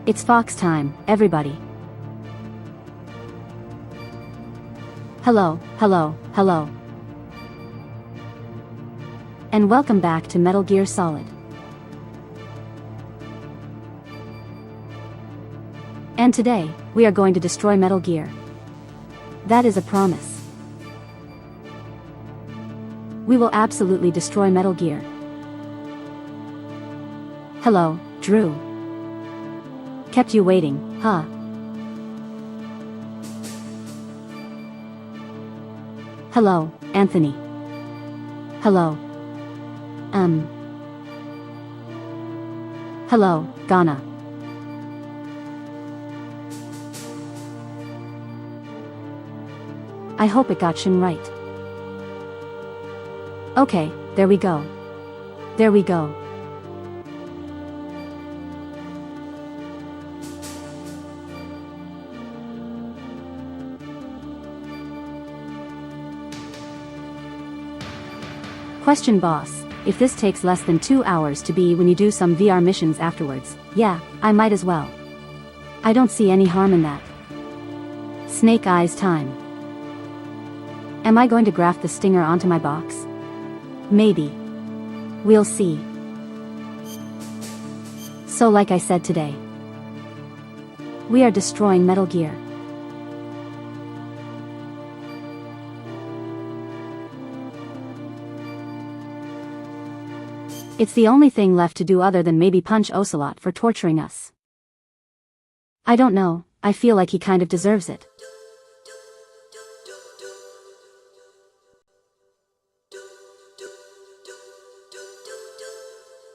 It's Fox time, everybody. Hello, hello, hello. And welcome back to Metal Gear Solid. And today, we are going to destroy Metal Gear. That is a promise. We will absolutely destroy Metal Gear. Hello, Drew. Kept you waiting, huh? Hello, Anthony. Hello. Hello, Ghana. I hope it got Shin right. Okay, there we go. There we go. Question boss, if this takes less than 2 hours to be when you do some VR missions afterwards, yeah, I might as well. I don't see any harm in that. Snake Eyes time. Am I going to graft the stinger onto my box? Maybe. We'll see. So like I said today, we are destroying Metal Gear. It's the only thing left to do other than maybe punch Ocelot for torturing us. I don't know, I feel like he kind of deserves it.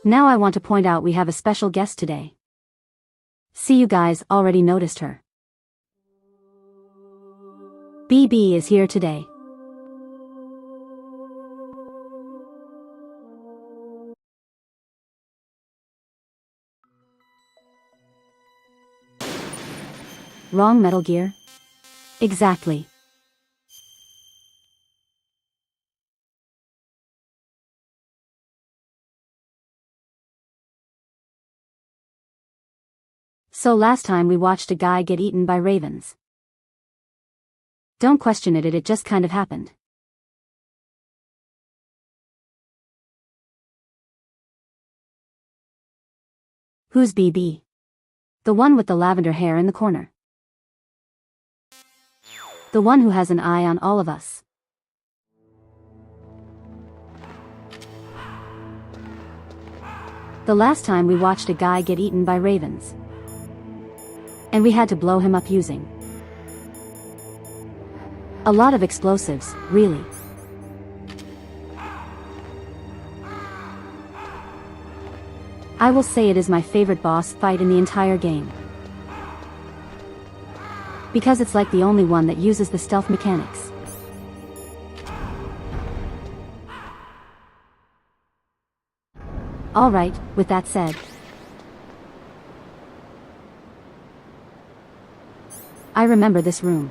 Now I want to point out we have a special guest today. See, you guys already noticed her. BB is here today. Wrong, Metal Gear? Exactly. So last time we watched a guy get eaten by ravens. Don't question it, it just kind of happened. Who's BB? The one with the lavender hair in the corner. The one who has an eye on all of us. The last time we watched a guy get eaten by ravens. And we had to blow him up using a lot of explosives, really. I will say it is my favorite boss fight in the entire game. Because it's like the only one that uses the stealth mechanics. Alright, with that said, I remember this room.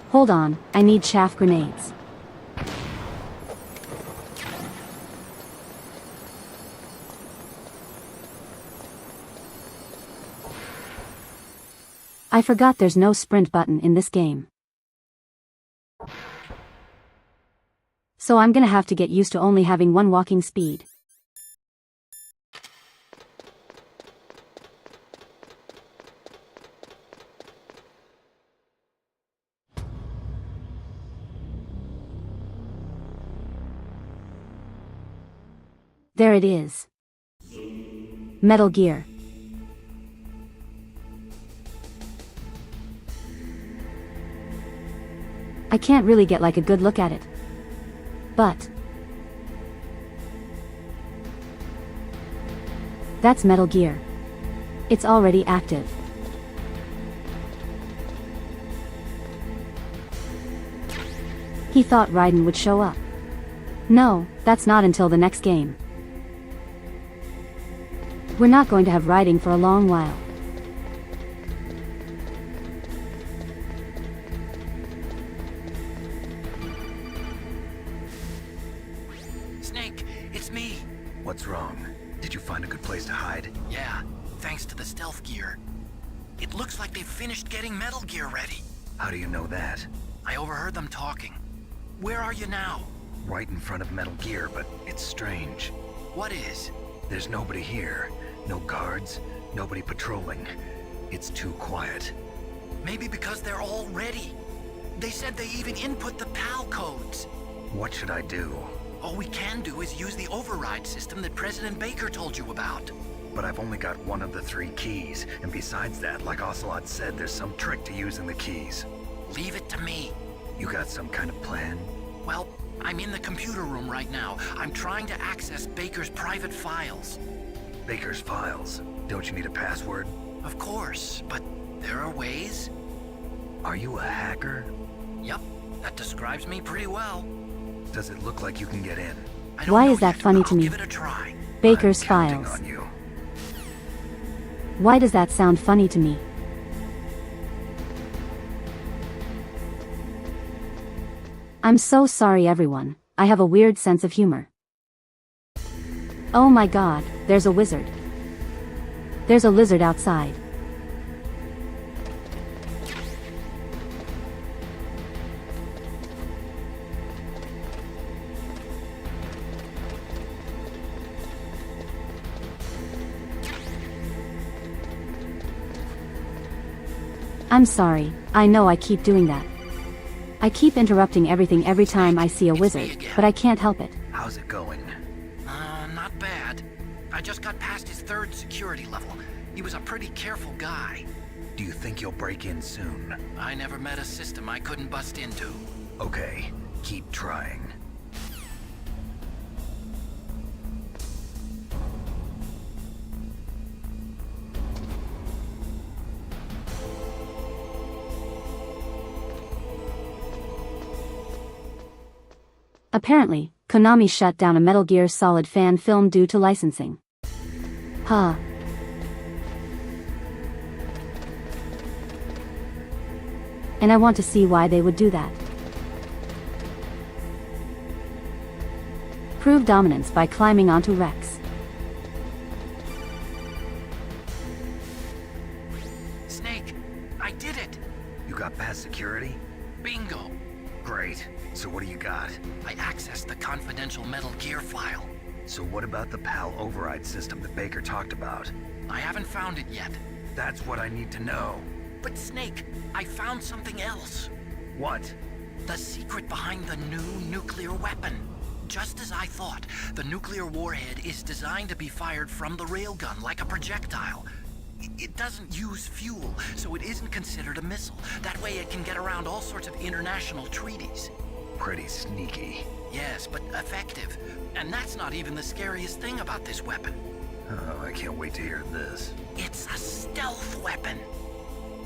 Hold on, I need chaff grenades. I forgot there's no sprint button in this game. So I'm gonna have to get used to only having one walking speed. There it is. Metal Gear. I can't really get like a good look at it. But that's Metal Gear. It's already active. He thought Raiden would show up. No, that's not until the next game. We're not going to have Raiden for a long while. Yeah, thanks to the stealth gear. It looks like they've finished getting Metal Gear ready. How do you know that? I overheard them talking. Where are you now? Right in front of Metal Gear, but it's strange. What is? There's nobody here. No guards, nobody patrolling. It's too quiet. Maybe because they're all ready. They said they even input the PAL codes. What should I do? All we can do is use the override system that President Baker told you about. But I've only got one of the 3 keys, and besides that, like Ocelot said, there's some trick to using the keys. Leave it to me. You got some kind of plan? Well, I'm in the computer room right now. I'm trying to access Baker's private files. Baker's files? Don't you need a password? Of course, but there are ways. Are you a hacker? Yep, that describes me pretty well. Does it look like you can get in? I don't Why know is that yet, funny but to I'll me? give it a try. Baker's I'm counting files. on you. Why does that sound funny to me? I'm so sorry everyone. I have a weird sense of humor. Oh my god, there's a wizard. There's a lizard outside. I'm sorry, I know I keep doing that. I keep interrupting everything every time I see a wizard, but I can't help it. How's it going? Not bad. I just got past his 3rd security level. He was a pretty careful guy. Do you think you'll break in soon? I never met a system I couldn't bust into. Okay, keep trying. Apparently, Konami shut down a Metal Gear Solid fan film due to licensing. Huh. And I want to see why they would do that. Prove dominance by climbing onto Rex. Snake, I did it! You got past security? Bingo! Great. So what do you got? I accessed the confidential Metal Gear file. So what about the PAL override system that Baker talked about? I haven't found it yet. That's what I need to know. But Snake, I found something else. What? The secret behind the new nuclear weapon. Just as I thought, the nuclear warhead is designed to be fired from the railgun like a projectile. It doesn't use fuel, so it isn't considered a missile. That way it can get around all sorts of international treaties. Pretty sneaky. Yes, but effective. And that's not even the scariest thing about this weapon. Oh, I can't wait to hear this. It's a stealth weapon.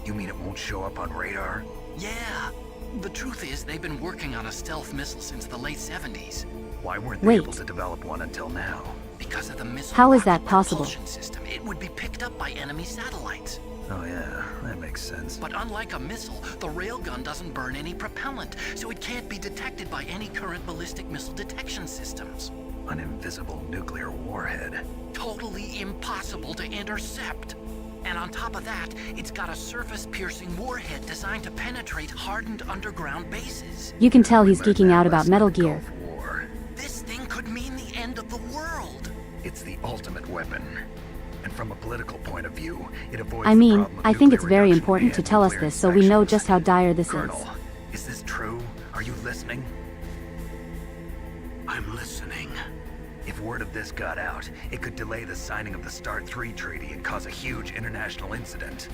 You mean it won't show up on radar? Yeah. The truth is, they've been working on a stealth missile since the late 70s. Why weren't they Wait. able to develop one until now? Because of the missile How is that rocket possible? propulsion system, it would be picked up by enemy satellites. Oh yeah, that makes sense. But unlike a missile, the railgun doesn't burn any propellant, so it can't be detected by any current ballistic missile detection systems. An invisible nuclear warhead. Totally impossible to intercept. And on top of that, it's got a surface-piercing warhead designed to penetrate hardened underground bases. You can tell he's We learned geeking that out about lesson Metal in the Gear. Gulf War. This thing could mean the end of the world. It's the ultimate weapon. And from a political point of view, it avoids I the mean, problem of I think it's nuclear very reduction important to and tell us nuclear this so we know inspections. just how dire this Colonel, is this true? Are you listening? I'm listening. If word of this got out, it could delay the signing of the START 3 treaty and cause a huge international incident.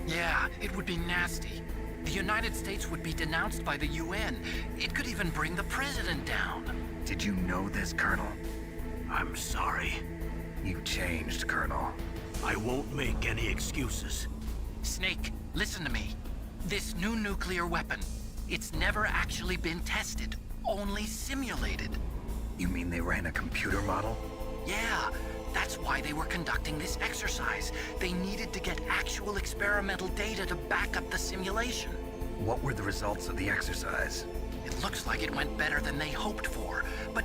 Yeah, it would be nasty. The United States would be denounced by the UN. It could even bring the president down. Did you know this, Colonel? I'm sorry. You changed, Colonel. I won't make any excuses. Snake, listen to me. This new nuclear weapon, it's never actually been tested, only simulated. You mean they ran a computer model? Yeah, that's why they were conducting this exercise. They needed to get actual experimental data to back up the simulation. What were the results of the exercise? It looks like it went better than they hoped for, but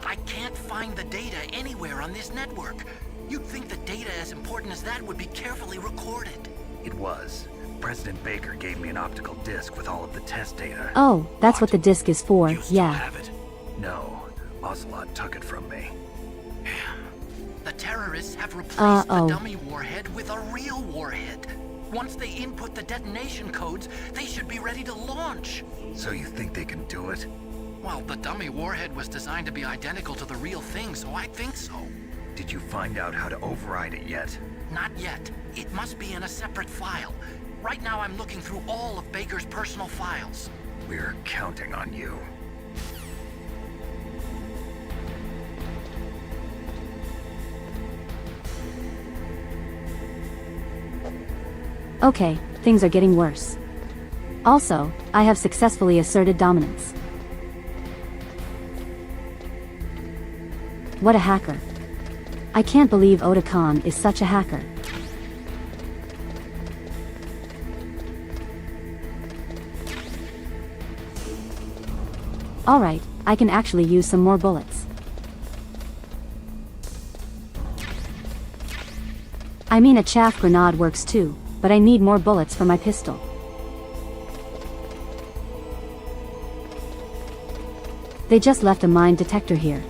I can't find the data anywhere on this network. You'd think the data as important as that would be carefully recorded. It was. President Baker gave me an optical disc with all of the test data. Oh, that's what the disc is for, You still yeah. have it? No, Ocelot took it from me. The terrorists have replaced the Uh-oh. dummy warhead with a real warhead. Once they input the detonation codes, they should be ready to launch. So you think they can do it? Well, the dummy warhead was designed to be identical to the real thing, so I think so. Did you find out how to override it yet? Not yet. It must be in a separate file. Right now I'm looking through all of Baker's personal files. We're counting on you. Okay, things are getting worse. Also, I have successfully asserted dominance. What a hacker. I can't believe Oda Khan is such a hacker. Alright, I can actually use some more bullets. I mean, a chaff grenade works too, but I need more bullets for my pistol. They just left a mine detector here.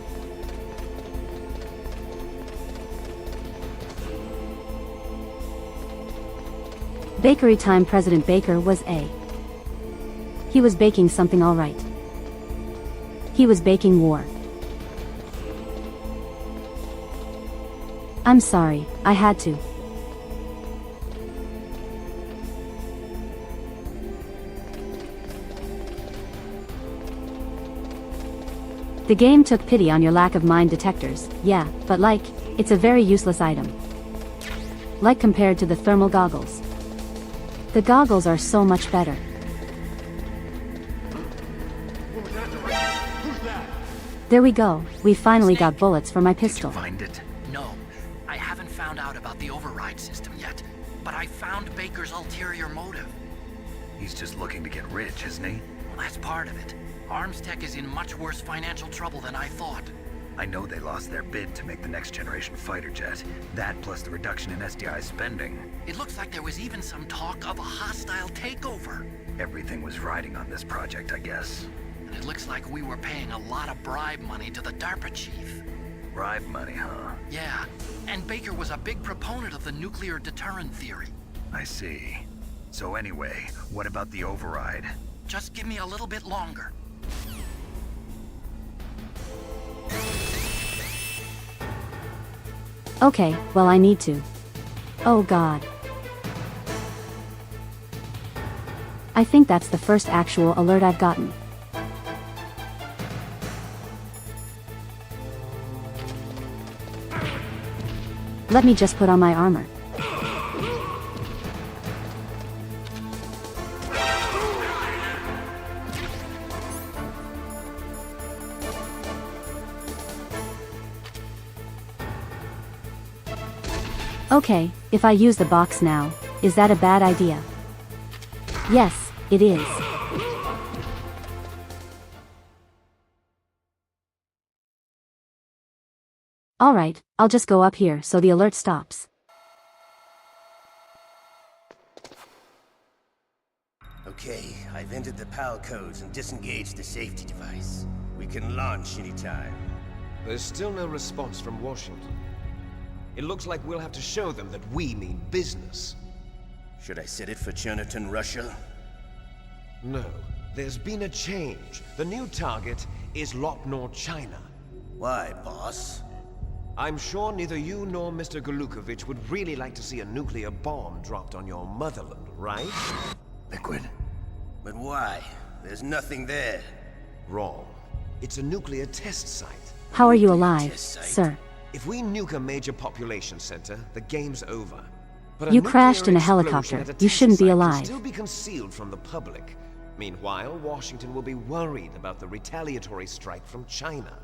Bakery time. President Baker was He was baking something all right. He was baking war. I'm sorry, I had to. The game took pity on your lack of mine detectors, yeah, but it's a very useless item. Like compared to the thermal goggles. The goggles are so much better. There we go, we finally got bullets for my Did you pistol. find it? No, I haven't found out about the override system yet, but I found Baker's ulterior motive. He's just looking to get rich, isn't he? Well, that's part of it. Arms Tech is in much worse financial trouble than I thought. I know they lost their bid to make the next generation fighter jet. That plus the reduction in SDI spending. It looks like there was even some talk of a hostile takeover. Everything was riding on this project, I guess. And it looks like we were paying a lot of bribe money to the DARPA chief. Bribe money, huh? Yeah, and Baker was a big proponent of the nuclear deterrent theory. I see. So anyway, what about the override? Just give me a little bit longer. Okay, well, I need to. Oh god. I think that's the first actual alert I've gotten. Let me just put on my armor. Okay, if I use the box now, is that a bad idea? Yes, it is. Alright, I'll just go up here so the alert stops. Okay, I've entered the PAL codes and disengaged the safety device. We can launch anytime. There's still no response from Washington. It looks like we'll have to show them that we mean business. Should I set it for Cherniton, Russia? No, there's been a change. The new target is Lopnor, China. Why, boss? I'm sure neither you nor Mr. Golukovich would really like to see a nuclear bomb dropped on your motherland, right? Liquid. But why? There's nothing there. Wrong. It's a nuclear test site. How are you alive, Test site. sir? If we nuke a major population center, the game's over. But a You nuclear crashed in a explosion helicopter. at a You test shouldn't be site can alive. still be concealed from the public. Meanwhile, Washington will be worried about the retaliatory strike from China.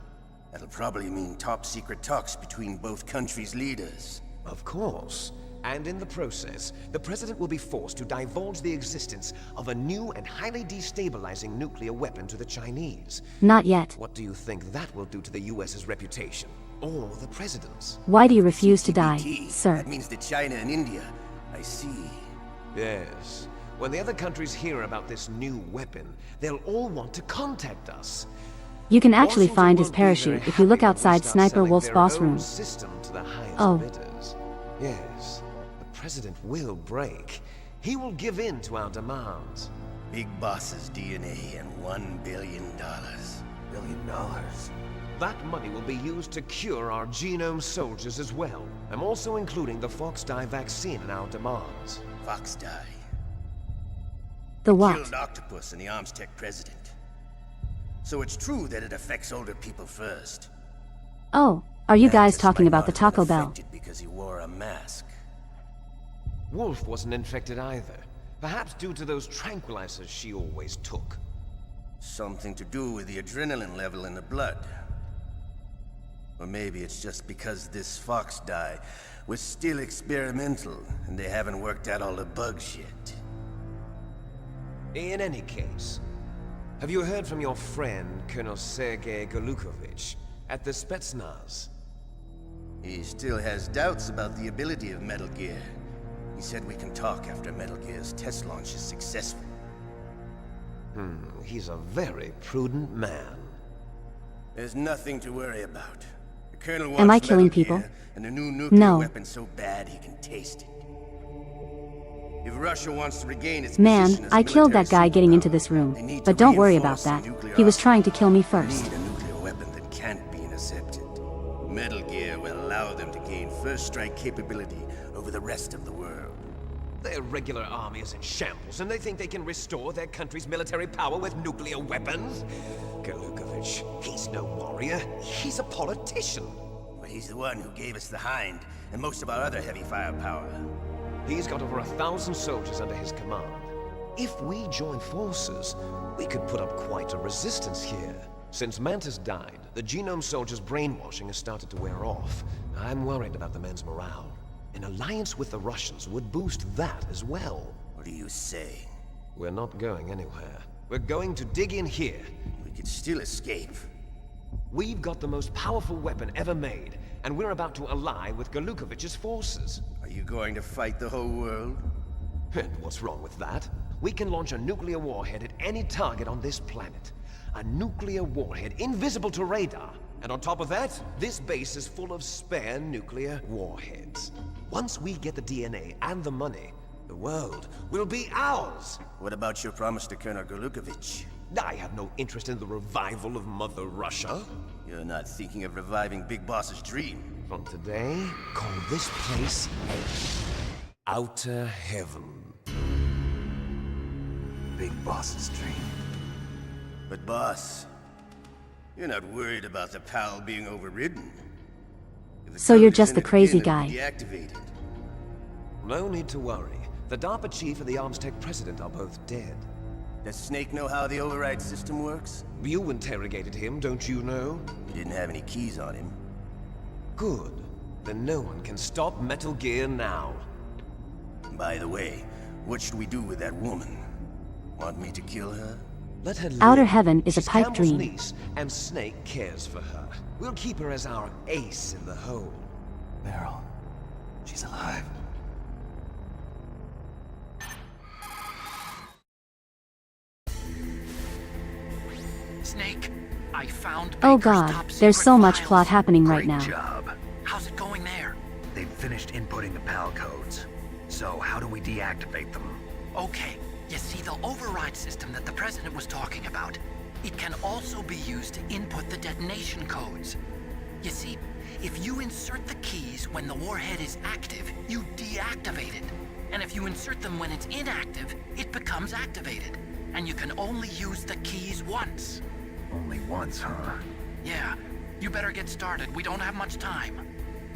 That'll probably mean top-secret talks between both countries' leaders. Of course. And in the process, the president will be forced to divulge the existence of a new and highly destabilizing nuclear weapon to the Chinese. Not yet. What do you think that will do to the US's reputation? or the president's. Why do you refuse to die, CPT. sir? That means to China and India. I see. Yes. When the other countries hear about this new weapon, they'll all want to contact us. You can actually Washington find his won't be very parachute if you look happy when we outside start Sniper selling Wolf's their boss own room. system to the highest Oh. bidders. Yes. The president will break. He will give in to our demands. Big Boss's DNA and $1 billion. $1 billion? That money will be used to cure our genome soldiers as well. I'm also including the Fox dye vaccine in our demands. Fox dye. The what? Killed Octopus and the Armstech president. So it's true that it affects older people first. Oh, are you guys Mantis talking might about the not have Taco been Bell? affected because he wore a mask. Wolf wasn't infected either. Perhaps due to those tranquilizers she always took. Something to do with the adrenaline level in the blood. Or maybe it's just because this Fox dye was still experimental and they haven't worked out all the bugs yet. In any case, have you heard from your friend, Colonel Sergei Golukovich, at the Spetsnaz? He still has doubts about the ability of Metal Gear. He said we can talk after Metal Gear's test launch is successful. He's a very prudent man. There's nothing to worry about. The Colonel wants Am I Metal killing Gear, people? and a new nuclear No. weapon so bad he can taste it. If Russia wants to regain its Man, position as a I killed military that guy getting into superpower, this room. they need But to don't worry about reinforce that. the nuclear He was arsenal. trying to kill me We first. need a nuclear weapon that can't be intercepted. Metal Gear will allow them to gain first strike capability over the rest of the world. Their regular army is in shambles, and they think they can restore their country's military power with nuclear weapons? Golukovich, he's no warrior. He's a politician. But he's the one who gave us the Hind and most of our other heavy firepower. He's got over 1,000 soldiers under his command. If we join forces, we could put up quite a resistance here. Since Mantis died, the genome soldiers' brainwashing has started to wear off. I'm worried about the men's morale. An alliance with the Russians would boost that as well. What do you say? We're not going anywhere. We're going to dig in here. We could still escape. We've got the most powerful weapon ever made, and we're about to ally with Golukovich's forces. Are you going to fight the whole world? And what's wrong with that? We can launch a nuclear warhead at any target on this planet. A nuclear warhead invisible to radar. And on top of that, this base is full of spare nuclear warheads. Once we get the DNA and the money, the world will be ours. What about your promise to Colonel Golukovich? I have no interest in the revival of Mother Russia. You're not thinking of reviving Big Boss's dream. From today, call this place Outer Heaven. Big Boss's dream. But boss, you're not worried about the PAL being overridden. If the So you're code is just in the it crazy again, it'll guy. be Deactivated. No need to worry. The DARPA chief and the Armstech president are both dead. Does Snake know how the override system works? You interrogated him, don't you know? He didn't have any keys on him. Good. Then no one can stop Metal Gear now. By the way, what should we do with that woman? Want me to kill her? Let her live. Outer Heaven is a She's pipe Campbell's dream. niece, and Snake cares for her. We'll keep her as our ace in the hole. Meryl. She's alive. Snake, I found Oh Baker's god, top there's secret so much files. plot happening right Great now. job. How's it going there? They've finished inputting the PAL codes. So how do we deactivate them? Okay, you see the override system that the president was talking about. It can also be used to input the detonation codes. You see, if you insert the keys when the warhead is active, you deactivate it. And if you insert them when it's inactive, it becomes activated. And you can only use the keys once. Only once, huh? Yeah, you better get started. We don't have much time.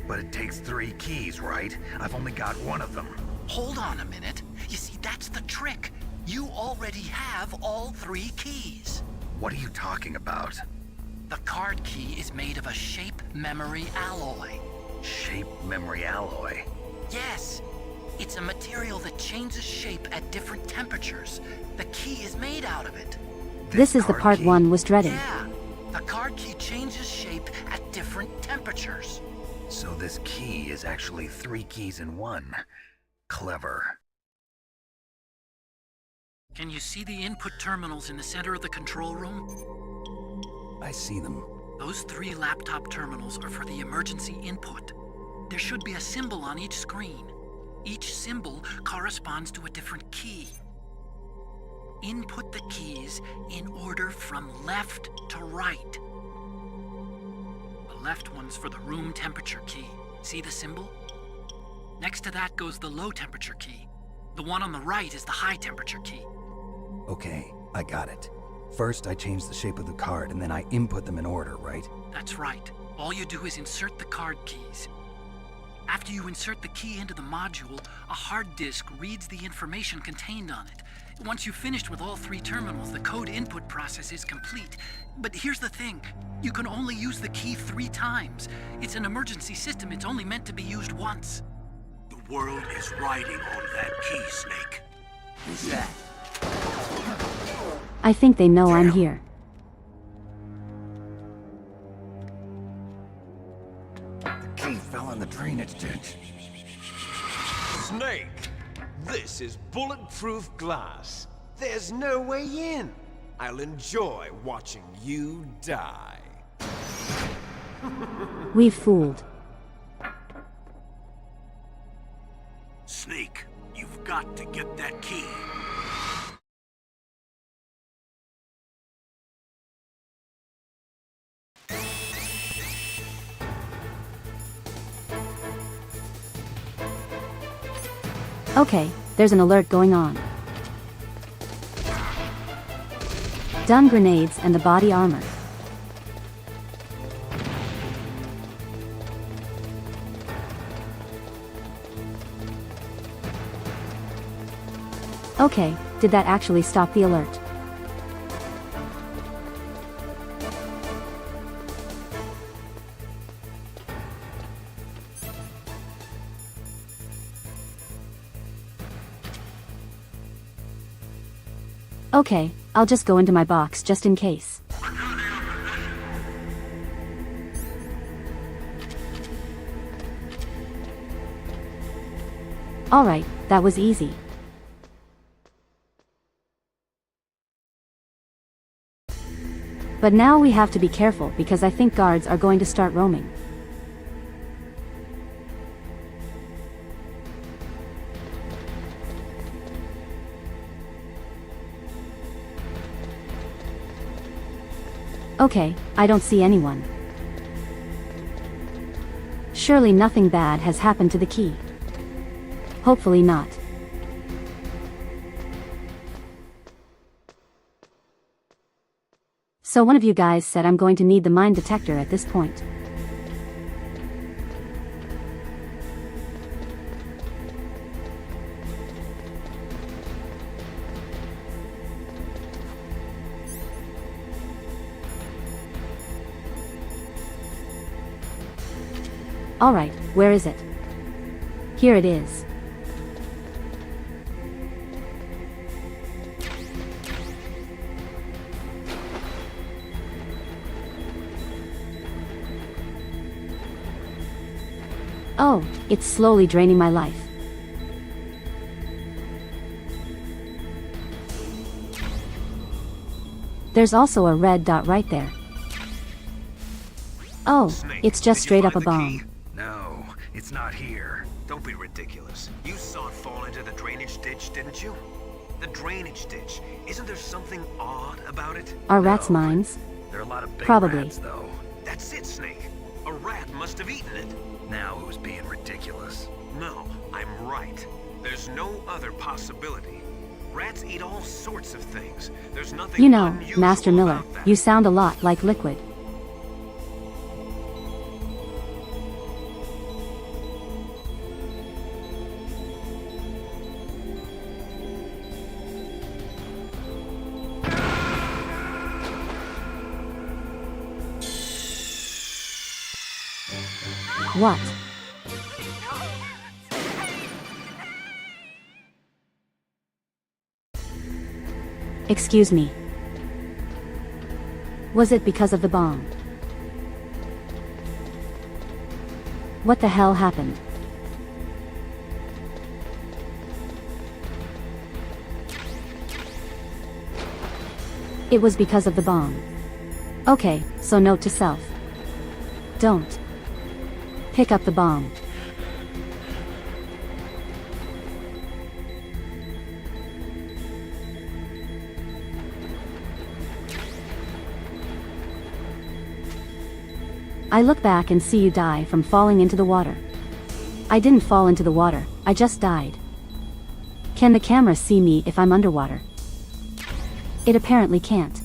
But it takes 3 keys, right? I've only got 1 of them. Hold on a minute. You see, that's the trick. You already have all 3 keys. What are you talking about? The card key is made of a shape memory alloy. Shape memory alloy. Yes, it's a material that changes shape at different temperatures. The key is made out of it. This is the card part key? 1 was dreading. Yeah, The card key changes shape at different temperatures. So this key is actually 3 keys in one. Clever. Can you see the input terminals in the center of the control room? I see them. Those 3 laptop terminals are for the emergency input. There should be a symbol on each screen. Each symbol corresponds to a different key. Input the keys in order from left to right. The left one's for the room temperature key. See the symbol? Next to that goes the low temperature key. The one on the right is the high temperature key. Okay, I got it. First, I change the shape of the card, and then I input them in order, right? That's right. All you do is insert the card keys. After you insert the key into the module, a hard disk reads the information contained on it. Once you've finished with all 3 terminals, the code input process is complete. But here's the thing. You can only use the key 3 times. It's an emergency system. It's only meant to be used once. The world is riding on that key, Snake. Who's that? I think they know I'm here. The key fell in the drainage ditch. Snake! This is bulletproof glass. There's no way in. I'll enjoy watching you die. We've fooled. Snake, you've got to get that key. Okay, there's an alert going on. Done grenades and the body armor. Okay, did that actually stop the alert? Okay, I'll just go into my box just in case. Alright, that was easy. But now we have to be careful because I think guards are going to start roaming. Okay, I don't see anyone. Surely nothing bad has happened to the key. Hopefully not. So one of you guys said I'm going to need the mine detector at this point. Alright, where is it? Here it is. Oh, it's slowly draining my life. There's also a red dot right there. Oh, Snake, it's just did you straight up a find the bomb. key? No, it's not here. Don't be ridiculous. You saw it fall into the drainage ditch, didn't you? The drainage ditch. Isn't there something odd about it? Are rats No. mines? There are a lot of big Probably. rats, though. That's it, Snake. A rat must have eaten it. Now who's being ridiculous? No, I'm right. There's no other possibility. Rats eat all sorts of things. There's nothing You know, unusual Master Miller, about that. you sound a lot like Liquid. What? Excuse me. Was it because of the bomb? What the hell happened? It was because of the bomb. Okay, so note to self. Don't pick up the bomb. I look back and see you die from falling into the water. I didn't fall into the water, I just died. Can the camera see me if I'm underwater? It apparently can't.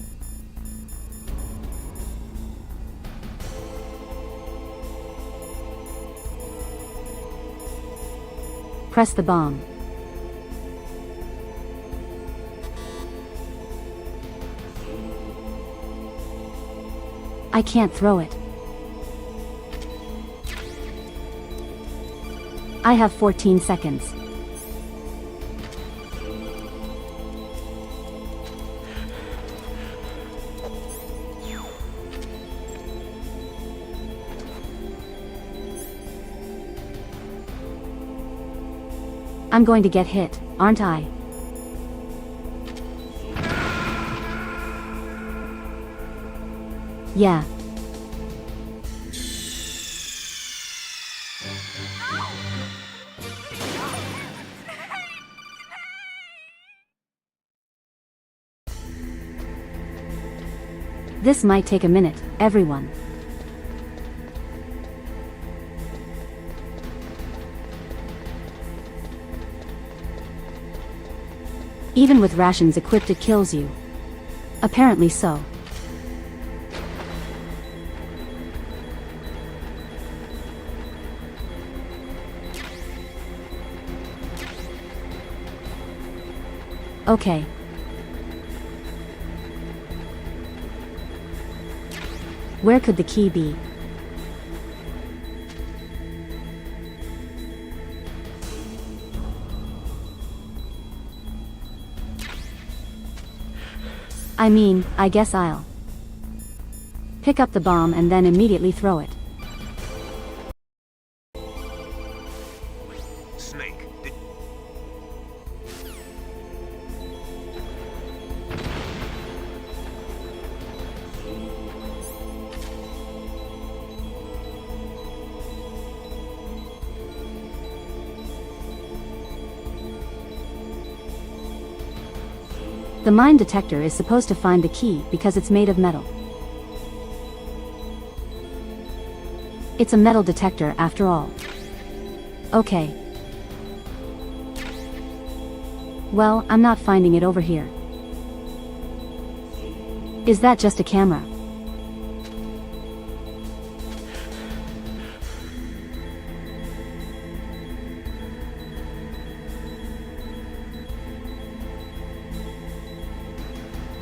Press the bomb. I can't throw it. I have 14 seconds. I'm going to get hit, aren't I? Yeah. This might take a minute, everyone. Even with rations equipped, it kills you. Apparently so. Okay. Where could the key be? I mean, I guess I'll pick up the bomb and then immediately throw it. Snake, The mine detector is supposed to find the key because it's made of metal. It's a metal detector after all. Okay. Well, I'm not finding it over here. Is that just a camera?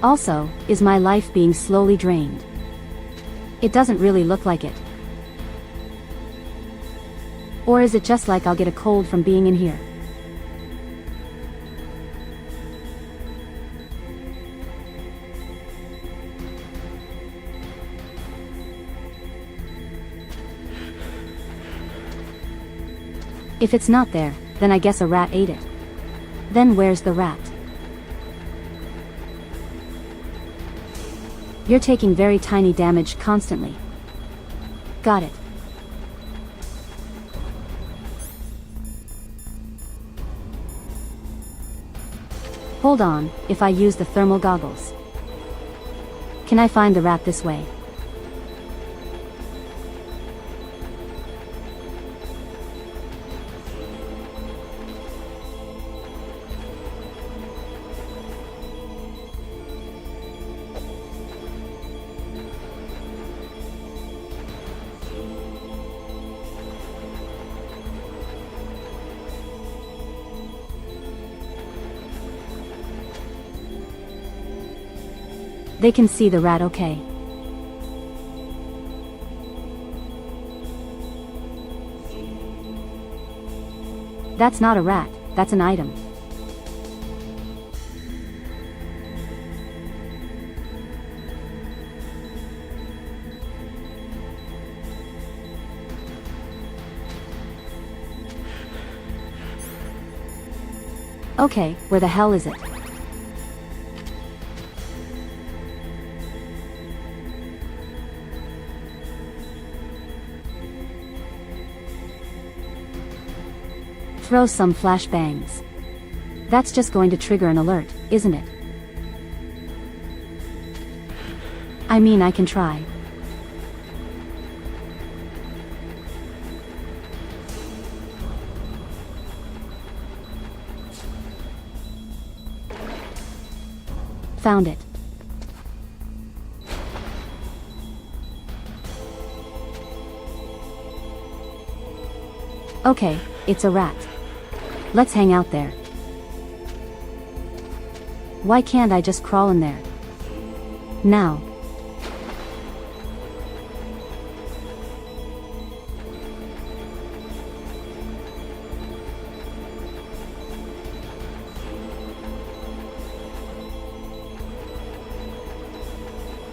Also, is my life being slowly drained? It doesn't really look like it. Or is it just like I'll get a cold from being in here? If it's not there, then I guess a rat ate it. Then where's the rat? You're taking very tiny damage constantly. Got it. Hold on, if I use the thermal goggles. Can I find the rat this way? They can see the rat okay. That's not a rat, that's an item. Okay, where the hell is it? Throw some flashbangs. That's just going to trigger an alert, isn't it? I mean, I can try. Found it. Okay, it's a rat. Let's hang out there. Why can't I just crawl in there? Now.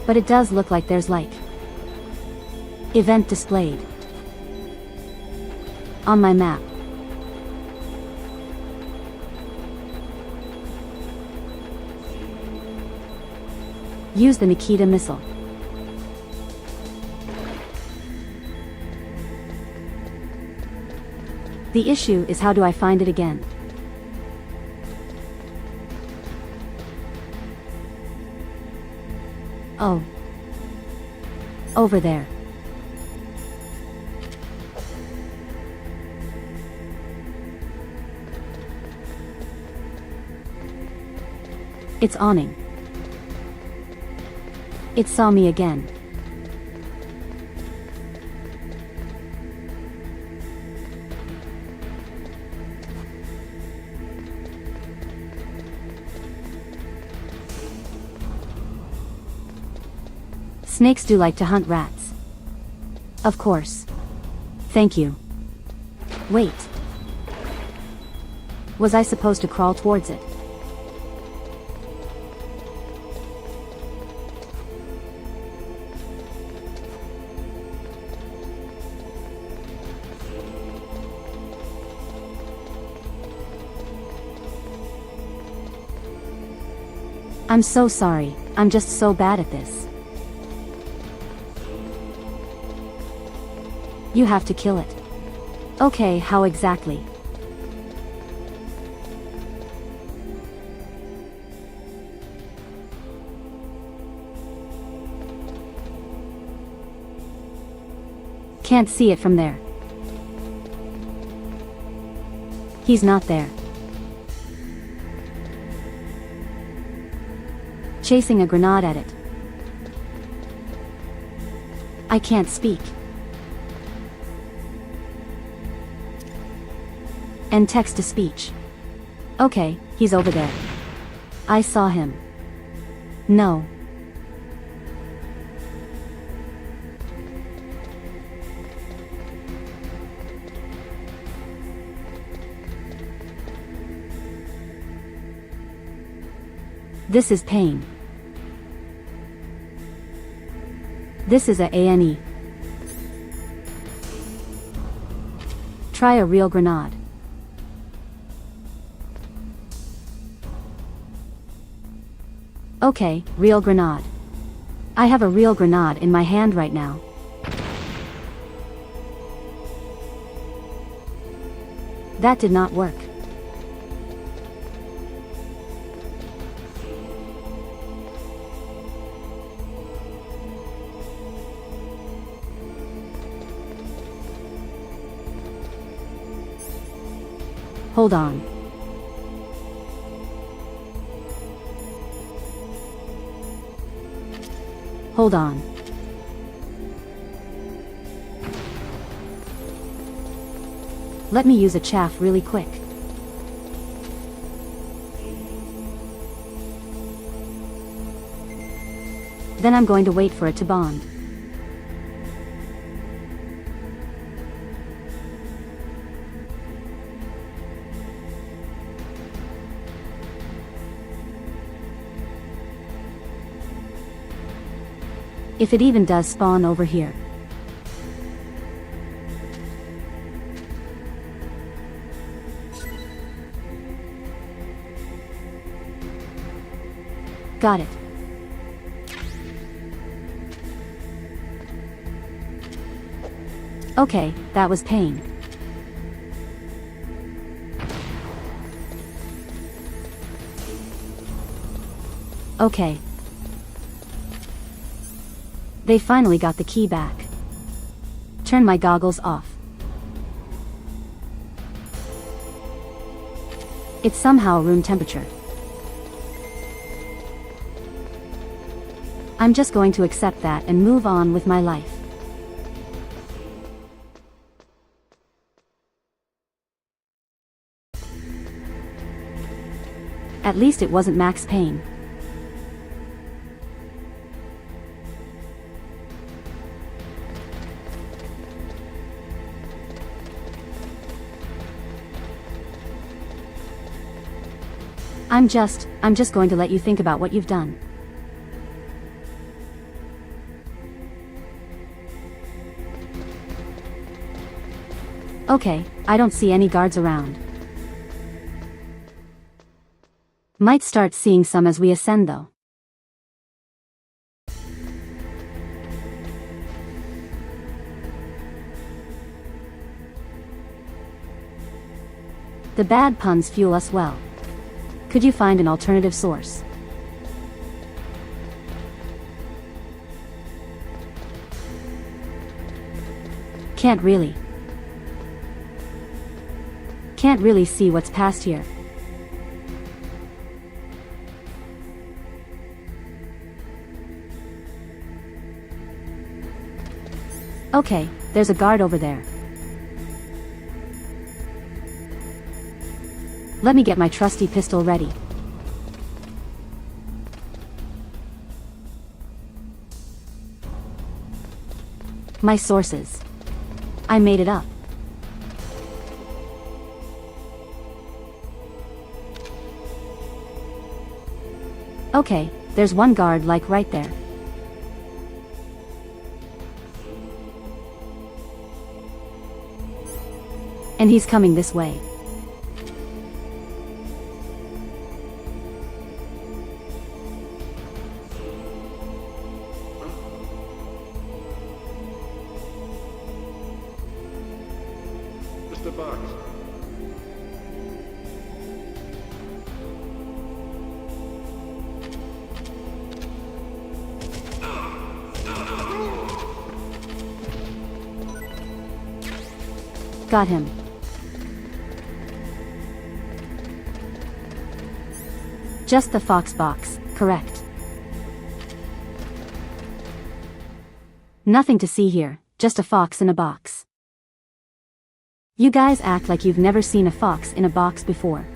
But it does look like there's like event displayed on my map. Use the Nikita missile. The issue is, how do I find it again? Oh. Over there. It's awning. It saw me again. Snakes do like to hunt rats. Of course. Thank you. Wait. Was I supposed to crawl towards it? I'm so sorry, I'm just so bad at this. You have to kill it. Okay, how exactly? Can't see it from there. He's not there. Chasing a grenade at it. I can't speak. And text to speech. Okay, he's over there. I saw him. No. This is pain. This is a ANE. Try a real grenade. Okay, real grenade. I have a real grenade in my hand right now. That did not work. Hold on. Hold on. Let me use a chaff really quick. Then I'm going to wait for it to bond. If it even does spawn over here. Got it. Okay, that was pain. Okay. They finally got the key back. Turn my goggles off. It's somehow room temperature. I'm just going to accept that and move on with my life. At least it wasn't max pain. I'm just going to let you think about what you've done. Okay, I don't see any guards around. Might start seeing some as we ascend though. The bad puns fuel us well. Could you find an alternative source? Can't really see what's past here. Okay, there's a guard over there. Let me get my trusty pistol ready. My sources. I made it up. Okay, there's one guard like right there. And he's coming this way. Just a box. Got him. Just the Fox box, correct. Nothing to see here, just a fox in a box. You guys act like you've never seen a fox in a box before.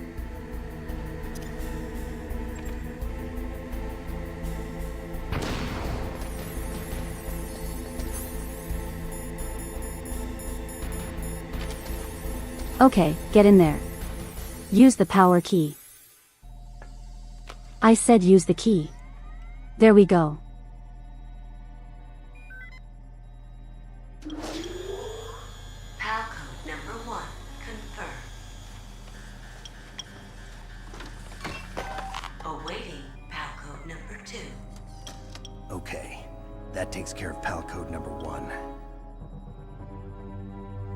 Okay, get in there. Use the power key. I said use the key. There we go. PAL code number 1 confirmed. Awaiting PAL code number 2. Okay, that takes care of PAL code number 1.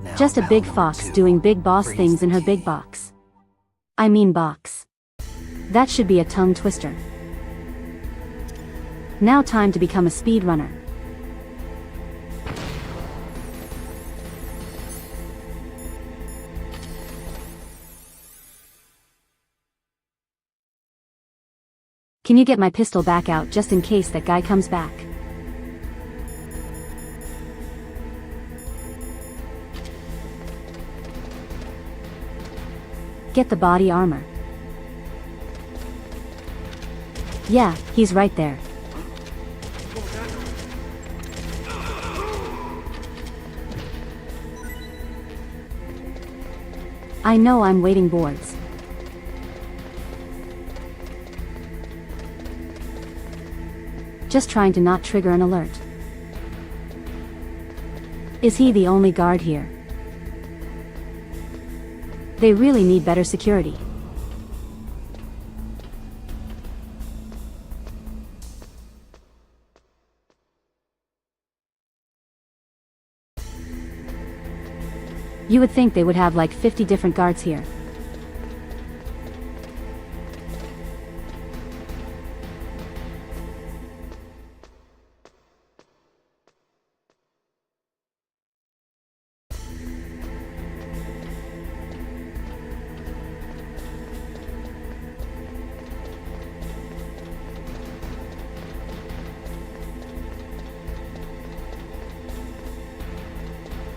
Now, Just a PAL big number fox 2. doing big boss Freeze things the in her key. big box. I mean box. That should be a tongue twister. Now time to become a speedrunner. Can you get my pistol back out just in case that guy comes back? Get the body armor. Yeah, he's right there. I know I'm waiting boards. Just trying to not trigger an alert. Is he the only guard here? They really need better security. You would think they would have like 50 different guards here.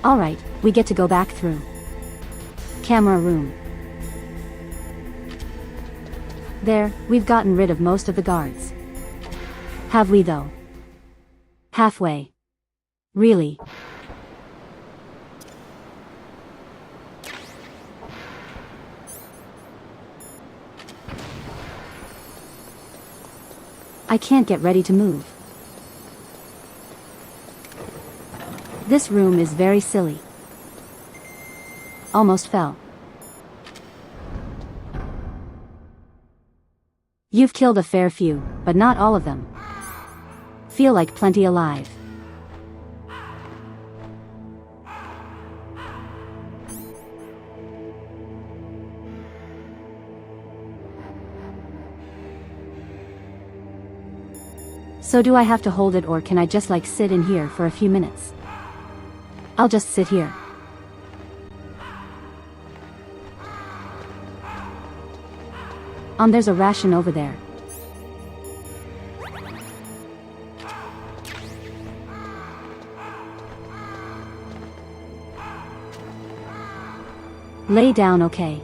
Alright, we get to go back through. Camera room. There, we've gotten rid of most of the guards. Have we though? Halfway. Really? I can't get ready to move. This room is very silly. Almost fell. You've killed a fair few, but not all of them. Feel like plenty alive. So do I have to hold it, or can I just like sit in here for a few minutes? I'll just sit here. There's a ration over there. Lay down, okay?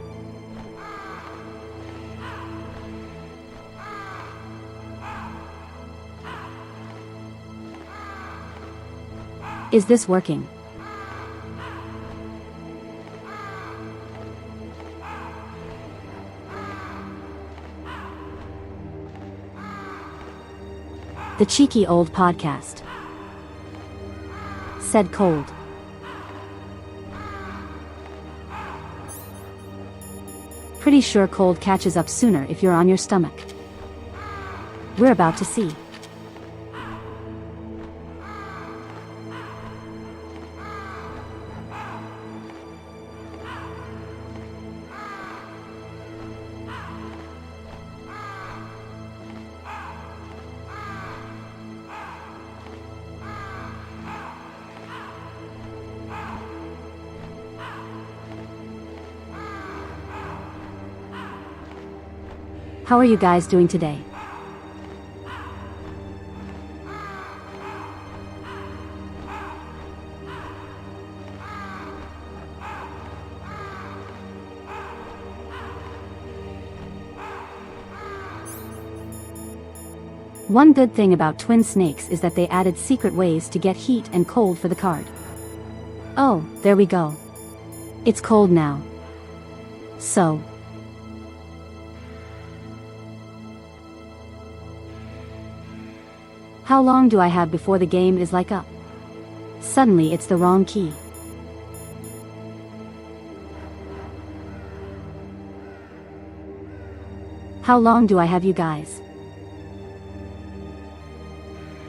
Is this working? The cheeky old podcast. Said cold. Pretty sure cold catches up sooner if you're on your stomach. We're about to see. How are you guys doing today? One good thing about twin snakes is that they added secret ways to get heat and cold for the card. Oh, there we go. It's cold now. So. How long do I have before the game is like up? Suddenly it's the wrong key. How long do I have, you guys?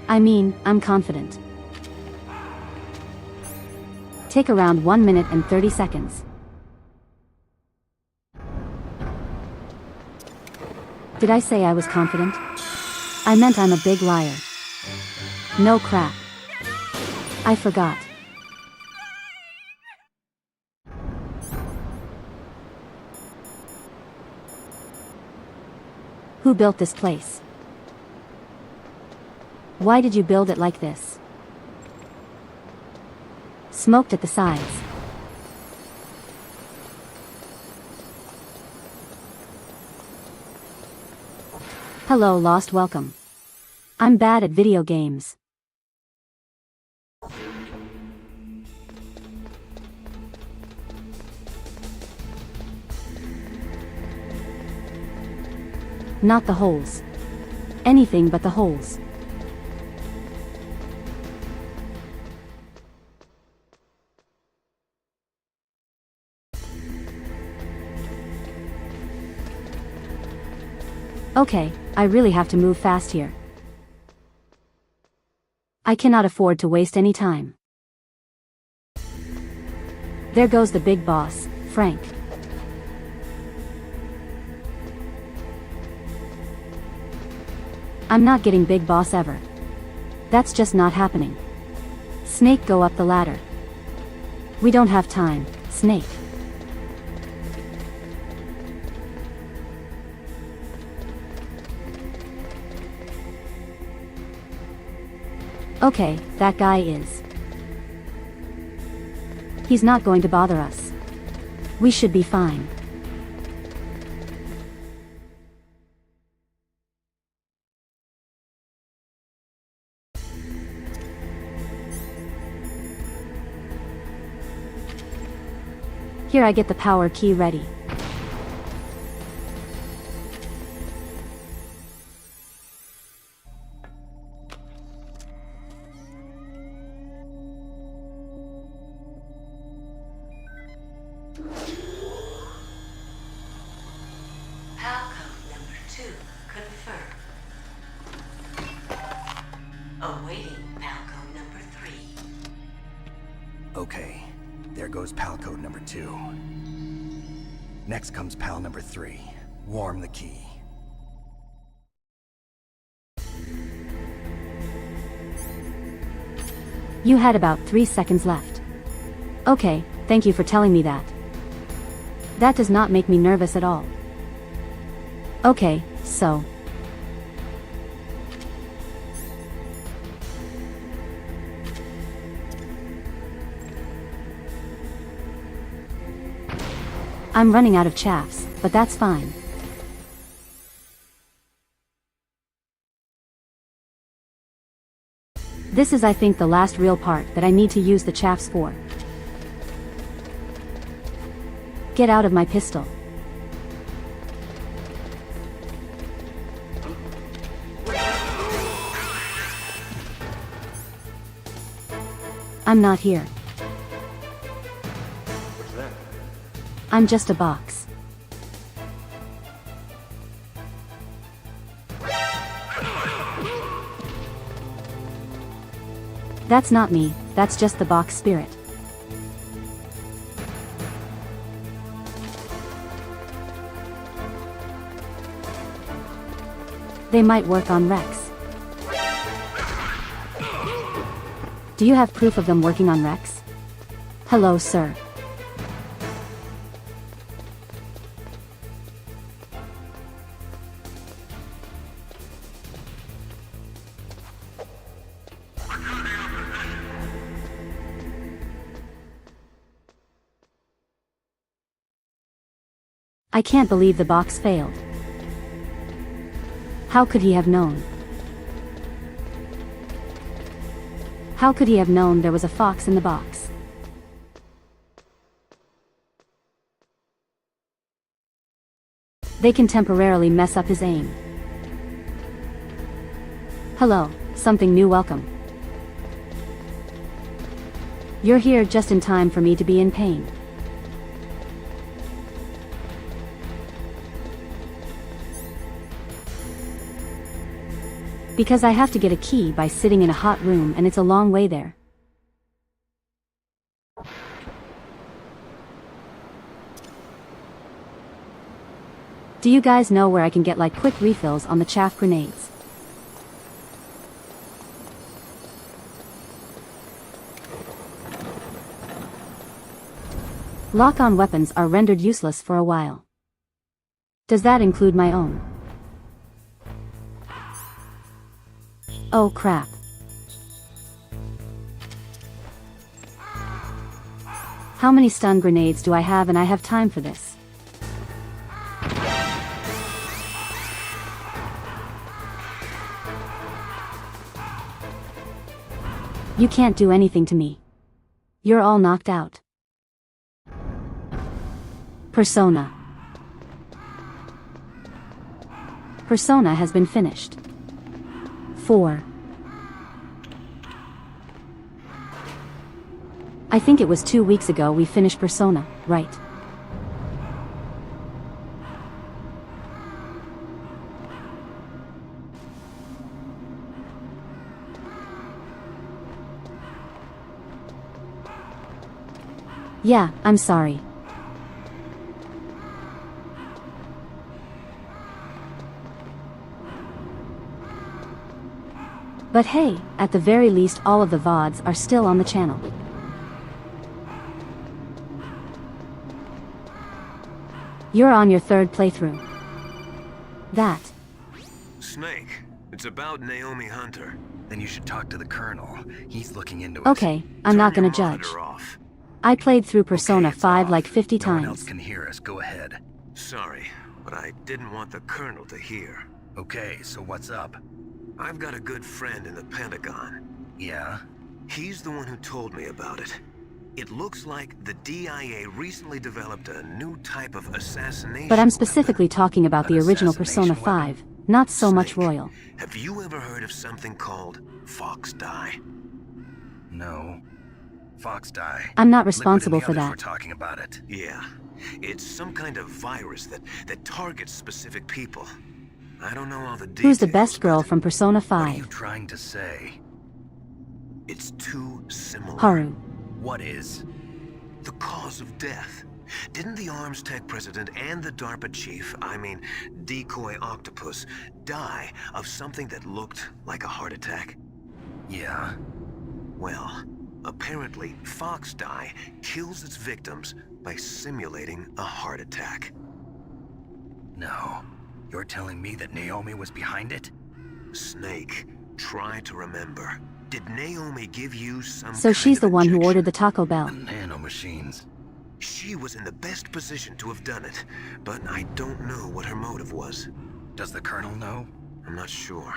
I mean, I'm confident. Take around 1 minute and 30 seconds. Did I say I was confident? I meant I'm a big liar. No crap. I forgot. Who built this place? Why did you build it like this? Smoked at the sides. Hello, lost welcome. I'm bad at video games. Not the holes. Anything but the holes. Okay, I really have to move fast here. I cannot afford to waste any time. There goes the big boss, Frank. I'm not getting big boss ever. That's just not happening. Snake, go up the ladder. We don't have time, Snake. Okay, that guy is. He's not going to bother us. We should be fine. Here, I get the power key ready. PAL code number 2 confirmed. Awaiting PAL code number 3. Okay, there goes PAL code number 2. Next comes PAL number 3. Warm the key. You had about 3 seconds left. Okay, thank you for telling me that. That does not make me nervous at all. Okay, so. I'm running out of chaffs, but that's fine. This is, I think, the last real part that I need to use the chaffs for. Get out of my pistol. I'm not here. What's that? I'm just a box. That's not me, that's just the box spirit. They might work on Rex. Do you have proof of them working on Rex? Hello, sir. I can't believe the box failed. How could he have known? How could he have known there was a fox in the box? They can temporarily mess up his aim. Hello, something new, welcome. You're here just in time for me to be in pain. Because I have to get a key by sitting in a hot room, and it's a long way there. Do you guys know where I can get like quick refills on the chaff grenades? Lock-on weapons are rendered useless for a while. Does that include my own? Oh crap. How many stun grenades do I have, and I have time for this? You can't do anything to me. You're all knocked out. Persona. Persona has been finished. 4. I think it was 2 weeks ago we finished Persona, right? Yeah, I'm sorry. But hey, at the very least all of the VODs are still on the channel. You're on your third playthrough. That. Snake, it's about Naomi Hunter. Then you should talk to the Colonel. He's looking into it. Okay, I'm not gonna Turn your judge. monitor off. I played through Persona Okay, it's 5 off. like 50 No one else times. can hear us. Go ahead. Sorry, but I didn't want the Colonel to hear. Okay, so what's up? I've got a good friend in the Pentagon. Yeah? He's the one who told me about it. It looks like the DIA recently developed a new type of assassination But I'm weapon. specifically talking about the An original Persona assassination weapon? 5, not so much Snake, Royal. Have you ever heard of something called Fox Die? No. Fox die. I'm not Liquid and responsible the for others that. were talking about it. Yeah. It's some kind of virus that targets specific people. I don't know all the details. Who's the best girl but from Persona What are you 5? trying to say? It's too similar. Haru. What is? The cause of death. Didn't the Arms Tech president and the DARPA chief, I mean, Decoy Octopus, die of something that looked like a heart attack? Yeah. Well, apparently Fox Die kills its victims by simulating a heart attack. No. You're telling me that Naomi was behind it? Snake, try to remember. Did Naomi give you some So kind she's of the one who injection? ordered the Taco Bell. Nanomachines. She was in the best position to have done it, but I don't know what her motive was. Does the Colonel know? I'm not sure.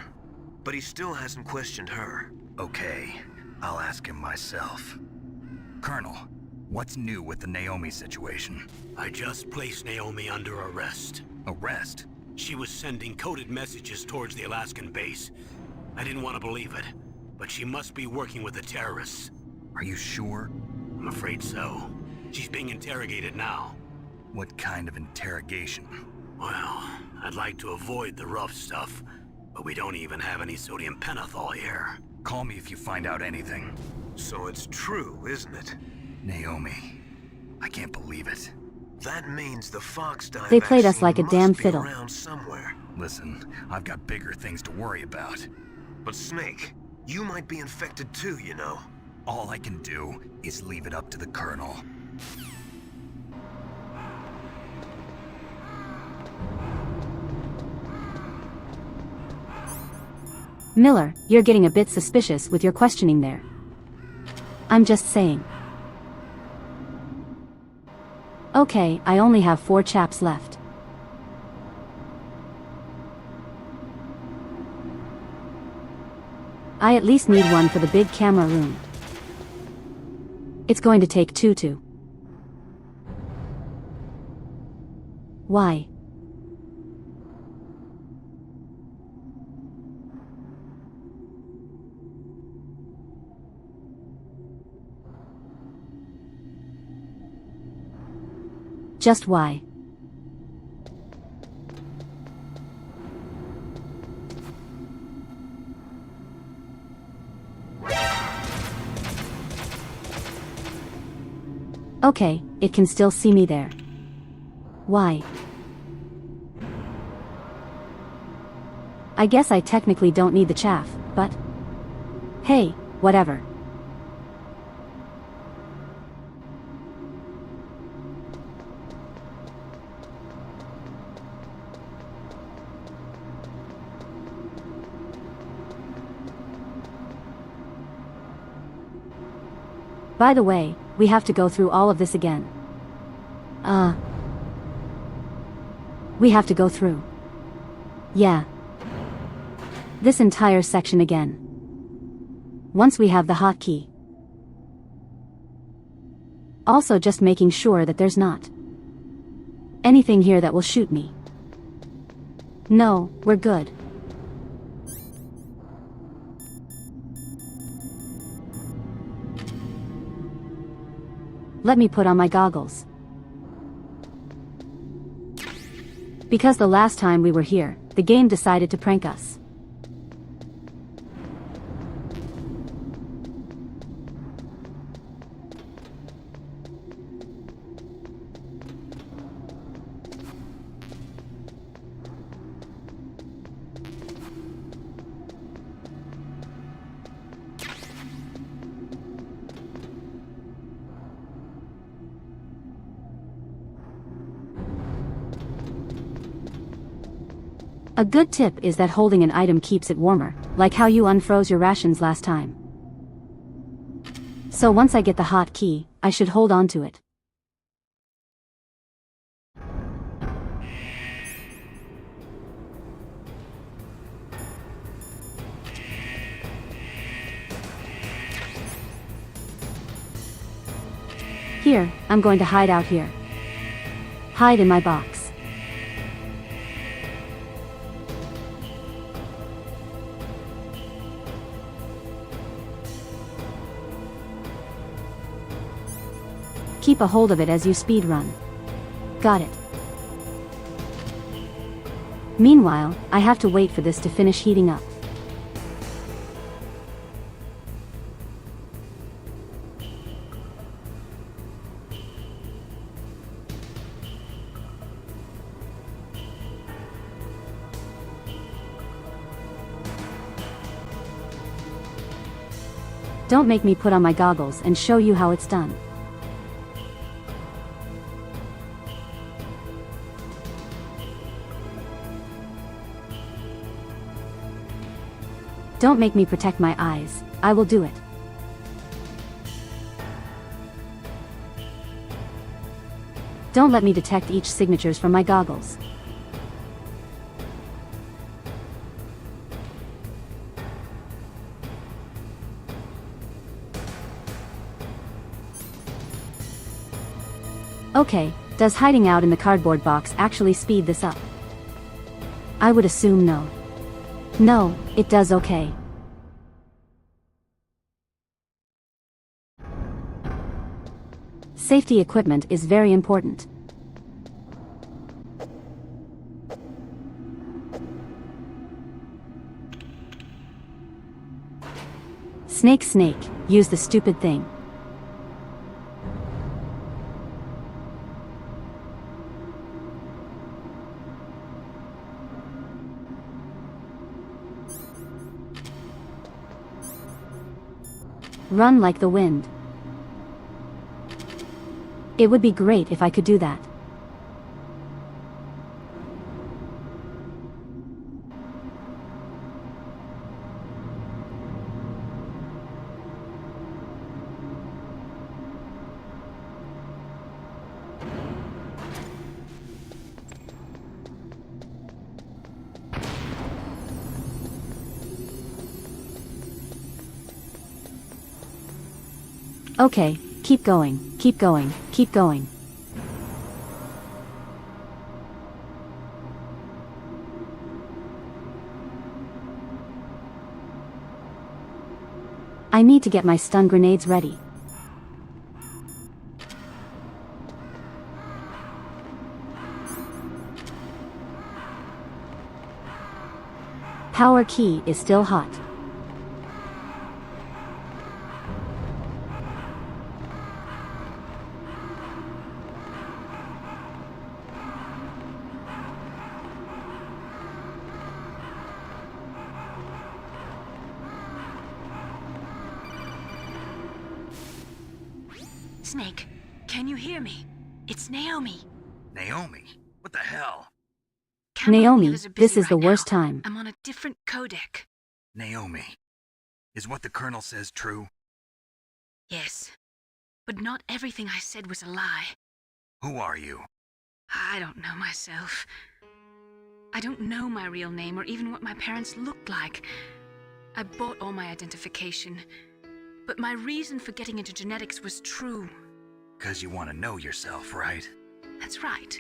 But he still hasn't questioned her. Okay. I'll ask him myself. Colonel, what's new with the Naomi situation? I just placed Naomi under arrest. Arrest? She was sending coded messages towards the Alaskan base. I didn't want to believe it, but she must be working with the terrorists. Are you sure? I'm afraid so. She's being interrogated now. What kind of interrogation? Well, I'd like to avoid the rough stuff, but we don't even have any sodium pentothal here. Call me if you find out anything. So it's true, isn't it? Naomi. I can't believe it. That means the Fox Die They played us vaccine like a must damn be fiddle. around somewhere. Listen, I've got bigger things to worry about. But Snake, you might be infected too, you know. All I can do is leave it up to the Colonel. Miller, you're getting a bit suspicious with your questioning there. I'm just saying. Okay, I only have 4 chaps left. I at least need one for the big camera room. It's going to take 2 to. Why? Just why? Okay, it can still see me there. Why? I guess I technically don't need the chaff, but... Hey, whatever. By the way, we have to go through all of this again. We have to go through. Yeah. This entire section again. Once we have the hotkey. Also just making sure that there's not anything here that will shoot me. No, we're good. Let me put on my goggles. Because the last time we were here, the game decided to prank us. A good tip is that holding an item keeps it warmer, like how you unfroze your rations last time. So once I get the hot key, I should hold on to it. Here, I'm going to hide out here. Hide in my box. Keep a hold of it as you speed run. Got it. Meanwhile, I have to wait for this to finish heating up. Don't make me put on my goggles and show you how it's done. Don't make me protect my eyes, I will do it. Don't let me detect each signatures from my goggles. Okay, does hiding out in the cardboard box actually speed this up? I would assume no. No, it does okay. Safety equipment is very important. Snake, snake, use the stupid thing. Run like the wind. It would be great if I could do that. Okay, keep going, keep going, keep going. I need to get my stun grenades ready. Power key is still hot. Snake, can you hear me? It's Naomi. Naomi? What the hell? Campbell and the Naomi, others are busy this is the right worst now. time. I'm on a different codec. Naomi. Is what the Colonel says true? Yes. But not everything I said was a lie. Who are you? I don't know myself. I don't know my real name or even what my parents looked like. I bought all my identification. But my reason for getting into genetics was true. 'Cause you want to know yourself, right? That's right.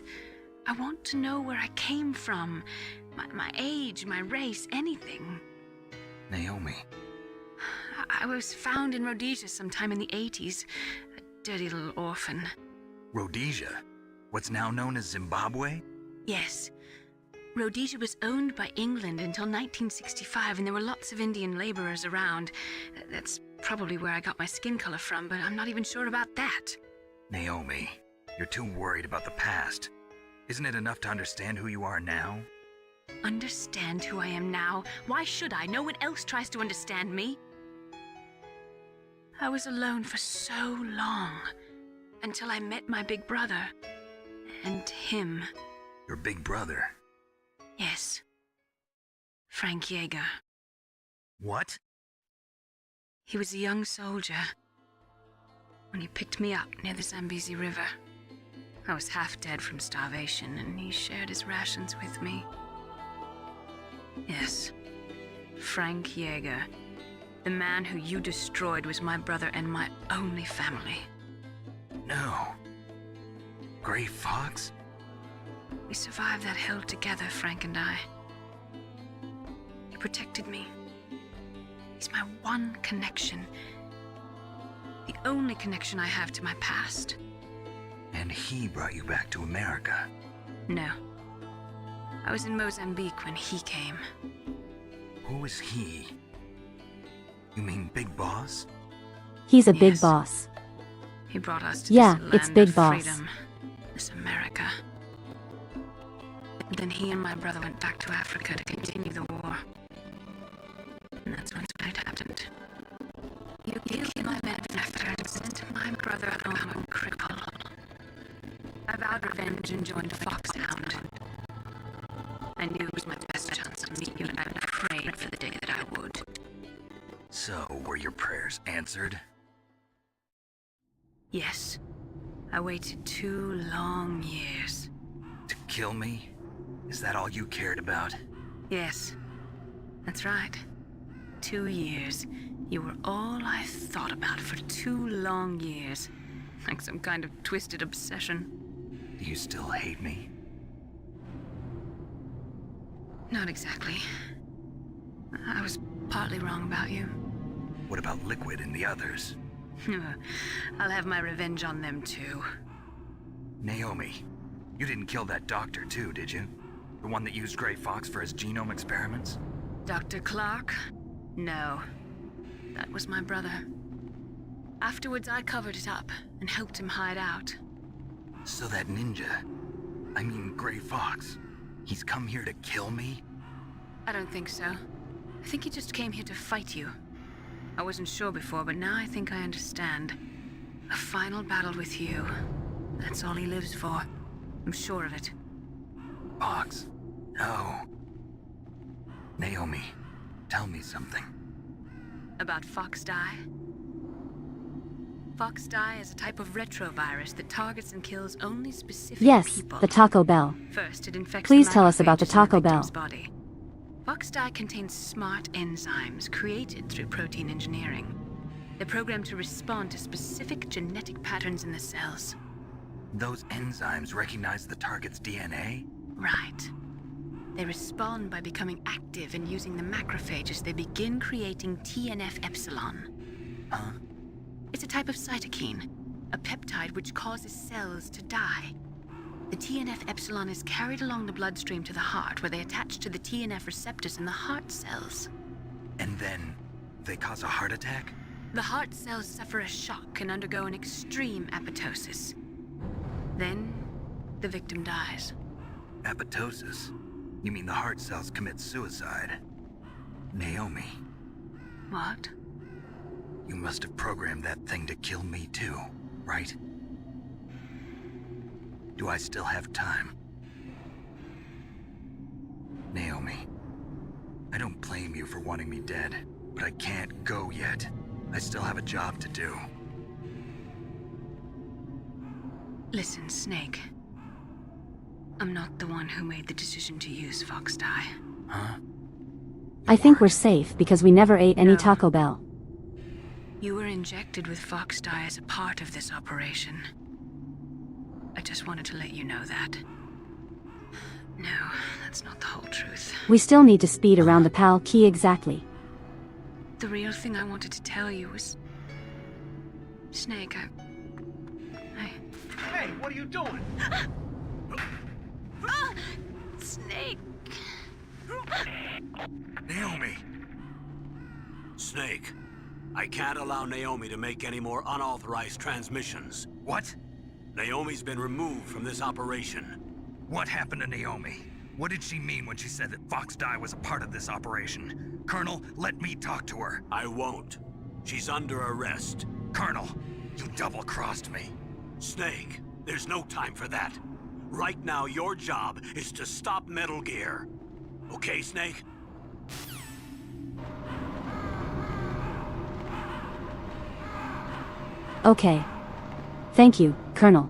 I want to know where I came from. My age, my race, anything. Naomi. I was found in Rhodesia sometime in the 80s. A dirty little orphan. Rhodesia? What's now known as Zimbabwe? Yes. Rhodesia was owned by England until 1965, and there were lots of Indian laborers around. That's probably where I got my skin color from, but I'm not even sure about that. Naomi, you're too worried about the past. Isn't it enough to understand who you are now? Understand who I am now? Why should I? No one else tries to understand me. I was alone for so long, until I met my big brother. And him. Your big brother? Yes. Frank Yeager. What? He was a young soldier when he picked me up near the Zambezi River. I was half dead from starvation, and he shared his rations with me. Yes, Frank Yeager. The man who you destroyed was my brother and my only family. No. Gray Fox? We survived that hell together, Frank and I. He protected me. He's my one connection. The only connection I have to my past. And he brought you back to America? No. I was in Mozambique when he came. Who was he? You mean Big Boss? He's a big Yes. boss. He brought us to Yeah, this it's land Big of Boss. freedom, this America. Then he and my brother went back to Africa to continue the war. And that's when it happened. You killed my benefactor and sent my brother home a cripple. I vowed revenge and joined Foxhound. I knew it was my best chance to meet you, and I prayed for the day that I would. So, were your prayers answered? Yes. I waited 2 long years. To kill me? Is that all you cared about? Yes. That's right. 2 years. You were all I thought about for 2 long years. Like some kind of twisted obsession. Do you still hate me? Not exactly. I was partly wrong about you. What about Liquid and the others? I'll have my revenge on them too. Naomi, you didn't kill that doctor too, did you? The one that used Gray Fox for his genome experiments? Dr. Clark? No. That was my brother. Afterwards, I covered it up and helped him hide out. So that ninja, I mean Gray Fox, he's come here to kill me? I don't think so. I think he just came here to fight you. I wasn't sure before, but now I think I understand. A final battle with you. That's all he lives for. I'm sure of it. Fox? No. Naomi, tell me something. About Fox Die? Fox Die is a type of retrovirus that targets and kills only specific Yes, people. the Taco Bell. First, it infects Please the tell us about the macrophages in Taco victim's Bell. body. Fox Die contains smart enzymes created through protein engineering. They're programmed to respond to specific genetic patterns in the cells. Those enzymes recognize the target's DNA? Right. They respond by becoming active and using the macrophages. They begin creating TNF-epsilon. Huh? It's a type of cytokine, a peptide which causes cells to die. The TNF-epsilon is carried along the bloodstream to the heart, where they attach to the TNF receptors in the heart cells. And then they cause a heart attack? The heart cells suffer a shock and undergo an extreme apoptosis. Then, the victim dies. Apoptosis? You mean the heart cells commit suicide? Naomi, What? you must have programmed that thing to kill me too, right? Do I still have time? Naomi, I don't blame you for wanting me dead, but I can't go yet. I still have a job to do. Listen, Snake. I'm not the one who made the decision to use Fox Die. Huh? I think we're safe because we never ate any No. Taco Bell. You were injected with Fox Die as a part of this operation. I just wanted to let you know that. No, that's not the whole truth. We still need to speed around the PAL key exactly. The real thing I wanted to tell you was... Snake, I... Hey, what are you doing? Snake! Naomi! Snake, I can't allow Naomi to make any more unauthorized transmissions. What? Naomi's been removed from this operation. What happened to Naomi? What did she mean when she said that Fox Die was a part of this operation? Colonel, let me talk to her. I won't. She's under arrest. Colonel, you double-crossed me. Snake, there's no time for that. Right now, your job is to stop Metal Gear. Okay, Snake? Okay. Thank you, Colonel.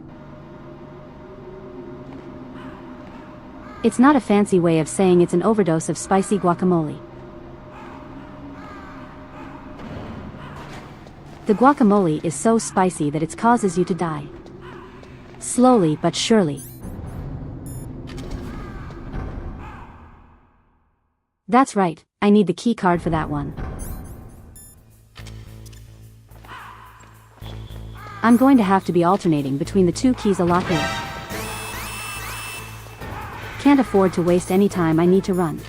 It's not a fancy way of saying it's an overdose of spicy guacamole. The guacamole is so spicy that it causes you to die. Slowly but surely. That's right, I need the key card for that one. I'm going to have to be alternating between the two keys a lot here. Can't afford to waste any time, I need to run.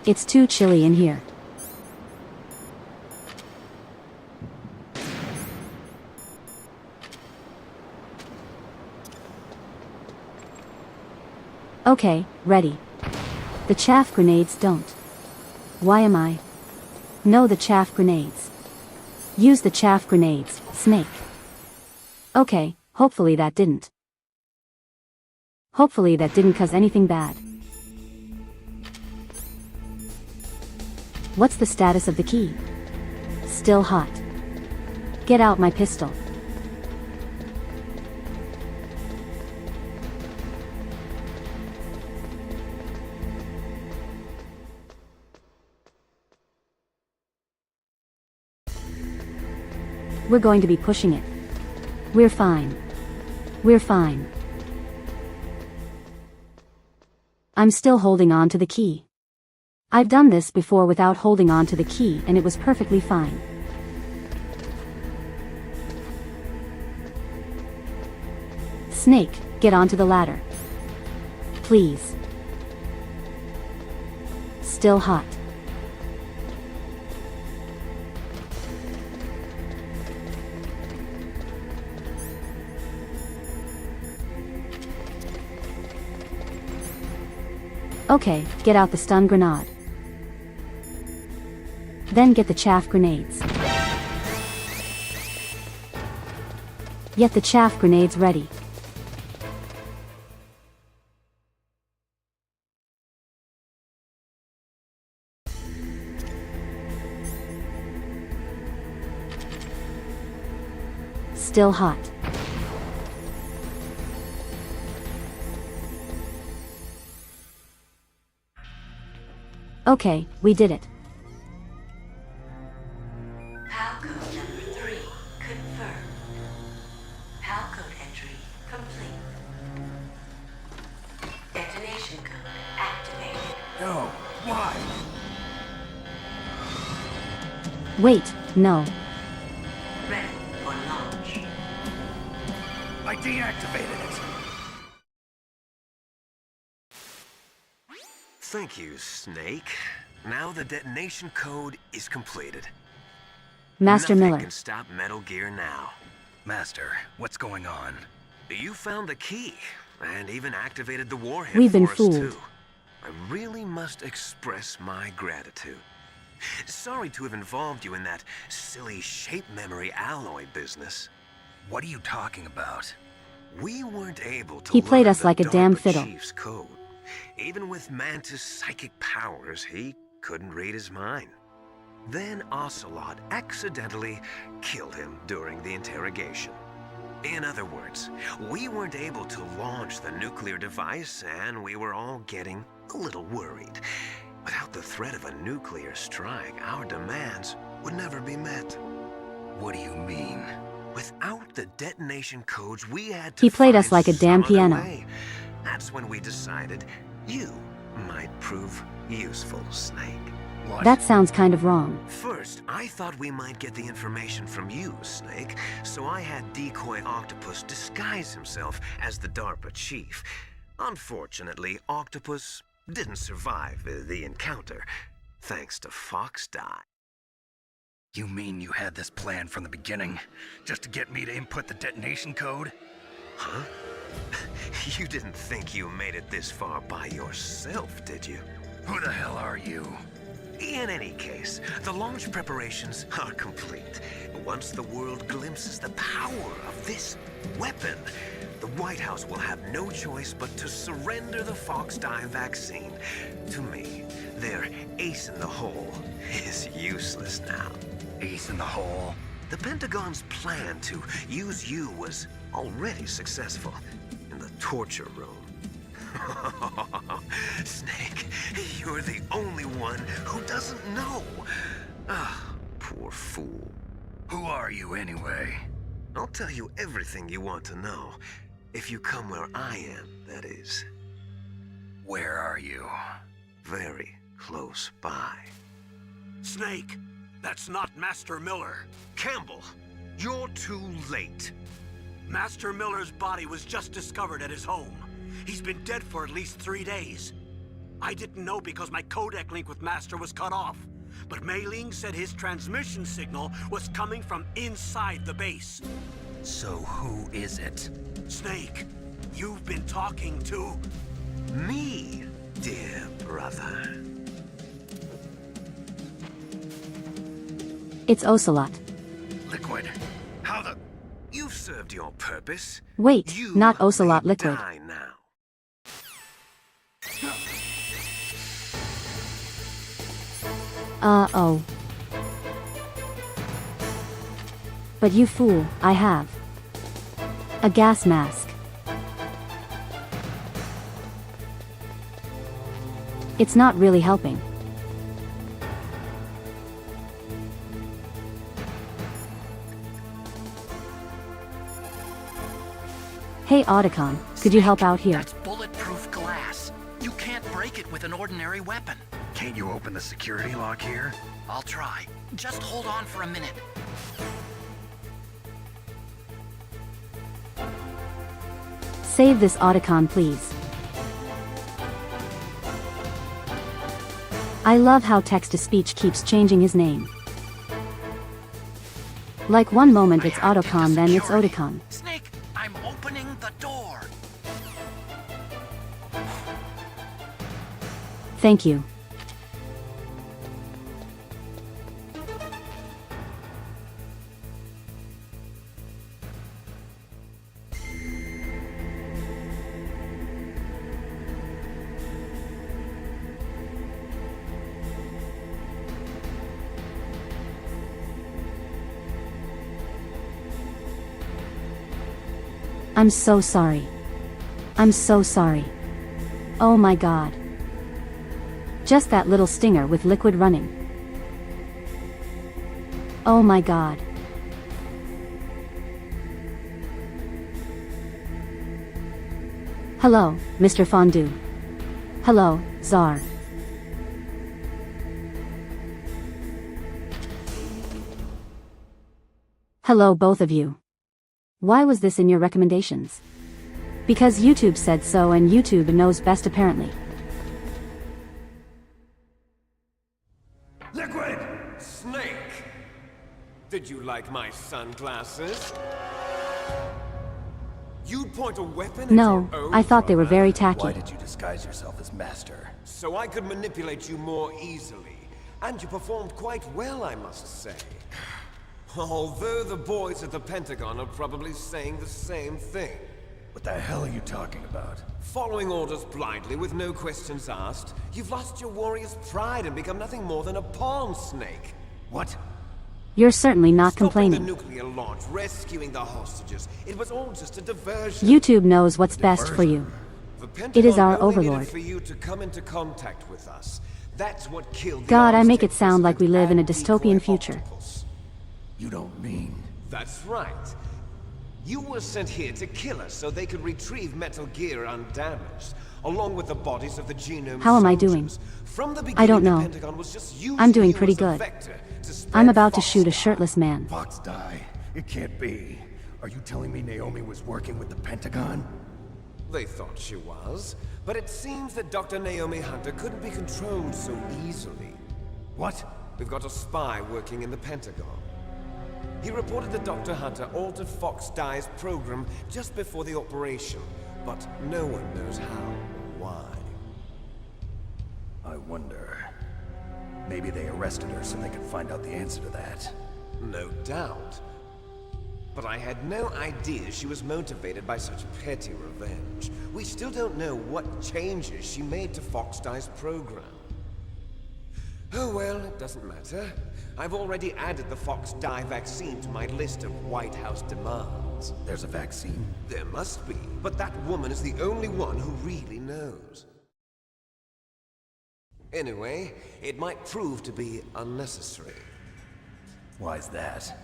It's too chilly in here. Okay, ready. The chaff grenades don't. Why am I? No, the chaff grenades. Use the chaff grenades, Snake. Okay, hopefully that didn't. Hopefully that didn't cause anything bad. What's the status of the key? Still hot. Get out my pistol. We're going to be pushing it. We're fine. We're fine. I'm still holding on to the key. I've done this before without holding on to the key and it was perfectly fine. Snake, get onto the ladder. Please. Still hot. Okay, get out the stun grenade. Then get the chaff grenades. Get the chaff grenades ready. Still hot. Okay, we did it. PAL code number 3 confirmed. PAL code entry complete. Detonation code activated. No, why? Wait, no. Ready for launch. I deactivated it. Thank you, Snake. Now the detonation code is completed. Master Nothing Miller. can stop Metal Gear now. Master, what's going on? You found the key, and even activated the warhead We've been for us, fooled. too. I really must express my gratitude. Sorry to have involved you in that silly shape memory alloy business. What are you talking about? We weren't able to He played learn us the like a damn DARPA fiddle. Chief's code. Even with Mantis' psychic powers, he couldn't read his mind. Then Ocelot accidentally killed him during the interrogation. In other words, we weren't able to launch the nuclear device, and we were all getting a little worried. Without the threat of a nuclear strike, our demands would never be met. What do you mean? Without the detonation codes, we had to He played us find like a damn some other piano. way. That's when we decided you might prove useful, Snake. What? That sounds kind of wrong. First, I thought we might get the information from you, Snake, so I had Decoy Octopus disguise himself as the DARPA chief. Unfortunately, Octopus didn't survive the encounter, thanks to Fox Die. You mean you had this plan from the beginning? Just to get me to input the detonation code? Huh? You didn't think you made it this far by yourself, did you? Who the hell are you? In any case, the launch preparations are complete. Once the world glimpses the power of this weapon, the White House will have no choice but to surrender the Fox Die vaccine to me. Their ace in the hole is useless now. Ace in the hole. The Pentagon's plan to use you was already successful in the torture room. Snake, you're the only one who doesn't know. Ah, poor fool. Who are you anyway? I'll tell you everything you want to know. If you come where I am, that is. Where are you? Very close by. Snake, that's not Master Miller. Campbell, you're too late. Master Miller's body was just discovered at his home. He's been dead for at least 3 days. I didn't know because my codec link with Master was cut off. But Mei Ling said his transmission signal was coming from inside the base. So who is it? Snake, you've been talking to... Me, dear brother. It's Ocelot. Liquid. How the... You've served your purpose. Wait, You not Ocelot may Liquid. die now. Oh. But you fool, I have a gas mask. It's not really helping. Hey Otacon, could you help out here? That's bulletproof glass. You can't break it with an ordinary weapon. Can't you open the security lock here? I'll try. Just hold on for a minute. Save this Otacon, please. I love how text-to-speech keeps changing his name. Like one moment it's Otacon, then it's Otacon. Snake, I'm opening the door. Thank you. I'm so sorry. I'm so sorry. Oh my god. Just that little stinger with liquid running. Oh my god. Hello, Mr. Fondue. Hello, Czar. Hello both of you. Why was this in your recommendations? Because YouTube said so and YouTube knows best apparently. Liquid! Snake! Did you like my sunglasses? You'd point a weapon at No, your own I thought they were brother? very tacky. Why did you disguise yourself as Master? So I could manipulate you more easily. And you performed quite well, I must say. Although the boys at the Pentagon are probably saying the same thing. What the hell are you talking about? Following orders blindly with no questions asked, you've lost your warrior's pride and become nothing more than a pawn, Snake. What? You're certainly not Stopping complaining. the nuclear launch, rescuing the hostages, it was all just a diversion. YouTube knows what's best for you. The It is Pentagon our only needed overlord. for you to come into contact with us. That's what killed the God, I arms make it takers sound like we and live in a decoy dystopian future. octopus. You don't mean... That's right. You were sent here to kill us so they could retrieve Metal Gear undamaged, along with the bodies of the genome How am I soldiers. doing? From the I don't beginning, know. the Pentagon was just using I'm doing you pretty as a good. vector to spread I'm about to false shoot a lies. shirtless man. Fox die? It can't be. Are you telling me Naomi was working with the Pentagon? They thought she was, but it seems that Dr. Naomi Hunter couldn't be controlled so easily. What? We've got a spy working in the Pentagon. He reported that Dr. Hunter altered Fox Die's program just before the operation, but no one knows how or why. I wonder... Maybe they arrested her so they could find out the answer to that. No doubt. But I had no idea she was motivated by such petty revenge. We still don't know what changes she made to Fox-Die's program. Oh well, it doesn't matter. I've already added the Fox-Die vaccine to my list of White House demands. There's a vaccine? There must be, but that woman is the only one who really knows. Anyway, it might prove to be unnecessary. Why's that?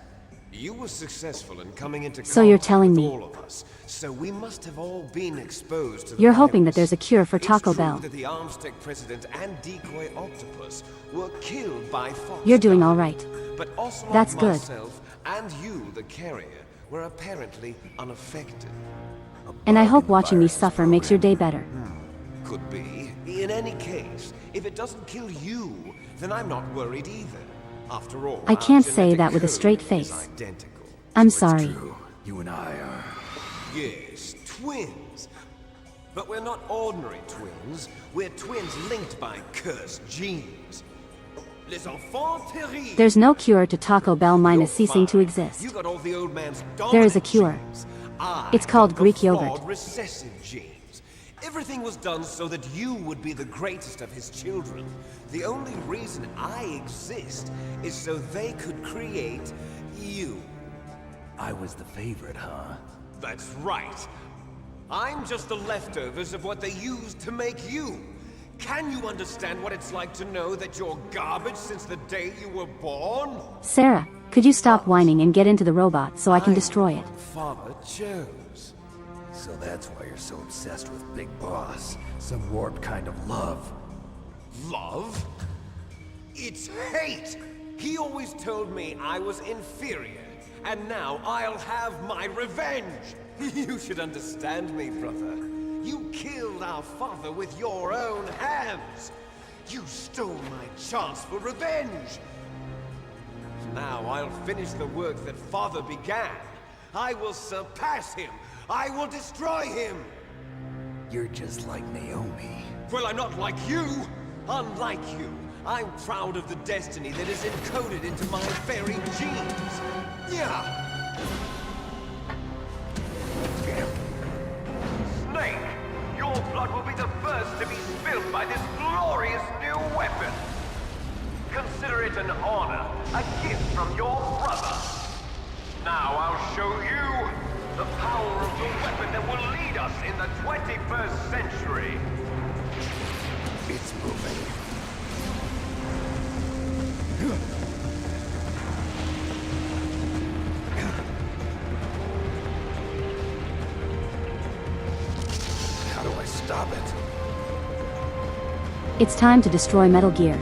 You were successful in coming into So you're contact telling with me all of us, so we must have all been exposed to the you're hoping that virus. there's a cure for Taco It's true Bell. that the Armstead president and decoy octopus were killed by Fox. You're doing all right. But Ocelot, That's good. myself, and you, the carrier, were apparently unaffected. And I hope watching me suffer makes your day better. Could be. In any case, if it doesn't kill you, then I'm not worried either. After all, I can't our say genetic that with a code straight is face. identical. I'm sorry. True. You and I are... Yes, twins. But we're not ordinary twins. We're twins linked by cursed genes. Les enfants terribles. There's no cure to Taco Bell minus You're ceasing to fine. exist. You got all the old man's There is a dominant cure. genes. I It's called got the Greek yogurt. flawed recessive genes. Everything was done so that you would be the greatest of his children. The only reason I exist is so they could create you. I was the favorite, huh? That's right. I'm just the leftovers of what they used to make you. Can you understand what it's like to know that you're garbage since the day you were born? Sarah, could you stop whining and get into the robot so I can destroy it? Father chose. So that's why you're so obsessed with Big Boss. Some warped kind of love. Love? It's hate! He always told me I was inferior, and now I'll have my revenge! You should understand me, brother. You killed our father with your own hands! You stole my chance for revenge! Now I'll finish the work that father began. I will surpass him! I will destroy him! You're just like Naomi. Well, I'm not like you! Unlike you, I'm proud of the destiny that is encoded into my very genes! Yeah! Snake! Your blood will be the first to be spilled by this glorious new weapon! Consider it an honor, a gift from your brother! Now I'll show you the power of the weapon that will lead us in the 21st century! It's moving. How do I stop it? It's time to destroy Metal Gear.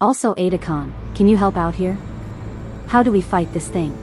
Also, Adacon, can you help out here? How do we fight this thing?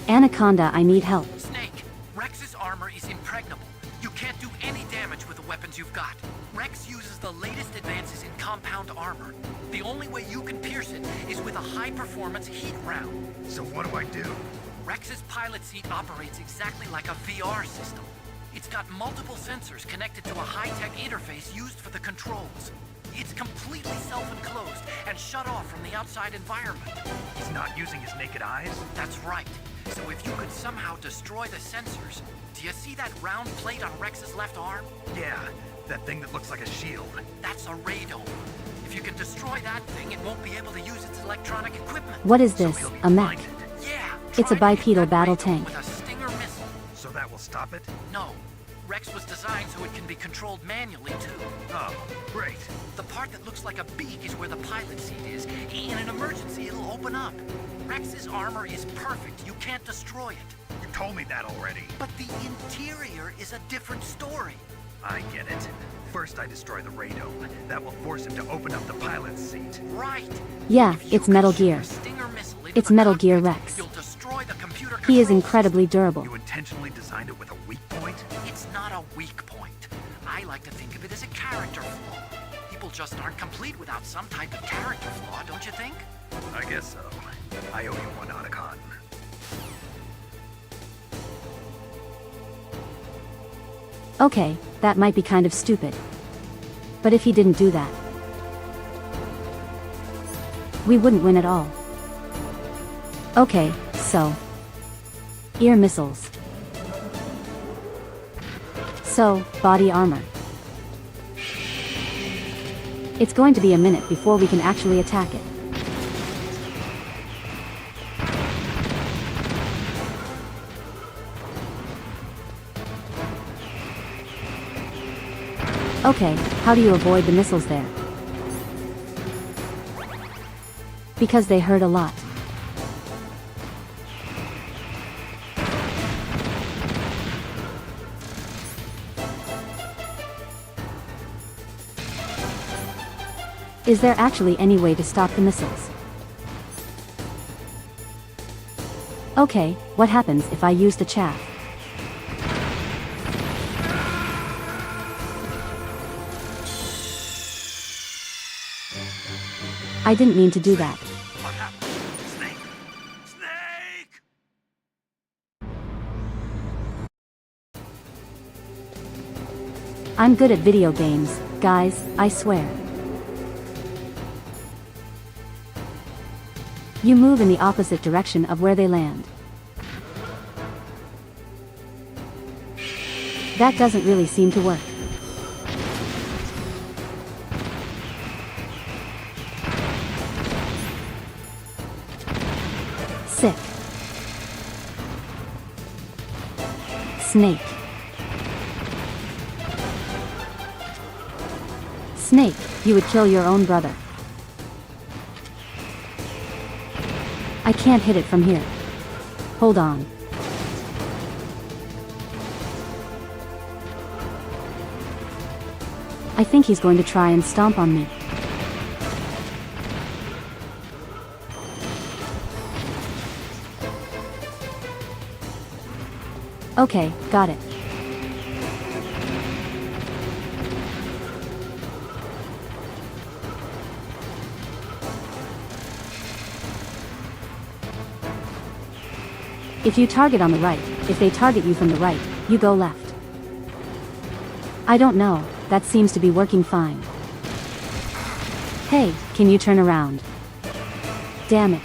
Anaconda, I need help. Snake, Rex's armor is impregnable. You can't do any damage with the weapons you've got. Rex uses the latest advances in compound armor. The only way you can pierce it is with a high-performance heat round. So what do I do? Rex's pilot seat operates exactly like a VR system. It's got multiple sensors connected to a high-tech interface used for the controls. It's completely self-enclosed and shut off from the outside environment. He's not using his naked eyes? That's right. So if you could somehow destroy the sensors, do you see that round plate on Rex's left arm? Yeah, that thing that looks like a shield. That's a radome. If you can destroy that thing, it won't be able to use its electronic equipment. What is this? he'll be A mech? blinded. Yeah. It's a try to hit bipedal that battle radome tank. With a Stinger missile. So that will stop it? No. Rex was designed so it can be controlled manually, too. Oh, great. The part that looks like a beak is where the pilot seat is. In an emergency, it'll open up. Rex's armor is perfect. You can't destroy it. You told me that already. But the interior is a different story. I get it. First I destroy the radome. That will force him to open up the pilot's seat. Right. Yeah, If you it's Metal can shoot Gear. a Stinger missile into It's the Metal Gear cockpit, Rex. You'll destroy the computer He is control incredibly durable. You intentionally designed it with a weak point? system. It's not a weak point. I like to think of it as a character flaw. People just aren't complete without some type of character flaw, don't you think? I guess so. I owe you one, Otacon. Okay, that might be kind of stupid. But if he didn't do that, we wouldn't win at all. Okay, so ear missiles. So, body armor. It's going to be a minute before we can actually attack it. Okay, how do you avoid the missiles there? Because they hurt a lot. Is there actually any way to stop the missiles? Okay, what happens if I use the chaff? I didn't mean to do that. What happened? Snake! Snake! I'm good at video games, guys, I swear. You move in the opposite direction of where they land. That doesn't really seem to work. Sick. Snake. Snake, you would kill your own brother. I can't hit it from here. Hold on. I think he's going to try and stomp on me. Okay, got it. If you target on the right, if they target you from the right, you go left. I don't know, that seems to be working fine. Hey, can you turn around? Damn it.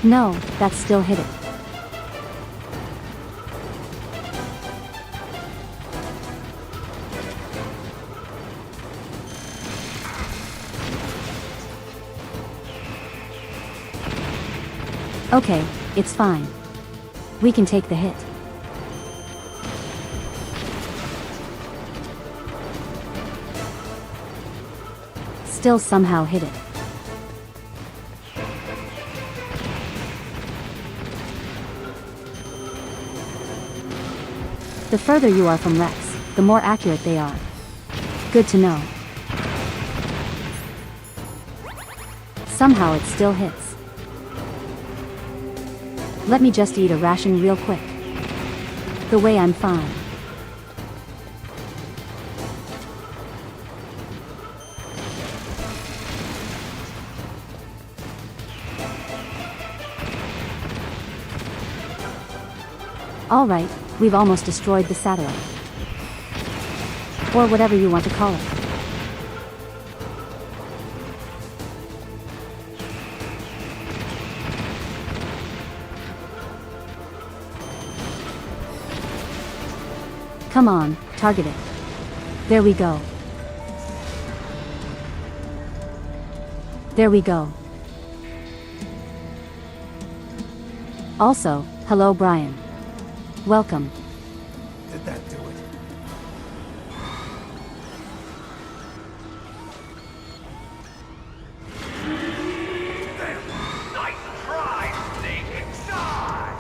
No, that still hit it. Okay, it's fine. We can take the hit. Still somehow hit it. The further you are from Rex, the more accurate they are. Good to know. Somehow it still hits. Let me just eat a ration real quick. The way I'm fine. Alright, we've almost destroyed the satellite. Or whatever you want to call it. Come on, target it. There we go. There we go. Also, hello Brian. Welcome. Did that do it? Nice try, Snake! Die!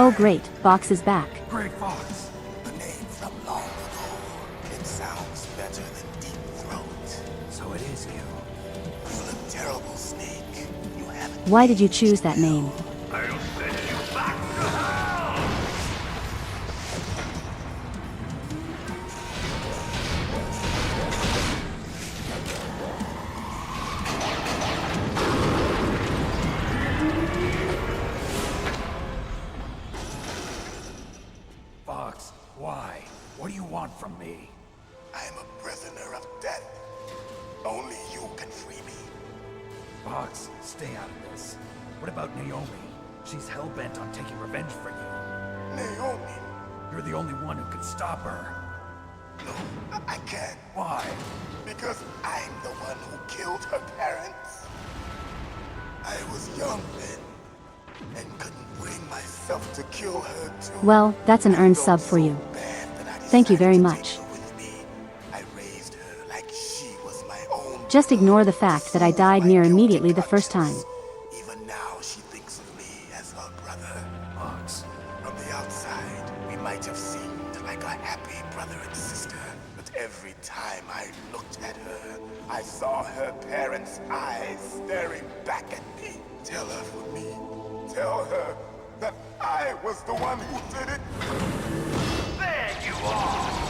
Oh great, Box is back. Great Fox. The name from long ago. It sounds better than Deep Throat. So it is you. You look terrible, Snake. You haven't. Why did you choose that name? I'll send you back to hell! Fox, why? What do you want from me? I am a prisoner of death. Only you can free me. Fox, stay out of this. What about Naomi? She's hell-bent on taking revenge for you. Naomi. You're the only one who can stop her. No, I can't. Why? Because I'm the one who killed her parents. I was young then, and couldn't bring myself to kill her too. Well, that's an earned sub for you. Thank you very much. I raised her like she was my own. Just ignore the fact that I died near immediately the first time. Even now, she thinks of me as her brother. Fox. From the outside, we might have seemed like a happy brother and sister, but every time I looked at her, I saw her parents' eyes staring back at me. Tell her for me. Tell her that I was the one who did it. There you are!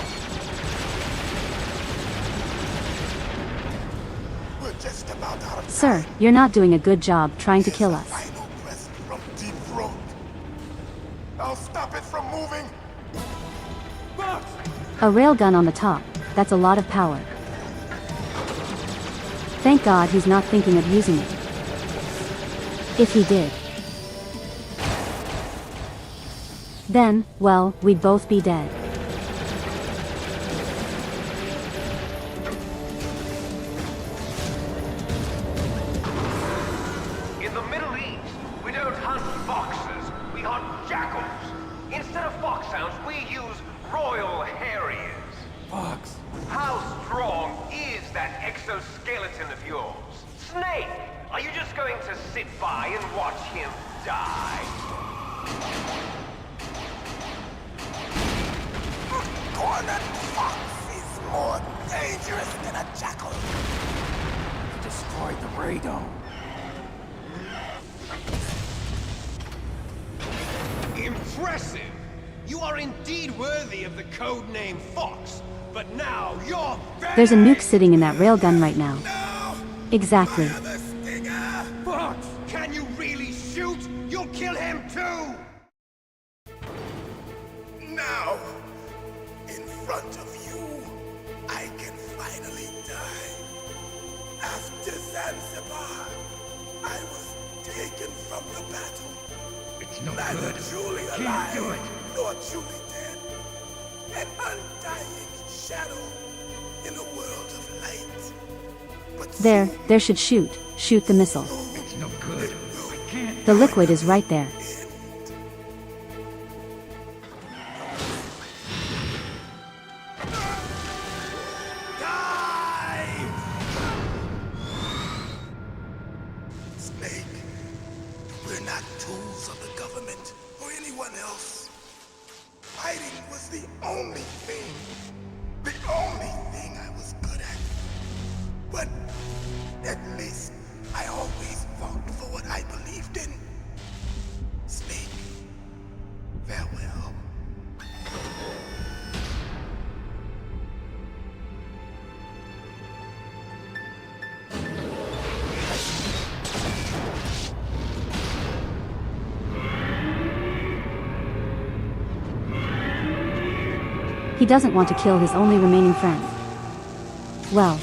We're just about out of Sir, time. you're not doing a good job trying to kill us. Final present from Deep Throat. I'll stop it from moving. Fox! A railgun on the top, that's a lot of power. Thank God he's not thinking of using it. If he did, then, well, we'd both be dead. In the Middle East, we don't hunt foxes, we hunt jackals. Instead of foxhounds, we use royal harriers. Fox. How strong is that exoskeleton of yours? Snake, are you just going to sit by and watch him die? Cornered fox is more dangerous than a jackal. Destroyed the radome. Impressive! You are indeed worthy of the code name Fox, but now you're There's a nuke sitting in that railgun right now. No! Exactly. The stinger! Fox! Can you really shoot? You'll kill him too! Now, in front of you, I can finally die. After Zanzibar, I was taken from the battle. It's no Neither good. truly Can't alive, do it. nor truly dead. An undying shadow in a world of light. But There should shoot. Shoot the missile. It's no good. I can't. The liquid is right there. Snake, we're not tools of the government or anyone else. Fighting was the only thing I was good at. But at least I always fought for what I believed in. Snake, farewell. He doesn't want to kill his only remaining friend. Well,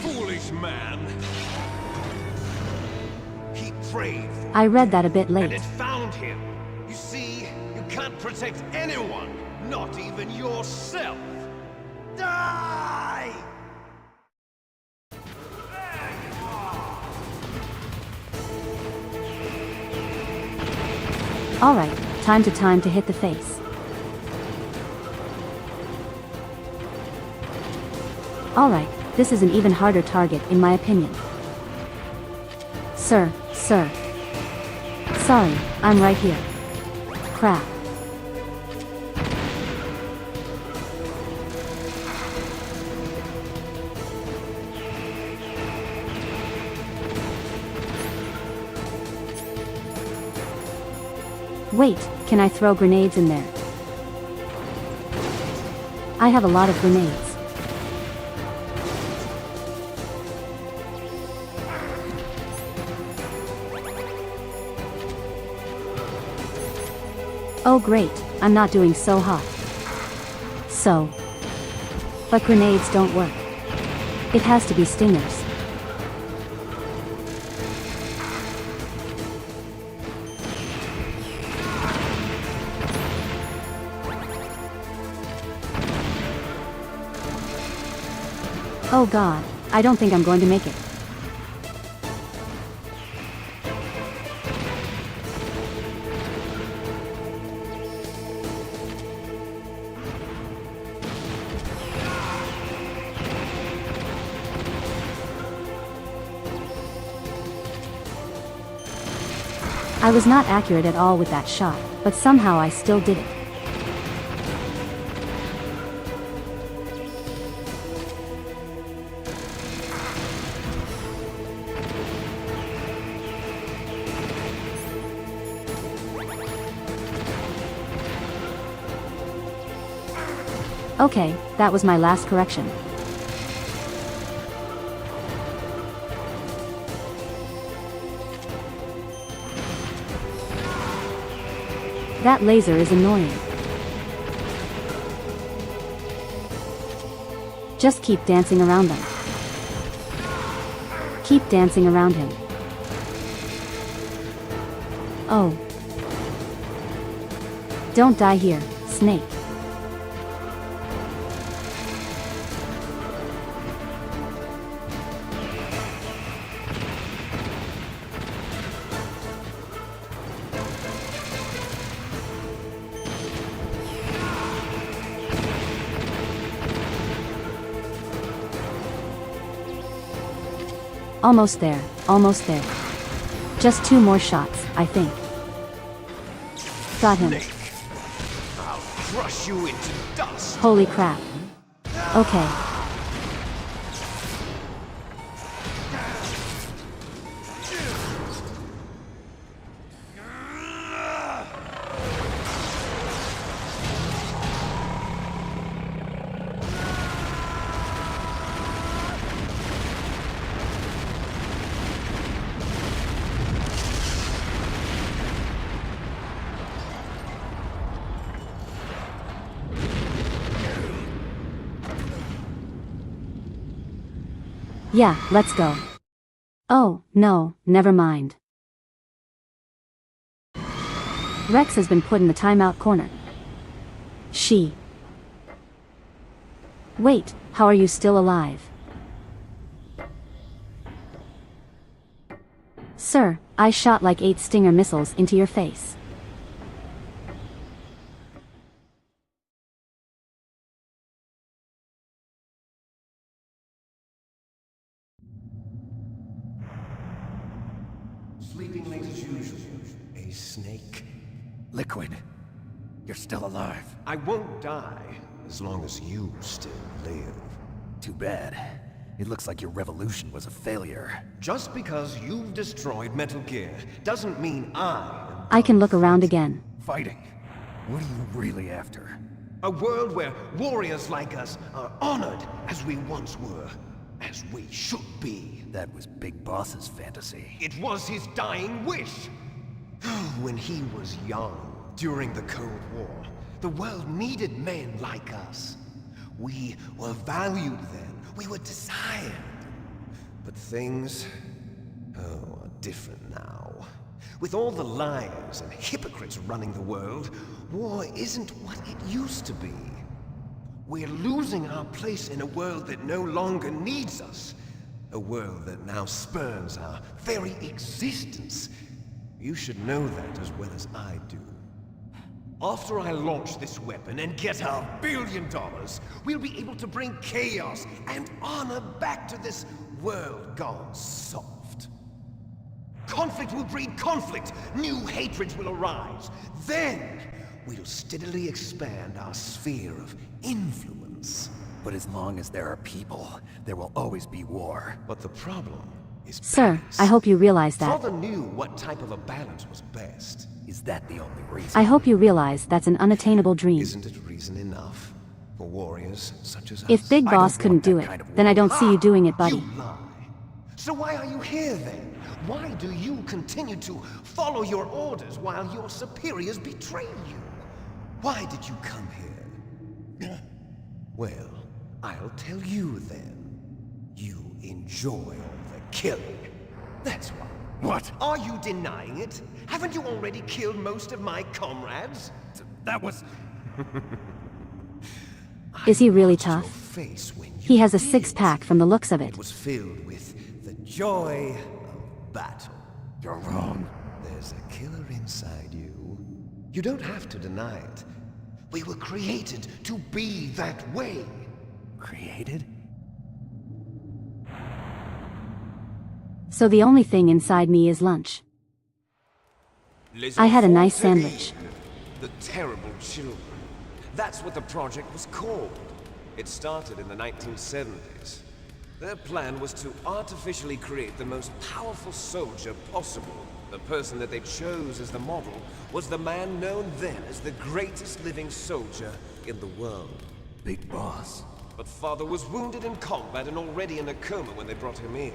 Foolish man! He prayed for I read that a bit and late. it found him. You see, you can't protect anyone, not even yourself. Die! Alright, time to hit the face. Alright, this is an even harder target in my opinion. Sir. Sorry, I'm right here. crap. Wait, can I throw grenades in there? I have a lot of grenades. Oh great, I'm not doing so hot. But grenades don't work. It has to be stingers. Oh god, I don't think I'm going to make it. I was not accurate at all with that shot, but somehow I still did it. Okay, that was my last correction. That laser is annoying. Just keep dancing around them. Keep dancing around him. Oh. Don't die here, Snake. Almost there, almost there. Just 2 more shots, I think. Got him. Snake. I'll crush you into dust. Holy crap. Okay. Yeah, let's go. Oh, no, never mind. Rex has been put in the timeout corner. Wait, how are you still alive? Sir, I shot like 8 Stinger missiles into your face. Sleeping late as usual, a snake. Liquid, you're still alive. I won't die as long as you still live. Too bad. It looks like your revolution was a failure. Just because you've destroyed Metal Gear doesn't mean I can look around again. Fighting? What are you really after? A world where warriors like us are honored as we once were, as we should be. That was Big Boss's fantasy. It was his dying wish. When he was young, during the Cold War, the world needed men like us. We were valued then. We were desired. But things, are different now. With all the liars and hypocrites running the world, war isn't what it used to be. We're losing our place in a world that no longer needs us. A world that now spurns our very existence. You should know that as well as I do. After I launch this weapon and get our $1 billion, we'll be able to bring chaos and honor back to this world gone soft. Conflict will breed conflict. New hatreds will arise. Then, we'll steadily expand our sphere of influence. But as long as there are people, there will always be war. But the problem is Sir, balance. I hope you realize that. Father knew what type of a balance was best. Is that the only reason? I hope you realize that's an unattainable dream. Isn't it reason enough for warriors such as us? If Big I Boss don't couldn't want do that it, kind of then I war. don't see you doing it, buddy. You lie. So why are you here then? Why do you continue to follow your orders while your superiors betray you? Why did you come here? Well, I'll tell you then. You enjoy all the killing. That's why. What? Are you denying it? Haven't you already killed most of my comrades? That was... Is he really Watched your tough? face when you He has a did. six-pack from the looks of it. It was filled with the joy of battle. You're wrong. There's a killer inside you. You don't have to deny it. We were created to be that way. Created? So the only thing inside me is lunch. I had a nice sandwich. The terrible children. That's what the project was called. It started in the 1970s. Their plan was to artificially create the most powerful soldier possible. The person that they chose as the model was the man known then as the greatest living soldier in the world. Big Boss. But Father was wounded in combat and already in a coma when they brought him in.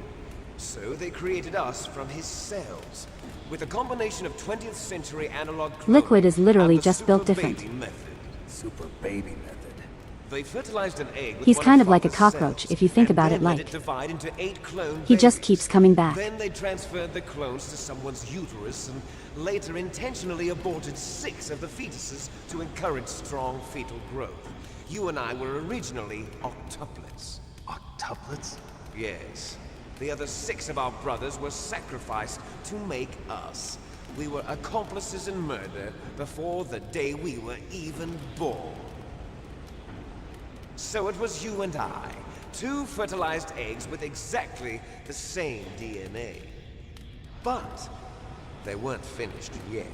So they created us from his cells, with a combination of 20th century analog cloning Liquid is literally and the just built super different. baby method. Super baby method. They fertilized an egg with He's one kind of like a Father's cockroach, cells, if you think and about then it let like. it divide into 8 clone He just babies. keeps coming back. Then they transferred the clones to someone's uterus and later intentionally aborted 6 of the fetuses to encourage strong fetal growth. You and I were originally octuplets. Octuplets? Yes. The other 6 of our brothers were sacrificed to make us. We were accomplices in murder before the day we were even born. So it was you and I, 2 fertilized eggs with exactly the same DNA. But they weren't finished yet.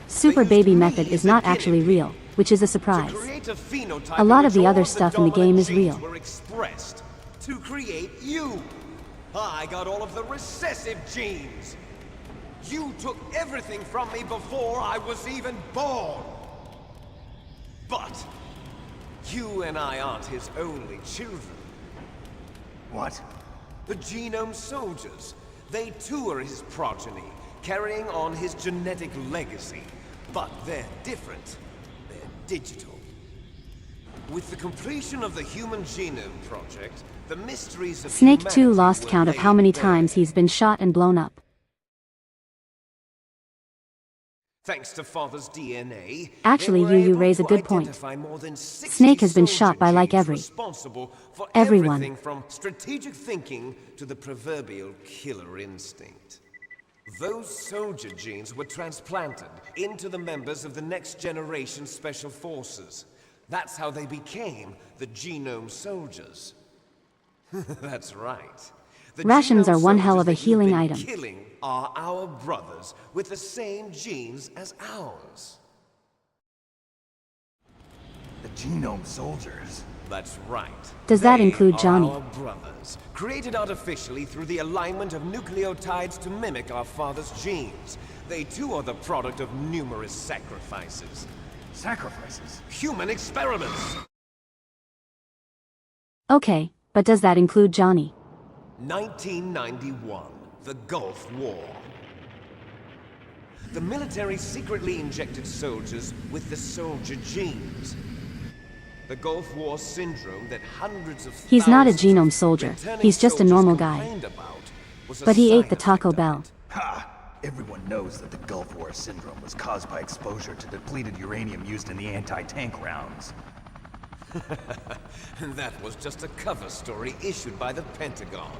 Super They used baby me method as is a not guinea actually pig real, which is a to surprise. create a phenotype A lot in of the which other all stuff in the game dominant is genes real. were expressed to create you. I got all of the recessive genes. You took everything from me before I was even born. But you and I aren't his only children. What? The genome soldiers. They too are his progeny, carrying on his genetic legacy. But they're different. They're digital. With the completion of the Human Genome Project, the mysteries of Snake humanity 2 lost were count of how laid many bare. times he's been shot and blown up. Thanks to Father's DNA, Actually, they were you able raise a to good point. identify more than 60 Snake has been soldier shot by like genes every- responsible for everyone. everything from strategic thinking to the proverbial killer instinct. Those soldier genes were transplanted into the members of the next generation special forces. That's how they became the genome soldiers. That's right. The Rations genome are one hell of a soldiers that you've healing been item. Killing are our brothers with the same genes as ours. The genome soldiers. That's right. Does that They include are Johnny? Our brothers, created artificially through the alignment of nucleotides to mimic our father's genes. They too are the product of numerous sacrifices. Sacrifices? Human experiments! Okay, but does that include Johnny? 1991, the Gulf War. The military secretly injected soldiers with the soldier genes. The Gulf War syndrome that hundreds of He's not a thousands of genome soldier. returning He's just a soldiers normal guy. complained about was a But he ate side the Taco effect of Bell. it. Ha! Everyone knows that the Gulf War syndrome was caused by exposure to depleted uranium used in the anti-tank rounds. That was just a cover story issued by the Pentagon.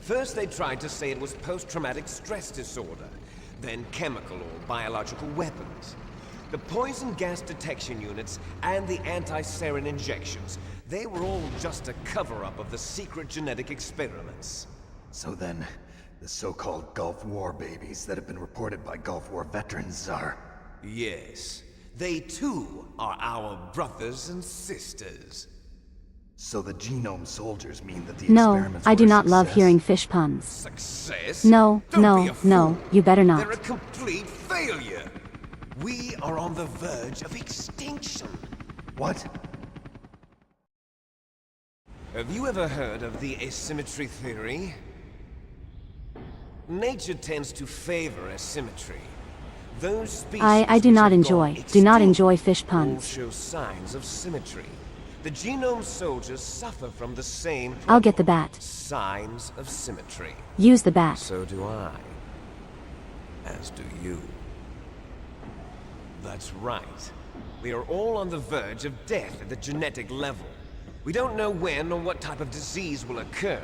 First they tried to say it was post-traumatic stress disorder, then chemical or biological weapons. The poison gas detection units and the anti-sarin injections, they were all just a cover-up of the secret genetic experiments. So then, The so-called Gulf War babies that have been reported by Gulf War veterans are... Yes. They too are our brothers and sisters. So the genome soldiers mean that the No, experiments I were do a not love success? hearing fish puns. Success? No, Don't be no, a fool. no, you better not. They're a complete failure. We are on the verge of extinction. What? Have you ever heard of the asymmetry theory? Nature tends to favor asymmetry. Those species I do which not have gone enjoy extinct fish all puns. show signs of symmetry. The genome soldiers suffer from the same problem. I'll get the bat. Signs of symmetry. Use the bat. So do I. As do you. That's right. We are all on the verge of death at the genetic level. We don't know when or what type of disease will occur.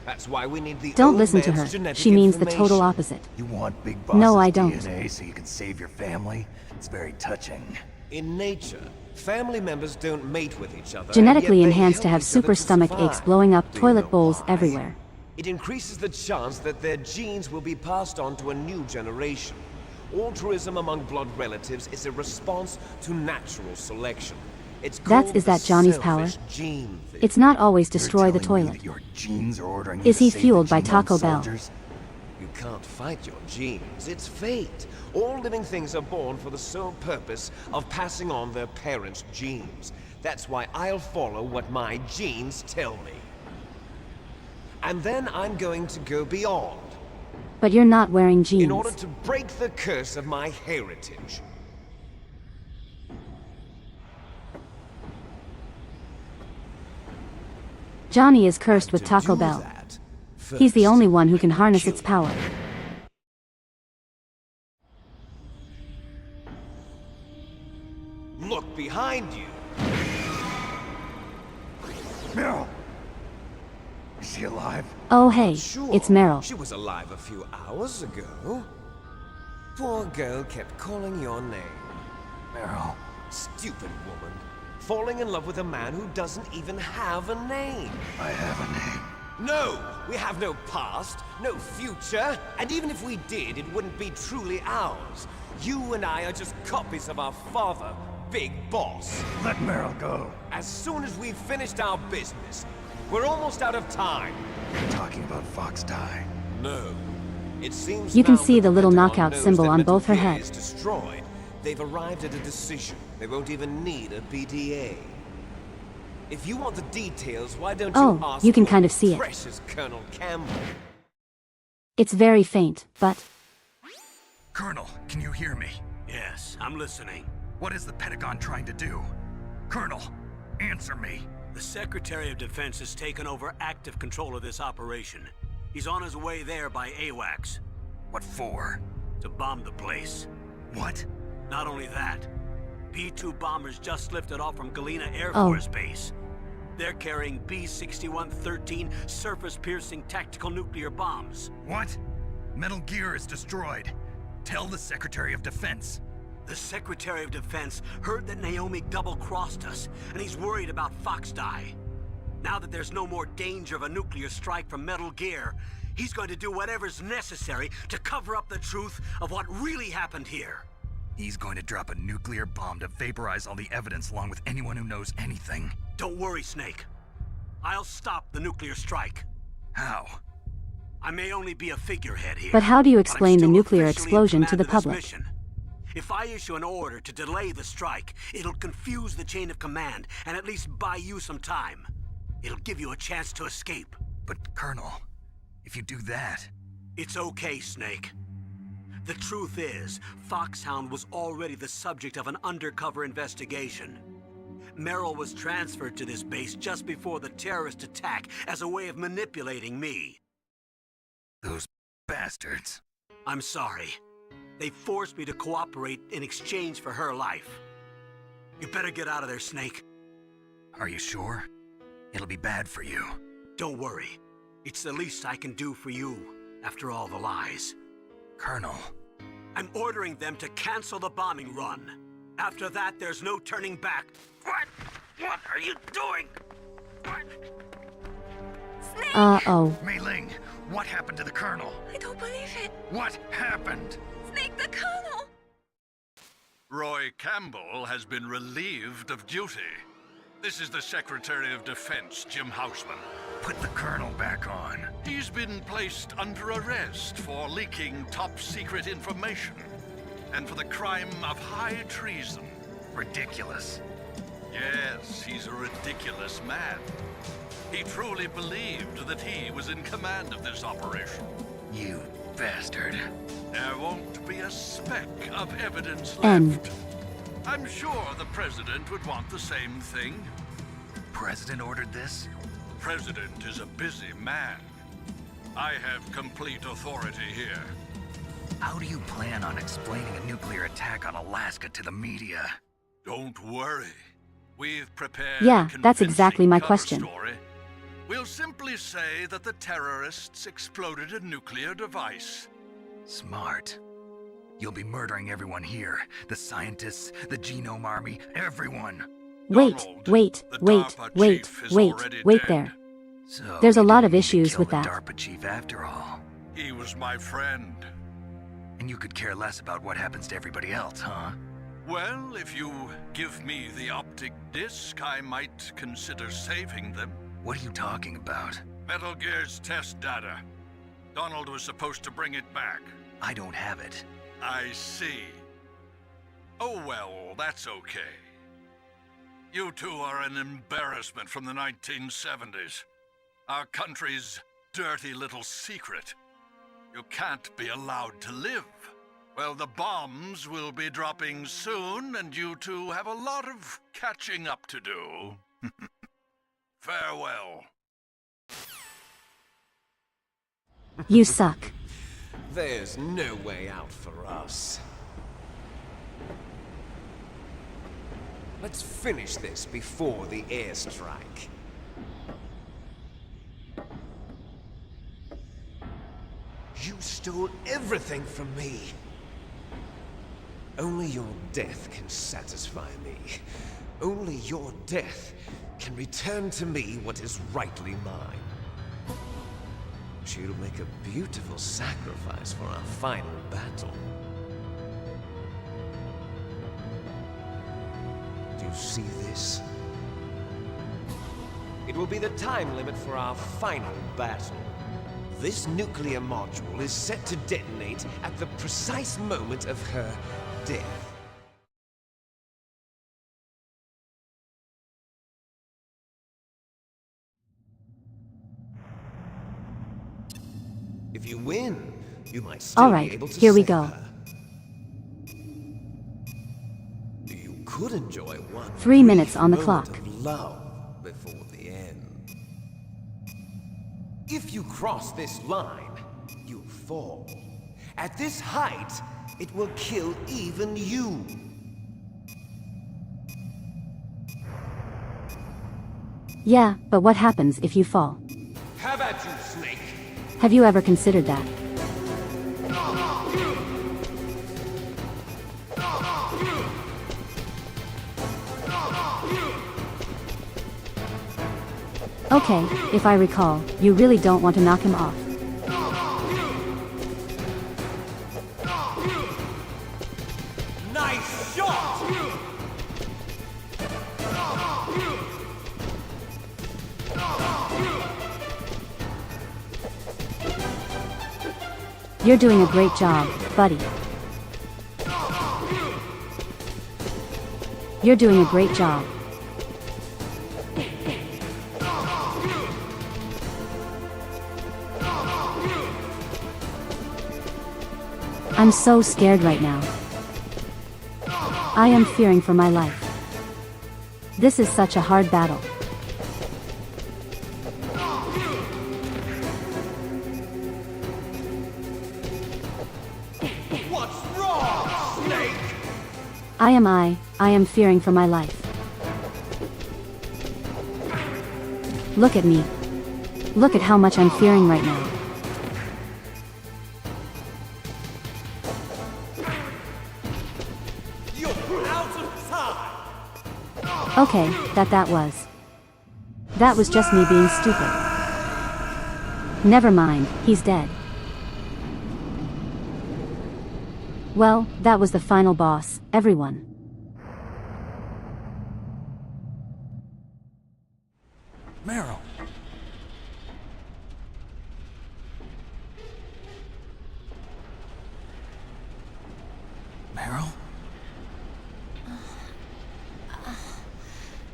That's why we need the Don't old listen to man's her. genetic She means the total information. opposite. You want Big Boss's No, I don't. DNA so you can save your family? It's very touching. In nature, family members don't mate with each other. Genetically and yet they enhanced to help have each other super stomach survive. aches blowing up Do you toilet know bowls why? everywhere. It increases the chance that their genes will be passed on to a new generation. Altruism among blood relatives is a response to natural selection. It's called Is that the Johnny's power? selfish gene theory. It's not always You're destroy the telling me toilet. that your genes are ordering you Is to he save fueled the by genome Taco Bell? soldiers? You can't fight your genes. It's fate. All living things are born for the sole purpose of passing on their parents' genes. That's why I'll follow what my genes tell me. And then I'm going to go beyond, But you're not wearing jeans. in order to break the curse of my heritage. Johnny is cursed with To Taco do Bell. that, He's the first, only one who can harness kill its power. Look behind you. Meryl! Is she alive? Oh hey, Sure, it's Meryl. She was alive a few hours ago. Poor girl kept calling your name. Meryl. Stupid woman. Falling in love with a man who doesn't even have a name. I have a name. No! We have no past, no future, and even if we did, it wouldn't be truly ours. You and I are just copies of our father, Big Boss. Let Meryl go. As soon as we've finished our business, we're almost out of time. You're talking about Fox Die. No. It seems You can now see that the little Pentagon knockout knows symbol that on Metal both her Gear head. is destroyed. They've arrived at a decision. They won't even need a PDA. If you want the details, why don't you ask you can for kind of see it. precious Colonel Campbell? It's very faint, but... Colonel, can you hear me? Yes, I'm listening. What is the Pentagon trying to do? Colonel, answer me. The Secretary of Defense has taken over active control of this operation. He's on his way there by AWACS. What for? To bomb the place. What? Not only that, B-2 bombers just lifted off from Galena Air Oh. Force Base. They're carrying B-6113 surface-piercing tactical nuclear bombs. What? Metal Gear is destroyed. Tell the Secretary of Defense. The Secretary of Defense heard that Naomi double-crossed us, and he's worried about Fox Die. Now that there's no more danger of a nuclear strike from Metal Gear, he's going to do whatever's necessary to cover up the truth of what really happened here. He's going to drop a nuclear bomb to vaporize all the evidence along with anyone who knows anything. Don't worry, Snake. I'll stop the nuclear strike. How? I may only be a figurehead here. But how do you I'm explain the still nuclear officially in explosion to command the of this public? mission. If I issue an order to delay the strike, it'll confuse the chain of command and at least buy you some time. It'll give you a chance to escape. But, Colonel, if you do that... It's okay, Snake. The truth is, Foxhound was already the subject of an undercover investigation. Merrill was transferred to this base just before the terrorist attack as a way of manipulating me. Those bastards. I'm sorry. They forced me to cooperate in exchange for her life. You better get out of there, Snake. Are you sure? It'll be bad for you. Don't worry. It's the least I can do for you, after all the lies. Colonel. I'm ordering them to cancel the bombing run. After that, there's no turning back. What? What are you doing? What? Uh-oh. Mei Ling, What happened to the Colonel? I don't believe it. What happened? Snake the Colonel! Roy Campbell has been relieved of duty. This is the Secretary of Defense, Jim Houseman. Put the Colonel back on. He's been placed under arrest for leaking top-secret information and for the crime of high treason. Ridiculous. Yes, he's a ridiculous man. He truly believed that he was in command of this operation. You bastard. There won't be a speck of evidence N. left. I'm sure the President would want the same thing. President ordered this? President is a busy man. I have complete authority here. How do you plan on explaining a nuclear attack on Alaska to the media? Don't worry. We've prepared Yeah, a that's exactly convincing my cover question. Story. We'll simply say that the terrorists exploded a nuclear device. Smart. You'll be murdering everyone here. The scientists, the genome army, everyone. Wait, Donald, wait, the wait, DARPA wait, chief is wait, already wait dead. there. So There's a you lot didn't of mean to issues kill with the that. DARPA chief after all. He was my friend. And you could care less about what happens to everybody else, huh? Well, if you give me the optic disc, I might consider saving them. What are you talking about? Metal Gear's test data. Donald was supposed to bring it back. I don't have it. I see. Oh well, that's okay. You two are an embarrassment from the 1970s. Our country's dirty little secret. You can't be allowed to live. Well, the bombs will be dropping soon, and you two have a lot of catching up to do. Farewell. You suck. There's no way out for us. Let's finish this before the airstrike. You stole everything from me. Only your death can satisfy me. Only your death can return to me what is rightly mine. She'll make a beautiful sacrifice for our final battle. Do you see this? It will be the time limit for our final battle. This nuclear module is set to detonate at the precise moment of her death. If you win, you might still All right, be able to here we save go. her. You could enjoy one 3 minutes on the brief moment clock. of love before the end. If you cross this line, you fall. At this height, it will kill even you. Yeah, but what happens if you fall? How about you, Snake? Have you ever considered that? Okay, if I recall, you really don't want to knock him off. Nice shot! You're doing a great job, buddy. You're doing a great job. I'm so scared right now. I am fearing for my life. This is such a hard battle. What's wrong, Snake? I am fearing for my life. Look at me. Look at how much I'm fearing right now. You're out of time! Okay, that was. That was just me being stupid. Never mind, he's dead. Well, that was the final boss, everyone. Meryl. Meryl?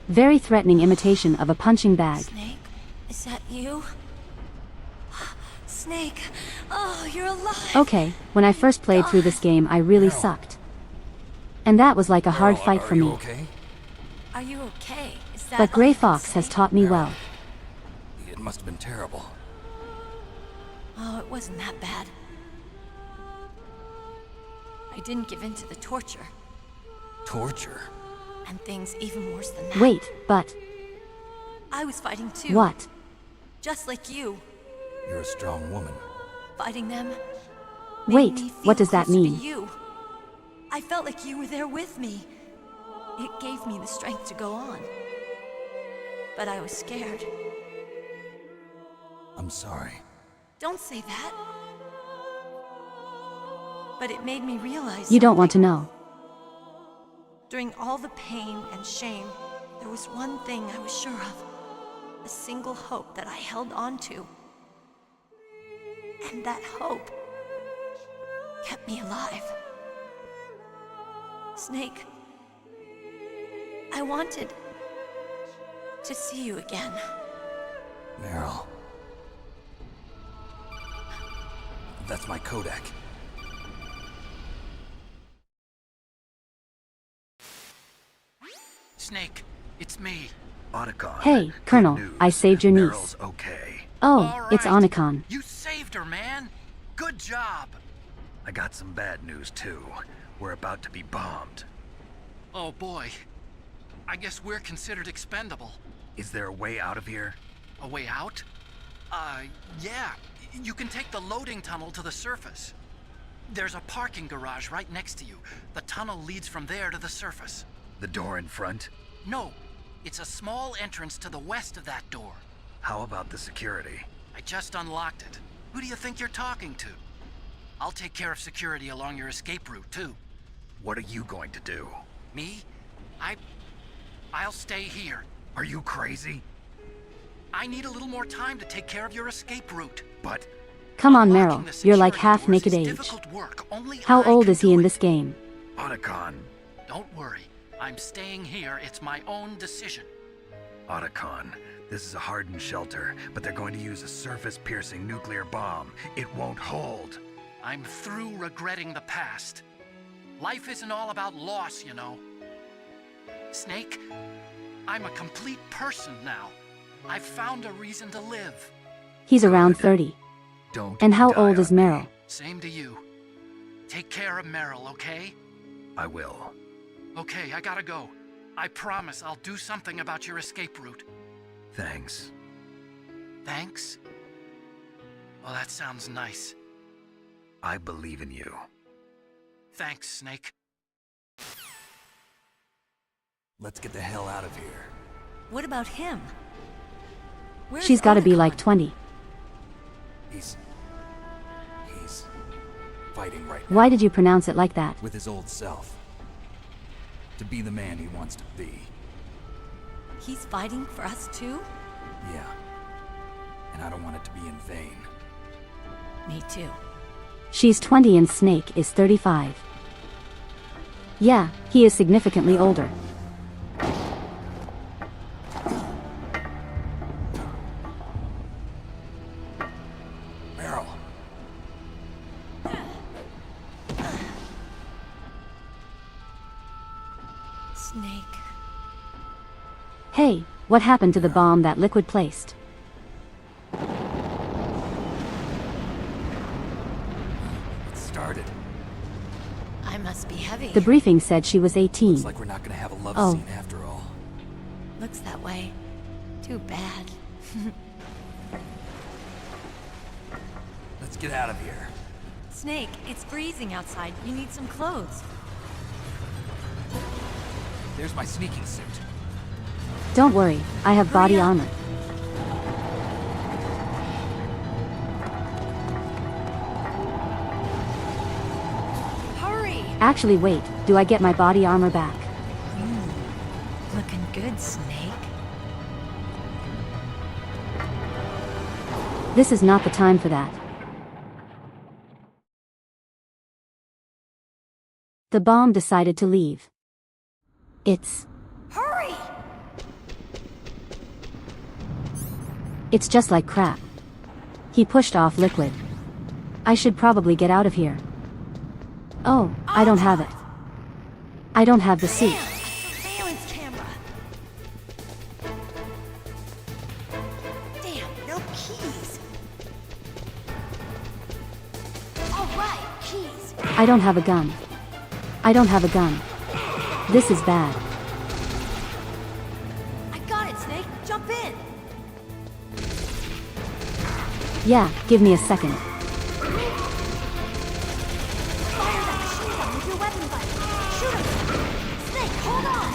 Very threatening imitation of a punching bag. Snake? Is that you? Snake! Oh, you're alive! Okay, when I first played through this game I really sucked. And that was like a hard fight for me. Okay? Are you okay? Is that But all Grey you can Fox say? has taught me well. It must have been terrible. Oh, it wasn't that bad. I didn't give in to the torture. Torture? And things even worse than that. Wait, but... I was fighting too. What? Just like you. You're a strong woman. Fighting them. Wait, made me what feel does that closer to mean? You. I felt like you were there with me. It gave me the strength to go on. But I was scared. I'm sorry. Don't say that. But it made me realize You don't something. want to know. During all the pain and shame, there was one thing I was sure of. A single hope that I held on to. And that hope kept me alive. Snake, I wanted to see you again. Meryl. That's my Kodak. Snake, it's me. Otacon. Hey, Colonel, Good news. I saved your niece. Meryl's okay. Oh, All it's right. Onicon. You saved her, man. Good job. I got some bad news, too. We're about to be bombed. Oh boy. I guess we're considered expendable. Is there a way out of here? A way out? Yeah. You can take the loading tunnel to the surface. There's a parking garage right next to you. The tunnel leads from there to the surface. The door in front? No, it's a small entrance to the west of that door. How about the security? I just unlocked it. Who do you think you're talking to? I'll take care of security along your escape route, too. What are you going to do? Me? I'll stay here. Are you crazy? I need a little more time to take care of your escape route. But Come on, Unlocking Meryl, the you're like security half doors naked is age. difficult work. Only How I old can is he do in it. this game? Otacon. Don't worry. I'm staying here. It's my own decision. Otacon. This is a hardened shelter, but they're going to use a surface-piercing nuclear bomb. It won't hold. I'm through regretting the past. Life isn't all about loss, you know. Snake, I'm a complete person now. I've found a reason to live. He's around 30. Don't And how die old is on me. Meryl? Same to you. Take care of Meryl, okay? I will. Okay, I gotta go. I promise I'll do something about your escape route. Thanks. Thanks? Well, that sounds nice. I believe in you. Thanks, Snake. Let's get the hell out of here. What about him? Where's She's gotta be like Onicon? 20. He's fighting right now Why did you pronounce it like that? with his old self. To be the man he wants to be. He's fighting for us too? Yeah. And I don't want it to be in vain. Me too. She's 20 and Snake is 35. Yeah, he is significantly older. Meryl. Snake. Hey, what happened to the bomb that Liquid placed? It started. I must be heavy. The briefing said she was 18. Looks like we're not gonna have a love Oh. scene after all. Looks that way. Too bad. Let's get out of here. Snake, it's freezing outside. You need some clothes. There's my sneaking suit. Don't worry, I have body Hurry up. armor. Actually wait, do I get my body armor back? Looking good, Snake. This is not the time for that. The bomb decided to leave. Hurry! It's just like crap. He pushed off Liquid. I should probably get out of here. Oh, I don't have it. I don't have the suit. Surveillance camera. Damn, no keys. All right, keys. I don't have a gun. I don't have a gun. This is bad. I got it, Snake. Jump in. Yeah, give me a second. Fire that machine gun with your weapon button. Shoot him. Snake, hold on.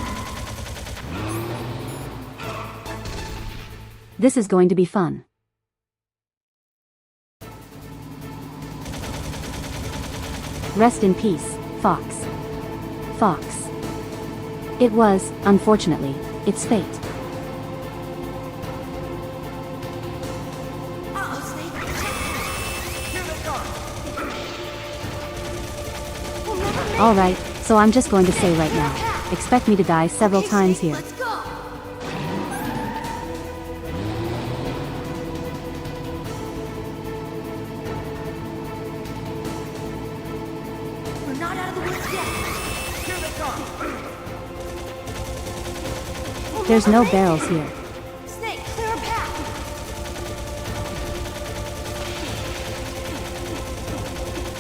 This is going to be fun. Rest in peace, Fox. Fox. It was, unfortunately, its fate. Uh-oh, Snake. Here they come! Alright, so I'm just going to say right now, expect me to die several times here. Let's go. We're not out of the woods yet. Here they come! There's no barrels here. Snake, clear a path.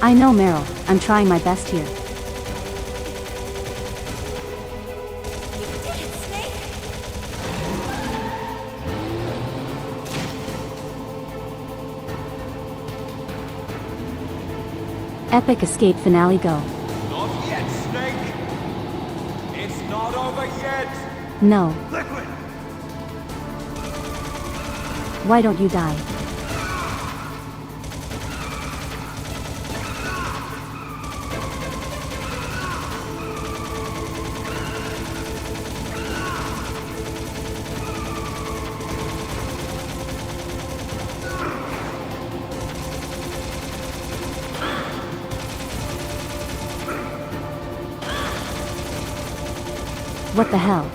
I know, Meryl, I'm trying my best here. You did it, Snake. Epic escape finale go. Not yet, Snake! It's not over yet! No. Liquid! Why don't you die? What the hell?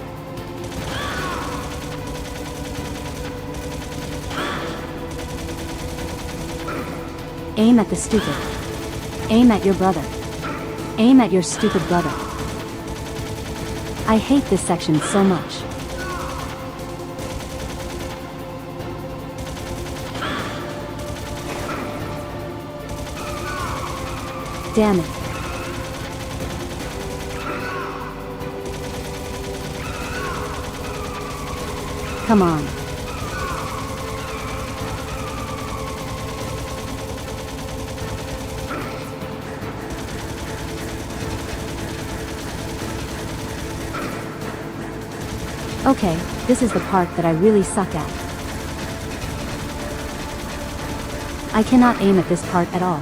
Aim at the stupid. Aim at your brother. Aim at your stupid brother. I hate this section so much. Damn it. Come on. Okay, this is the part that I really suck at. I cannot aim at this part at all.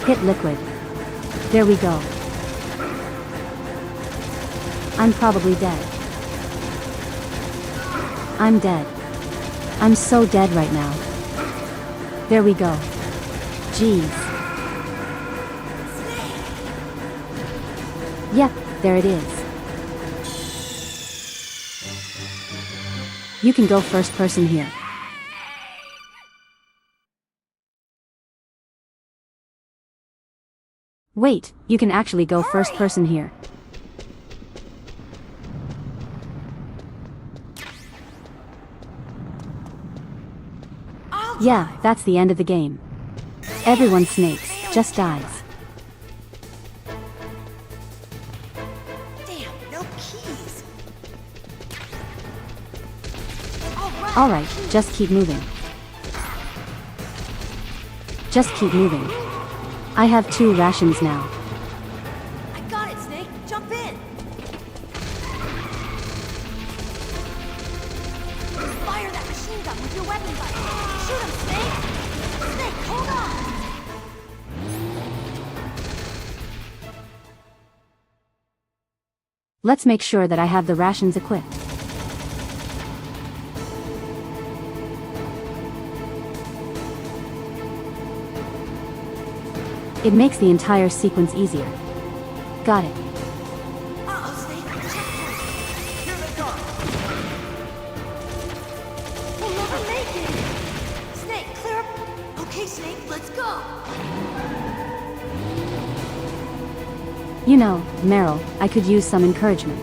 Hit Liquid. There we go. I'm probably dead. I'm dead. I'm so dead right now. There we go. Jeez. Yep, there it is. You can go first person here. Wait, you can actually go first person here. Yeah, that's the end of the game. Everyone snakes, just dies. Damn, no keys. Alright, just keep moving. Just keep moving. I have 2 rations now. I got it, Snake. Jump in. Let's make sure that I have the rations equipped. It makes the entire sequence easier. Got it. Uh-oh, Snake. Checkpoint. Here they come! We'll never make it. Snake, clear up. Okay, Snake, let's go. You know, Meryl, I could use some encouragement.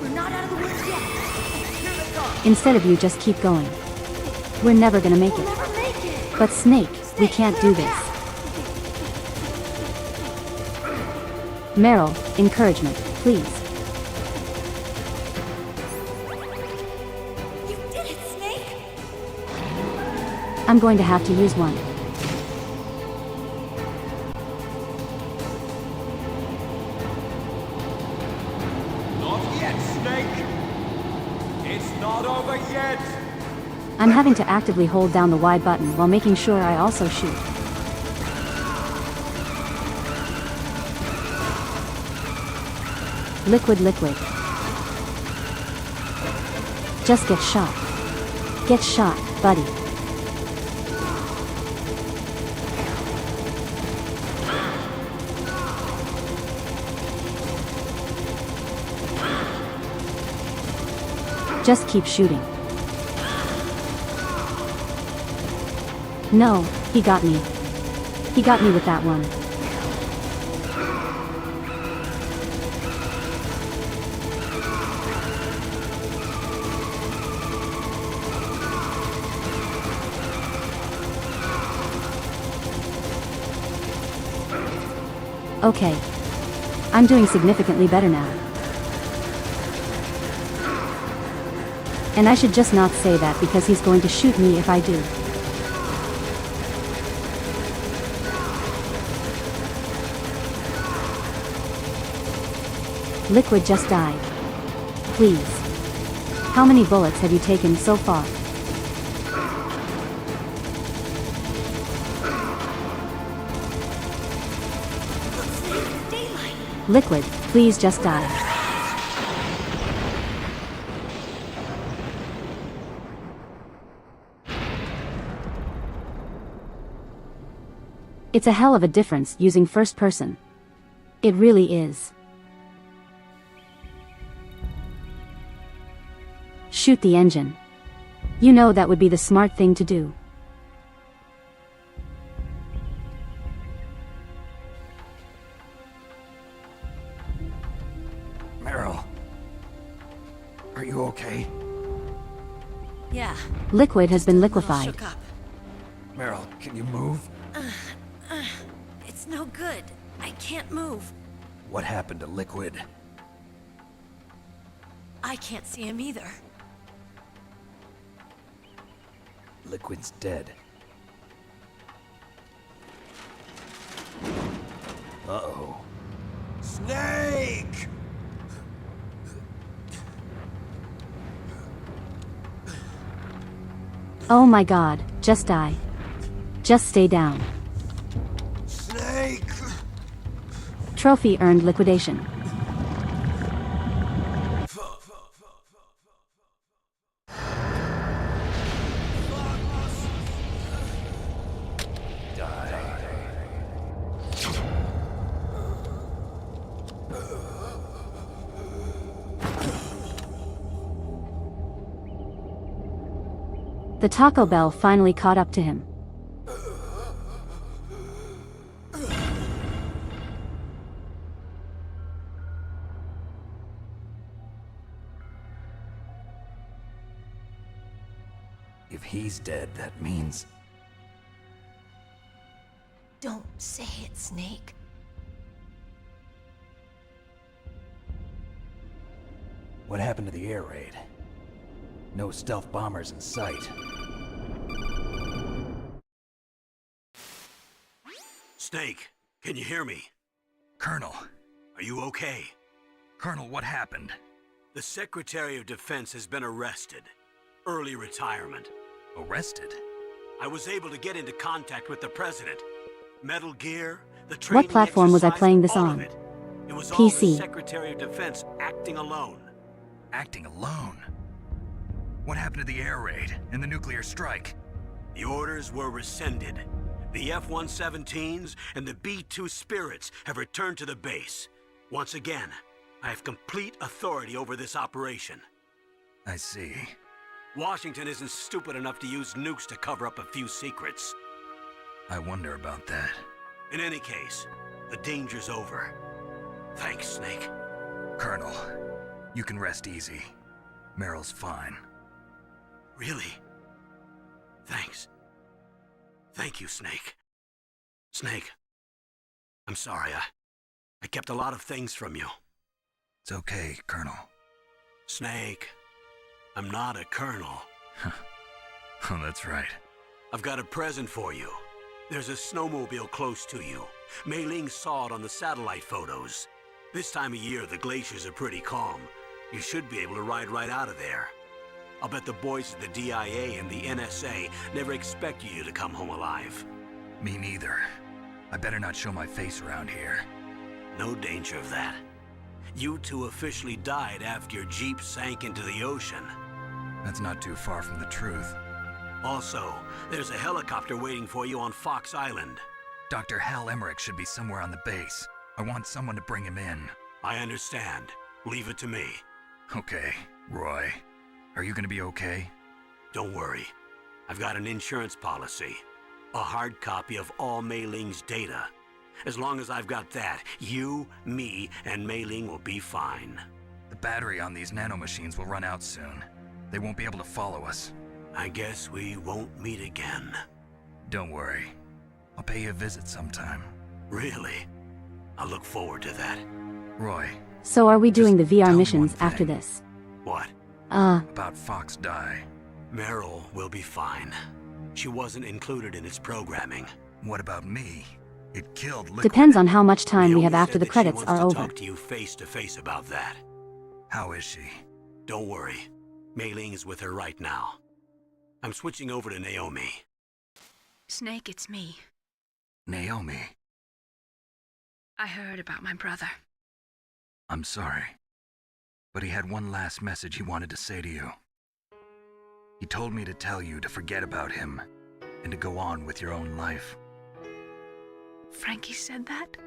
We're not out of the woods yet. Here they come! Instead of you just keep going. We're never gonna make We'll it. never make it. But Snake, we can't do this. Meryl, encouragement, please. You did it, Snake. I'm going to have to use one. Not yet, Snake! It's not over yet! I'm having to actively hold down the Y button while making sure I also shoot. Liquid. Just get shot. Get shot, buddy. Just keep shooting. No, he got me. He got me with that one. Okay. I'm doing significantly better now. And I should just not say that because he's going to shoot me if I do. Liquid just died. Please. How many bullets have you taken so far? Liquid, please just die. It's a hell of a difference using first person. It really is. Shoot the engine. You know that would be the smart thing to do. Meryl. Are you okay? Yeah. Liquid has been liquefied. Shook up. Meryl, can you move? It's no good. I can't move. What happened to Liquid? I can't see him either. Liquid's dead. Uh-oh. Snake! Oh my god, just die. Just stay down. Snake! Trophy earned liquidation. The Taco Bell finally caught up to him. If he's dead, that means... Don't say it, Snake. What happened to the air raid? No stealth bombers in sight. Snake, can you hear me? Colonel. Are you okay? Colonel, what happened? The Secretary of Defense has been arrested. Early retirement. Arrested? I was able to get into contact with the President. Metal Gear, the training What platform was I exercise, playing this all on? of it. It was all the PC. Secretary of Defense acting alone. Acting alone? What happened to the air raid and the nuclear strike? The orders were rescinded. The F-117s and the B-2 Spirits have returned to the base. Once again, I have complete authority over this operation. I see. Washington isn't stupid enough to use nukes to cover up a few secrets. I wonder about that. In any case, the danger's over. Thanks, Snake. Colonel, you can rest easy. Meryl's fine. Really? Thanks. Thank you, Snake. Snake, I'm sorry. I kept a lot of things from you. It's okay, Colonel. Snake, I'm not a colonel. Oh, that's right. I've got a present for you. There's a snowmobile close to you. Mei Ling saw it on the satellite photos. This time of year, the glaciers are pretty calm. You should be able to ride right out of there. I'll bet the boys at the DIA and the NSA never expected you to come home alive. Me neither. I better not show my face around here. No danger of that. You two officially died after your Jeep sank into the ocean. That's not too far from the truth. Also, there's a helicopter waiting for you on Fox Island. Dr. Hal Emmerich should be somewhere on the base. I want someone to bring him in. I understand. Leave it to me. Okay, Roy. Are you gonna be okay? Don't worry. I've got an insurance policy. A hard copy of all Mei Ling's data. As long as I've got that, you, me, and Mei Ling will be fine. The battery on these nanomachines will run out soon. They won't be able to follow us. I guess we won't meet again. Don't worry. I'll pay you a visit sometime. Really? I look forward to that. Roy. So are we doing the VR missions after this? What? About Fox Die. Meryl will be fine. She wasn't included in its programming. What about me? It killed Liquid. Depends on how much time we Naomi have after said the that credits she are wants to over. talk to you face to face about that. How is she? Don't worry. Mei Ling is with her right now. I'm switching over to Naomi. Snake, it's me. Naomi. I heard about my brother. I'm sorry. But he had one last message he wanted to say to you. He told me to tell you to forget about him and to go on with your own life. Frankie said that?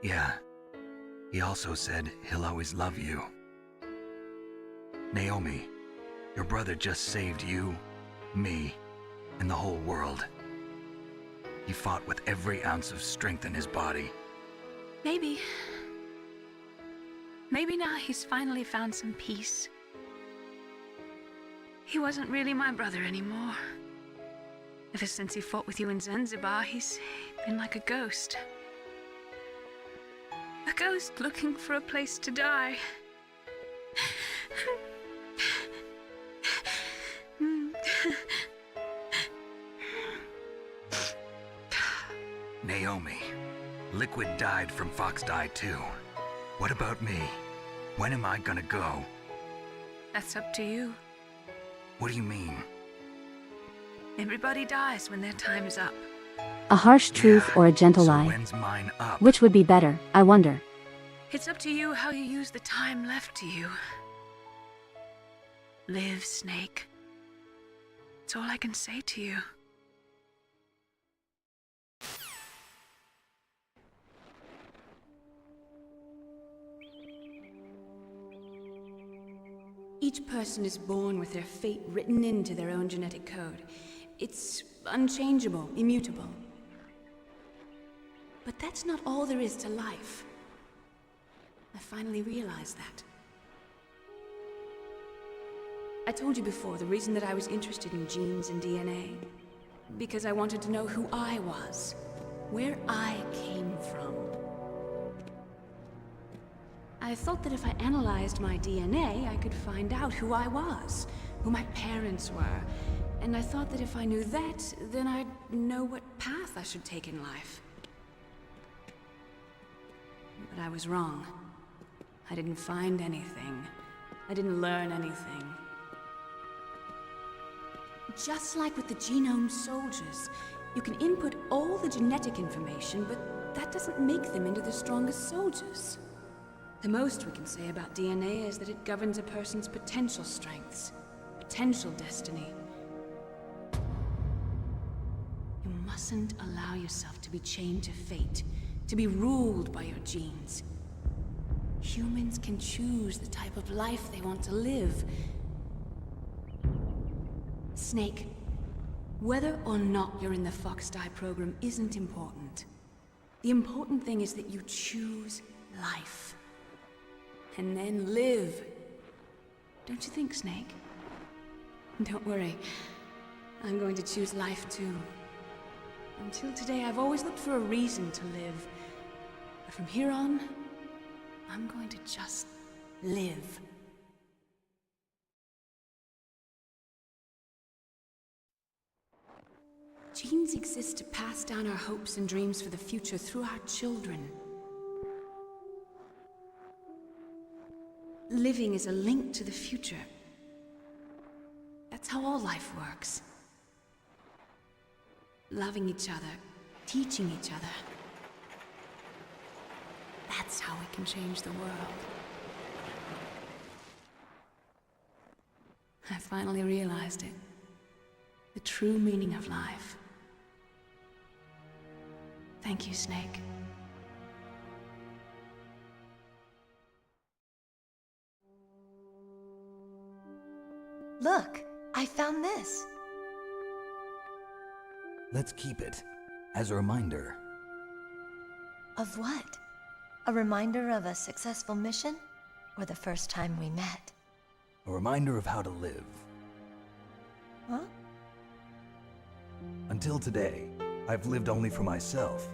Yeah. He also said he'll always love you. Naomi, your brother just saved you, me, and the whole world. He fought with every ounce of strength in his body. Maybe. Maybe now he's finally found some peace. He wasn't really my brother anymore. Ever since he fought with you in Zanzibar, he's been like a ghost. A ghost looking for a place to die. Naomi, Liquid died from Fox Die too. What about me? When am I gonna go? That's up to you. What do you mean? Everybody dies when their time is up. A harsh truth or a gentle lie? When's mine up? Which would be better, I wonder. It's up to you how you use the time left to you. Live, Snake. That's all I can say to you. Each person is born with their fate written into their own genetic code. It's unchangeable, immutable. But that's not all there is to life. I finally realized that. I told you before the reason that I was interested in genes and DNA. Because I wanted to know who I was, where I came from. I thought that if I analyzed my DNA, I could find out who I was, who my parents were. And I thought that if I knew that, then I'd know what path I should take in life. But I was wrong. I didn't find anything. I didn't learn anything. Just like with the genome soldiers, you can input all the genetic information, but that doesn't make them into the strongest soldiers. The most we can say about DNA is that it governs a person's potential strengths, potential destiny. You mustn't allow yourself to be chained to fate, to be ruled by your genes. Humans can choose the type of life they want to live. Snake, whether or not you're in the Fox Die program isn't important. The important thing is that you choose life. And then live. Don't you think, Snake? Don't worry. I'm going to choose life too. Until today, I've always looked for a reason to live. But from here on, I'm going to just live. Genes exist to pass down our hopes and dreams for the future through our children. Living is a link to the future. That's how all life works. Loving each other, teaching each other. That's how we can change the world. I finally realized it. The true meaning of life. Thank you, Snake. Look, I found this. Let's keep it as a reminder. Of what? A reminder of a successful mission? Or the first time we met? A reminder of how to live. Huh? Until today, I've lived only for myself.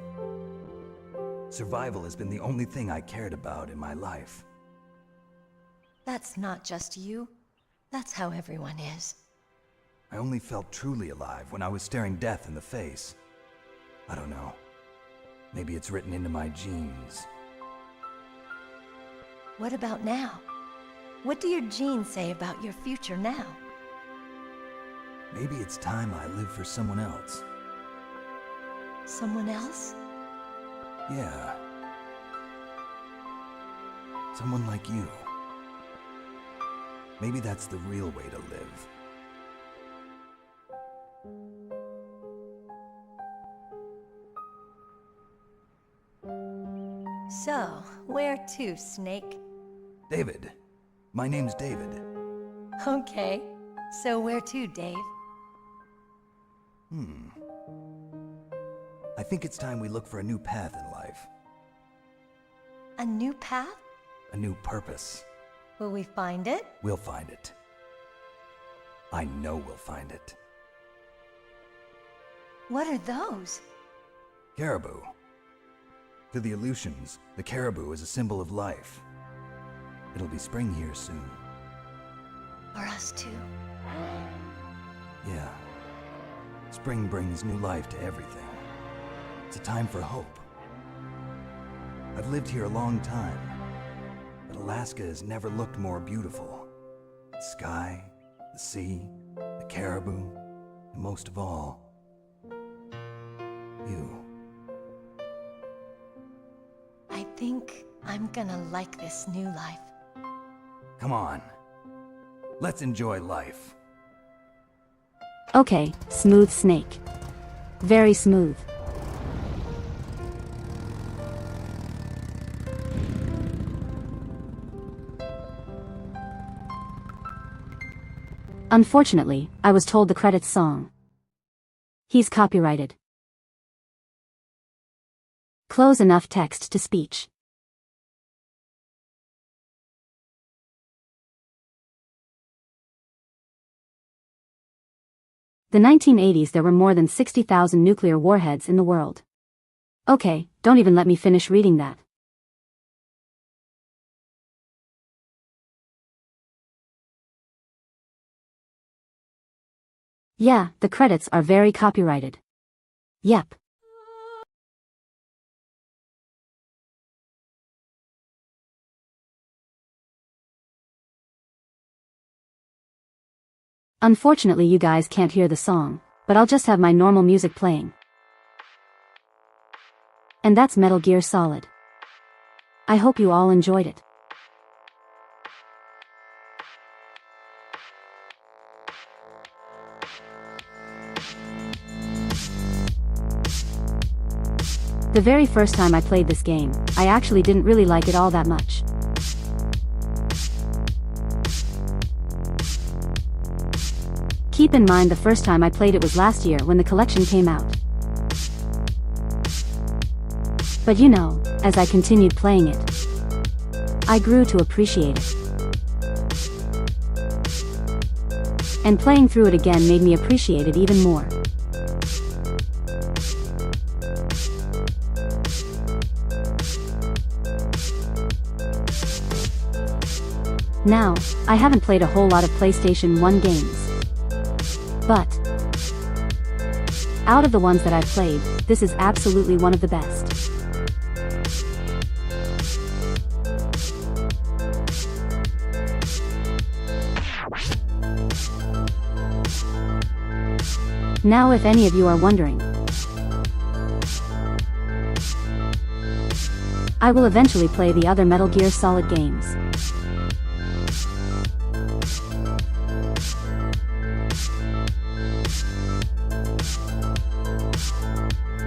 Survival has been the only thing I cared about in my life. That's not just you. That's how everyone is. I only felt truly alive when I was staring death in the face. I don't know. Maybe it's written into my genes. What about now? What do your genes say about your future now? Maybe it's time I live for someone else. Someone else? Yeah. Someone like you. Maybe that's the real way to live. So, where to, Snake? David. My name's David. Okay. So where to, Dave? I think it's time we look for a new path in life. A new path? A new purpose. Will we find it? We'll find it. I know we'll find it. What are those? Caribou. To the Aleutians, the caribou is a symbol of life. It'll be spring here soon. For us too. Yeah. Spring brings new life to everything. It's a time for hope. I've lived here a long time, but Alaska has never looked more beautiful. The sky, the sea, the caribou, and most of all, you. I think I'm gonna like this new life. Come on. Let's enjoy life. Okay, smooth Snake. Very smooth. Unfortunately, I was told the credits song. He's copyrighted. Close enough text to speech. The 1980s there were more than 60,000 nuclear warheads in the world. Okay, don't even let me finish reading that. Yeah, the credits are very copyrighted. Yep. Unfortunately you guys can't hear the song, but I'll just have my normal music playing. And that's Metal Gear Solid. I hope you all enjoyed it. The very first time I played this game, I actually didn't really like it all that much. Keep in mind the first time I played it was last year when the collection came out. But you know, as I continued playing it, I grew to appreciate it. And playing through it again made me appreciate it even more. Now, I haven't played a whole lot of PlayStation 1 games. But out of the ones that I've played, this is absolutely one of the best. Now if any of you are wondering, I will eventually play the other Metal Gear Solid games.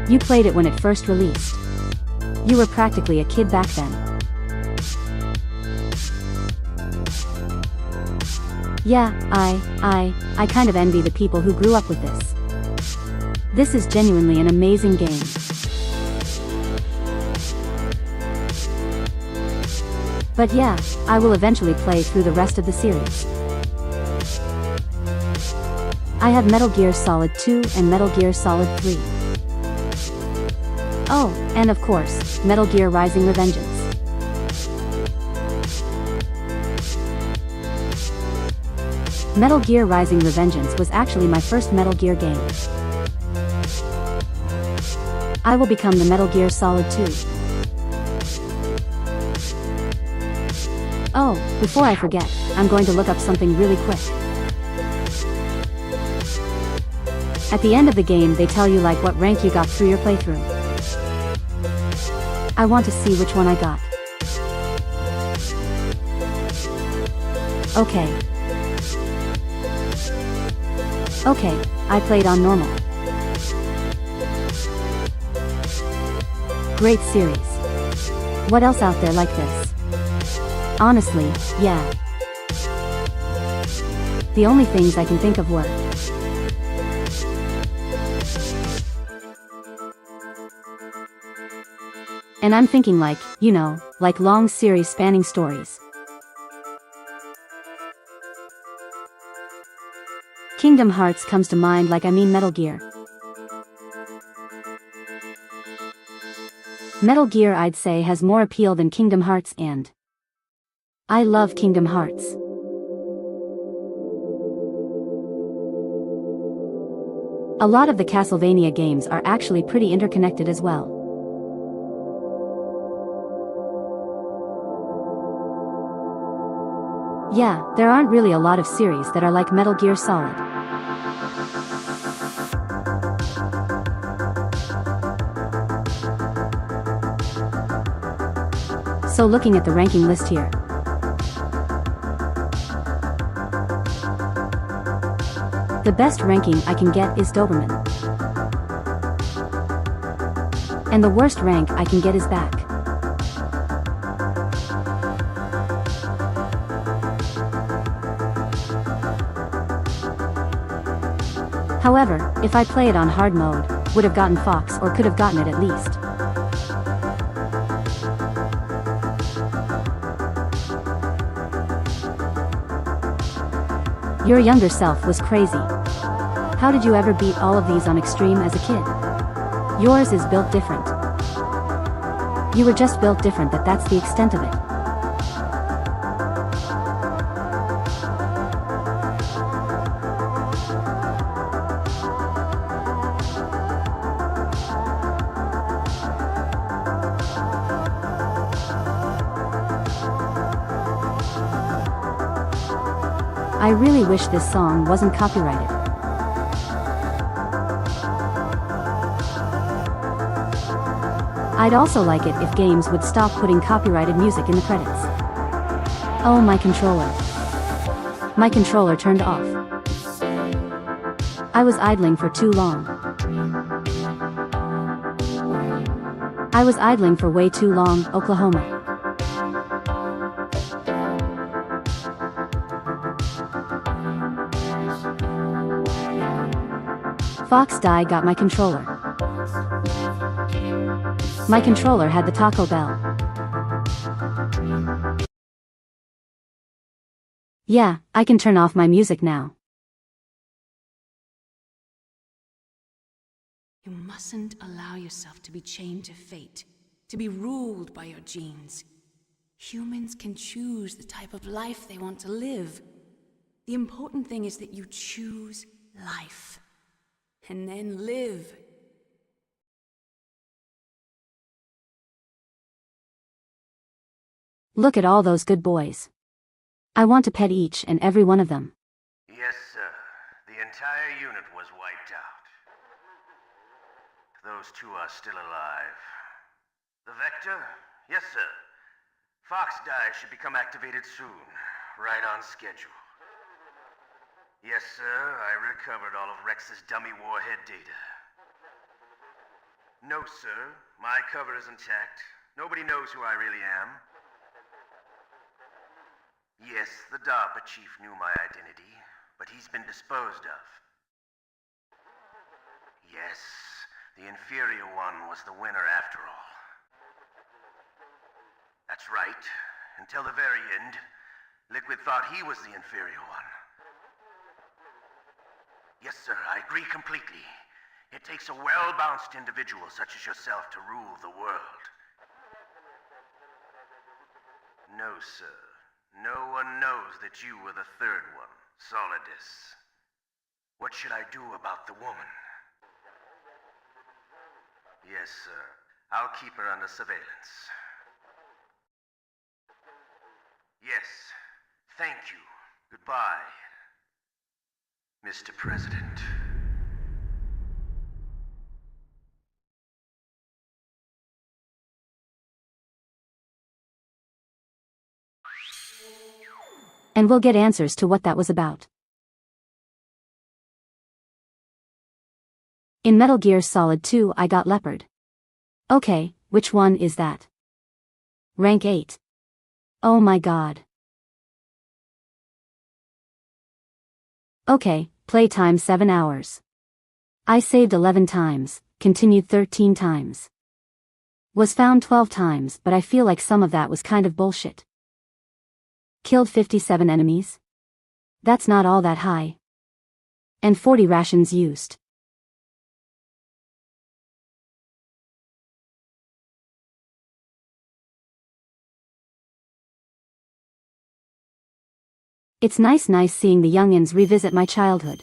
You played it when it first released. You were practically a kid back then. Yeah, I kind of envy the people who grew up with this. This is genuinely an amazing game. But yeah, I will eventually play through the rest of the series. I have Metal Gear Solid 2 and Metal Gear Solid 3. Oh, and of course, Metal Gear Rising: Revengeance. Metal Gear Rising: Revengeance was actually my first Metal Gear game. I will become the Metal Gear Solid 2. Oh, before I forget, I'm going to look up something really quick. At the end of the game they tell you like what rank you got through your playthrough. I want to see which one I got. Okay, I played on normal. Great series. What else out there like this? Honestly, yeah. The only things I can think of were and I'm thinking like, you know, like long series spanning stories. Kingdom Hearts comes to mind, like I mean Metal Gear. Metal Gear I'd say has more appeal than Kingdom Hearts, and I love Kingdom Hearts. A lot of the Castlevania games are actually pretty interconnected as well. Yeah, there aren't really a lot of series that are like Metal Gear Solid. So looking at the ranking list here, the best ranking I can get is Doberman. And the worst rank I can get is back. However, if I play it on hard mode, would have gotten Fox, or could have gotten it at least. Your younger self was crazy. How did you ever beat all of these on extreme as a kid? Yours is built different. You were just built different, that's the extent of it. I really wish this song wasn't copyrighted. I'd also like it if games would stop putting copyrighted music in the credits. Oh, my controller. My controller turned off. I was idling for too long. I was idling for way too long, Oklahoma. Fox Die got my controller. My controller had the Taco Bell. Yeah, I can turn off my music now. You mustn't allow yourself to be chained to fate, to be ruled by your genes. Humans can choose the type of life they want to live. The important thing is that you choose life. And then live. Look at all those good boys. I want to pet each and every one of them. Yes, sir. The entire unit was wiped out. Those two are still alive. The Vector? Yes, sir. Fox Die should become activated soon. Right on schedule. Yes, sir. I recovered all of Rex's dummy warhead data. No, sir. My cover is intact. Nobody knows who I really am. Yes, the DARPA chief knew my identity, but he's been disposed of. Yes, the inferior one was the winner after all. That's right. Until the very end, Liquid thought he was the inferior one. Yes, sir, I agree completely. It takes a well-balanced individual such as yourself to rule the world. No, sir. No one knows that you were the third one, Solidus. What should I do about the woman? Yes, sir. I'll keep her under surveillance. Yes. Thank you. Goodbye, Mr. President. And we'll get answers to what that was about. In Metal Gear Solid 2 I got Leopard. Okay, which one is that? Rank 8. Oh my god. Okay, playtime 7 hours. I saved 11 times, continued 13 times. Was found 12 times, but I feel like some of that was kind of bullshit. Killed 57 enemies? That's not all that high. And 40 rations used. It's nice seeing the youngins revisit my childhood.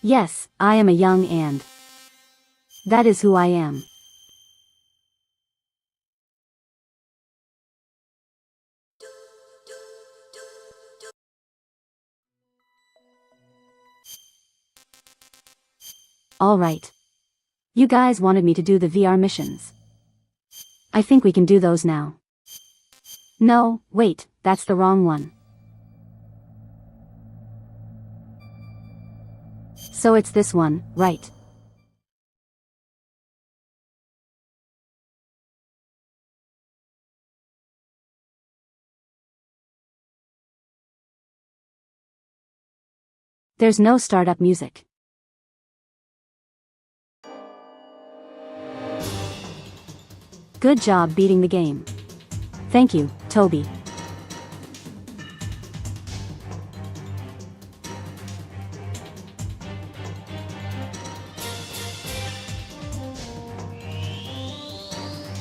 Yes, I am a young and that is who I am. Alright. You guys wanted me to do the VR missions. I think we can do those now. No, wait, that's the wrong one. So it's this one, right? There's no startup music. Good job beating the game. Thank you, Toby.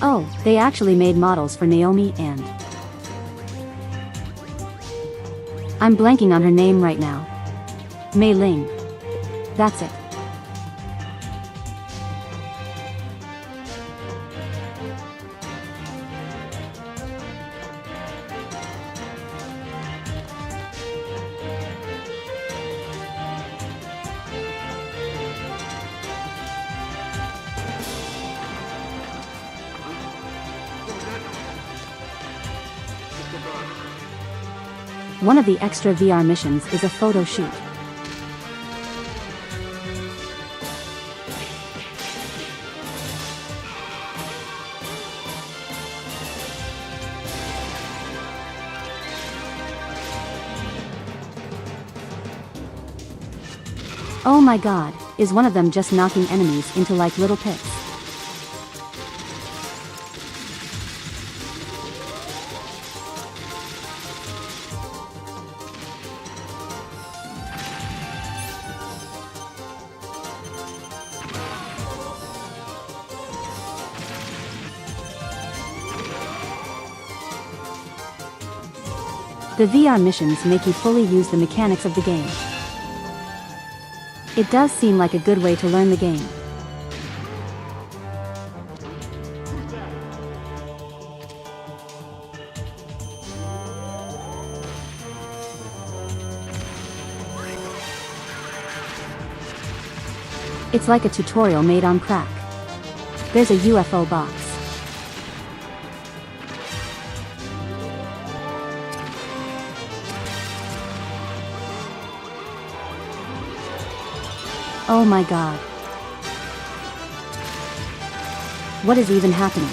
Oh, they actually made models for Naomi and... I'm blanking on her name right now. Mei Ling. That's it. One of the extra VR missions is a photo shoot. Oh my god, is one of them just knocking enemies into like little pits? The VR missions make you fully use the mechanics of the game. It does seem like a good way to learn the game. It's like a tutorial made on crack. There's a UFO box. Oh my god. What is even happening?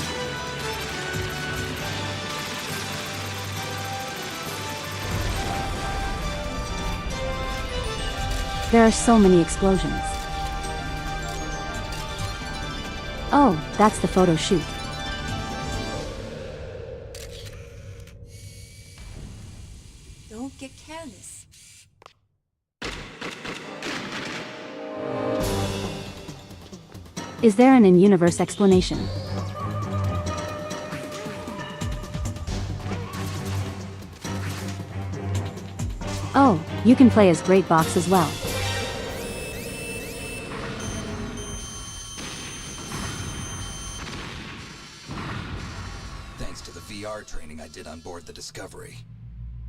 There are so many explosions. Oh, that's the photo shoot. Don't get careless. Is there an in-universe explanation? Oh, you can play as Great Box as well. Thanks to the VR training I did on board the Discovery.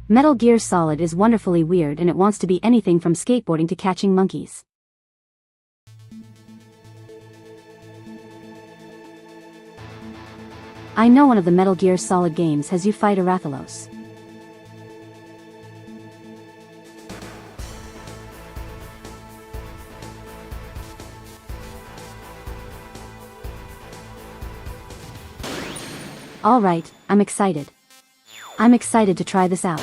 Metal Gear Solid is wonderfully weird and it wants to be anything from skateboarding to catching monkeys. I know one of the Metal Gear Solid games has you fight a Rathalos. Alright, I'm excited. I'm excited to try this out.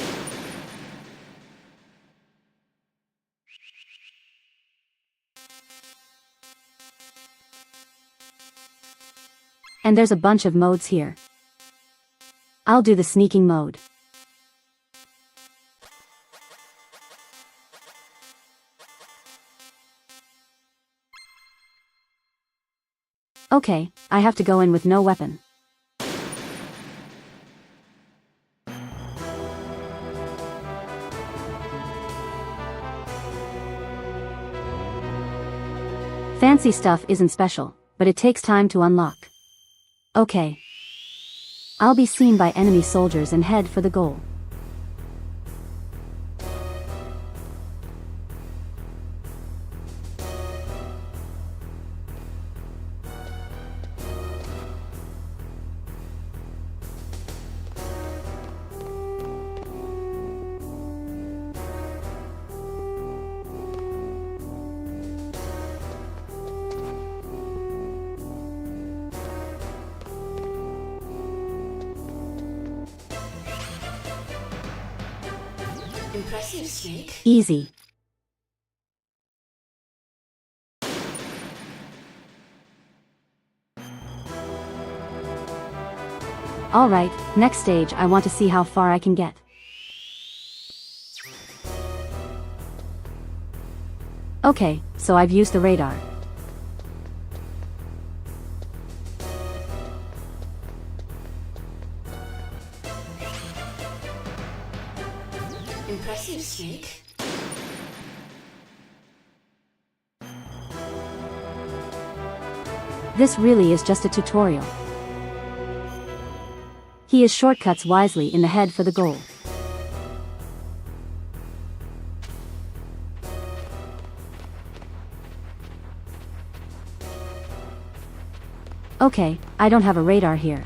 And there's a bunch of modes here. I'll do the sneaking mode. Okay, I have to go in with no weapon. Fancy stuff isn't special, but it takes time to unlock. Okay. I'll be seen by enemy soldiers and head for the goal. Impressive, Snake. Easy. Alright, next stage I want to see how far I can get. Okay, so I've used the radar. Impressive, Snake. This really is just a tutorial. He is shortcuts wisely in the head for the goal. Okay, I don't have a radar here.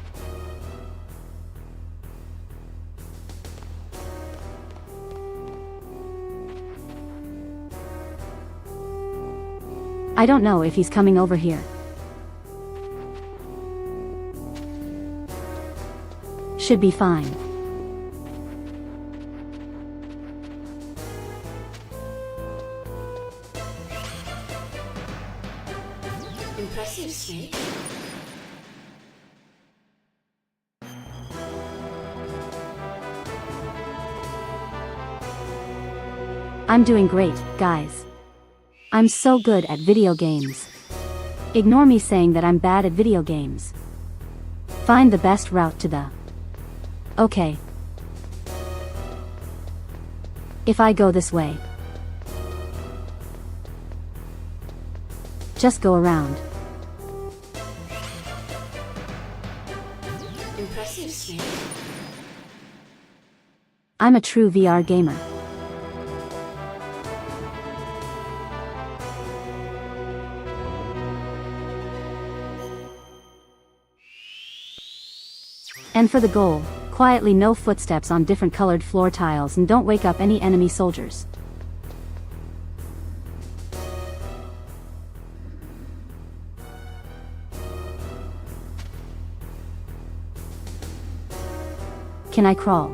I don't know if he's coming over here. Should be fine. Impressive, Snake. I'm doing great, guys. I'm so good at video games. Ignore me saying that I'm bad at video games. Find the best route to the... Okay. If I go this way. Just go around. Impressive, Snake. I'm a true VR gamer. And for the goal, quietly no footsteps on different colored floor tiles and don't wake up any enemy soldiers. Can I crawl?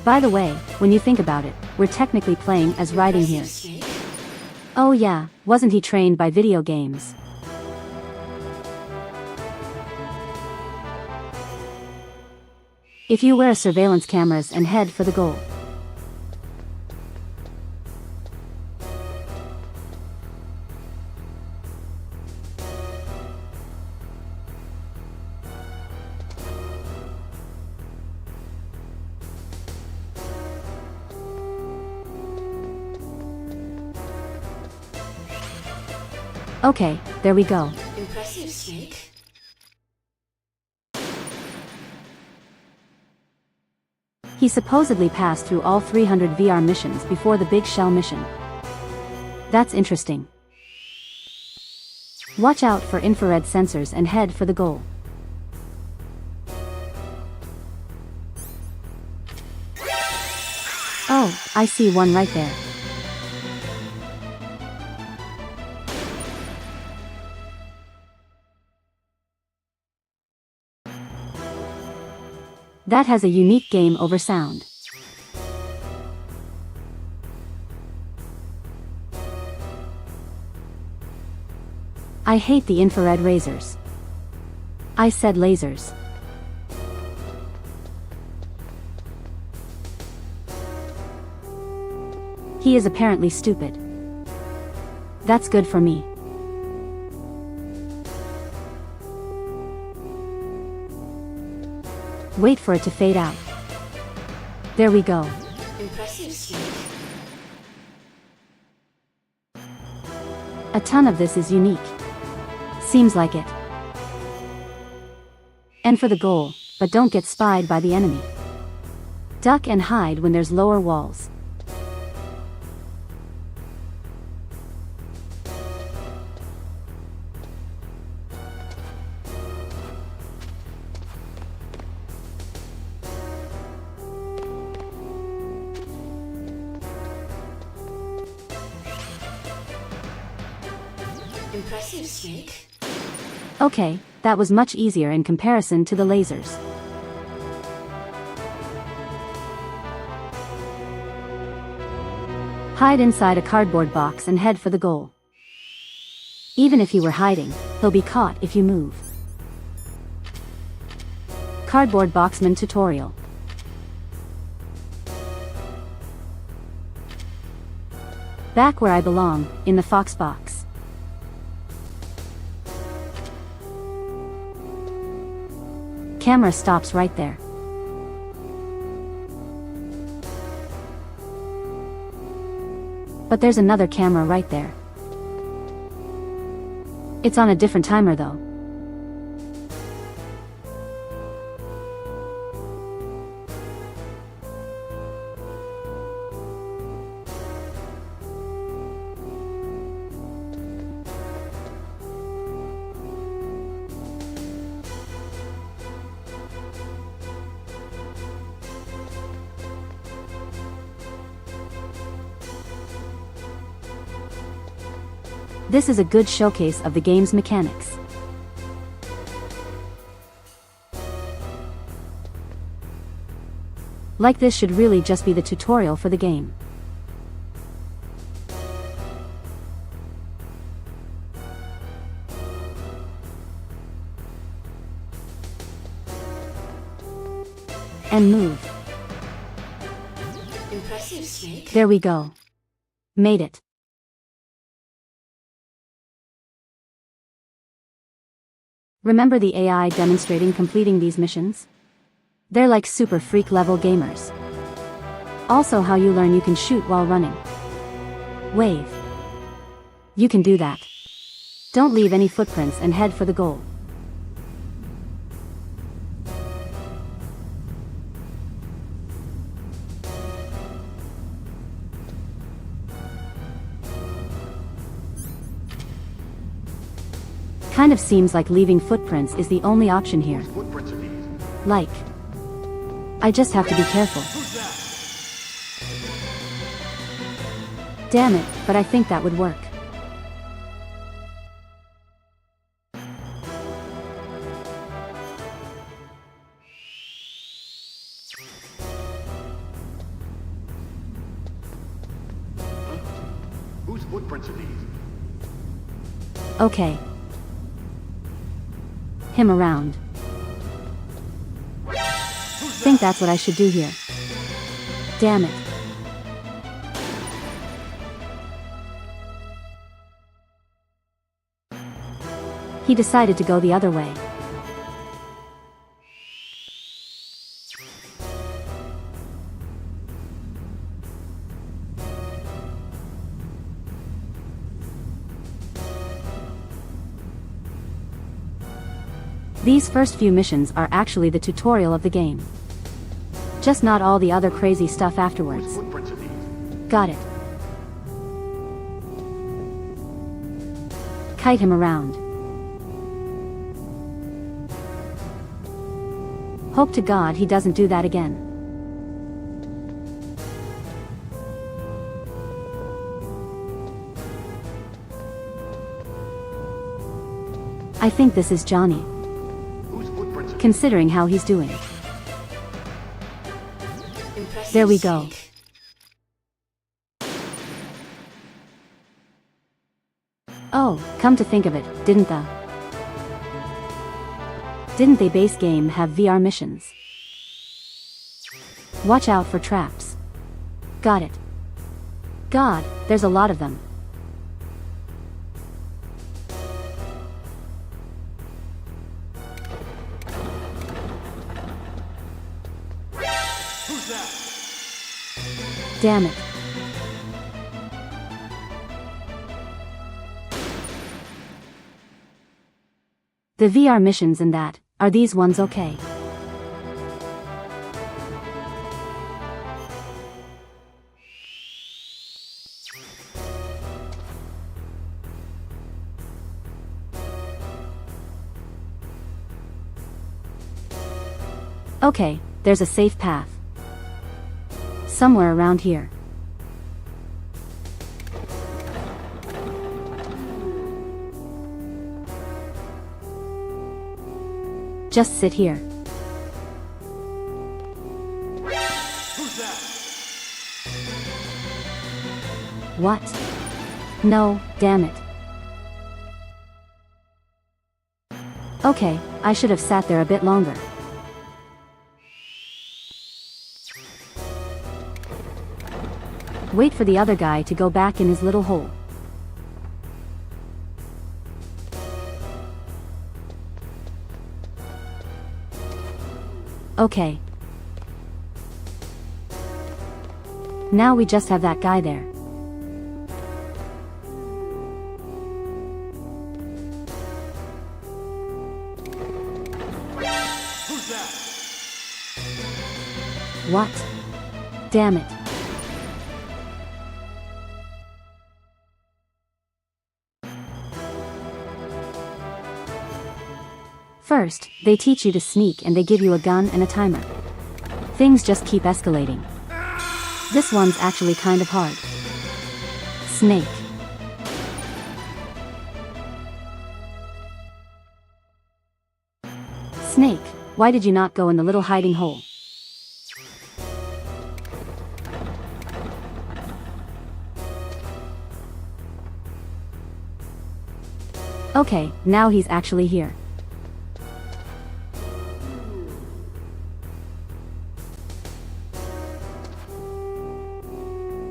By the way, when you think about it, we're technically playing as Riding here. Oh yeah, wasn't he trained by video games? If you wear surveillance cameras and head for the goal. Okay, there we go. Impressive, Snake. He supposedly passed through all 300 VR missions before the big shell mission. That's interesting. Watch out for infrared sensors and head for the goal. Oh, I see one right there. That has a unique game over sound. I hate the infrared razors. I said lasers. He is apparently stupid. That's good for me. Wait for it to fade out. There we go. Impressive, Snake. A ton of this is unique. Seems like it. And for the goal, but don't get spied by the enemy. Duck and hide when there's lower walls. Impressive, Snake. Okay, that was much easier in comparison to the lasers. Hide inside a cardboard box and head for the goal. Even if you were hiding, he'll be caught if you move. Cardboard boxman tutorial. Back where I belong, in the fox box. Camera stops right there. But there's another camera right there. It's on a different timer though. This is a good showcase of the game's mechanics. Like this should really just be the tutorial for the game. And move. Impressive, Snake. There we go. Made it. Remember the AI demonstrating completing these missions? They're like super freak level gamers. Also how you learn you can shoot while running. Wave. You can do that. Don't leave any footprints and head for the goal. Kind of seems like leaving footprints is the only option here. Like. I just have to be careful. Damn it, but I think that would work. Whose footprints are these? Okay. Him around. Think that's what I should do here. Damn it. He decided to go the other way. These first few missions are actually the tutorial of the game. Just not all the other crazy stuff afterwards. Got it. Kite him around. Hope to God he doesn't do that again. I think this is Johnny. Considering how he's doing. There we go. Oh, come to think of it, didn't they base game have VR missions? Watch out for traps. Got it. God, there's a lot of them. Damn it. The VR missions in that, are these ones okay? Okay, there's a safe path. Somewhere around here. Just sit here. Who's that? What? No, damn it. Okay, I should have sat there a bit longer. Wait for the other guy to go back in his little hole. Okay. Now we just have that guy there. Who's that? What? Damn it. First, they teach you to sneak and they give you a gun and a timer. Things just keep escalating. This one's actually kind of hard. Snake. Snake, why did you not go in the little hiding hole? Okay, now he's actually here.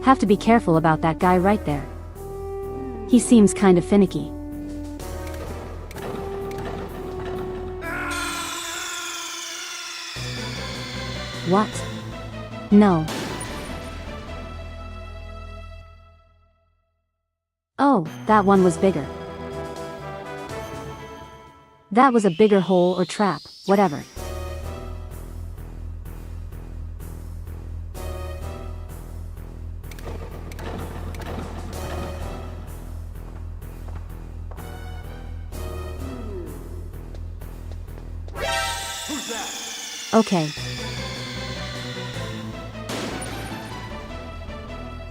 Have to be careful about that guy right there. He seems kind of finicky. What? No. Oh, that one was bigger. That was a bigger hole or trap, whatever. Okay.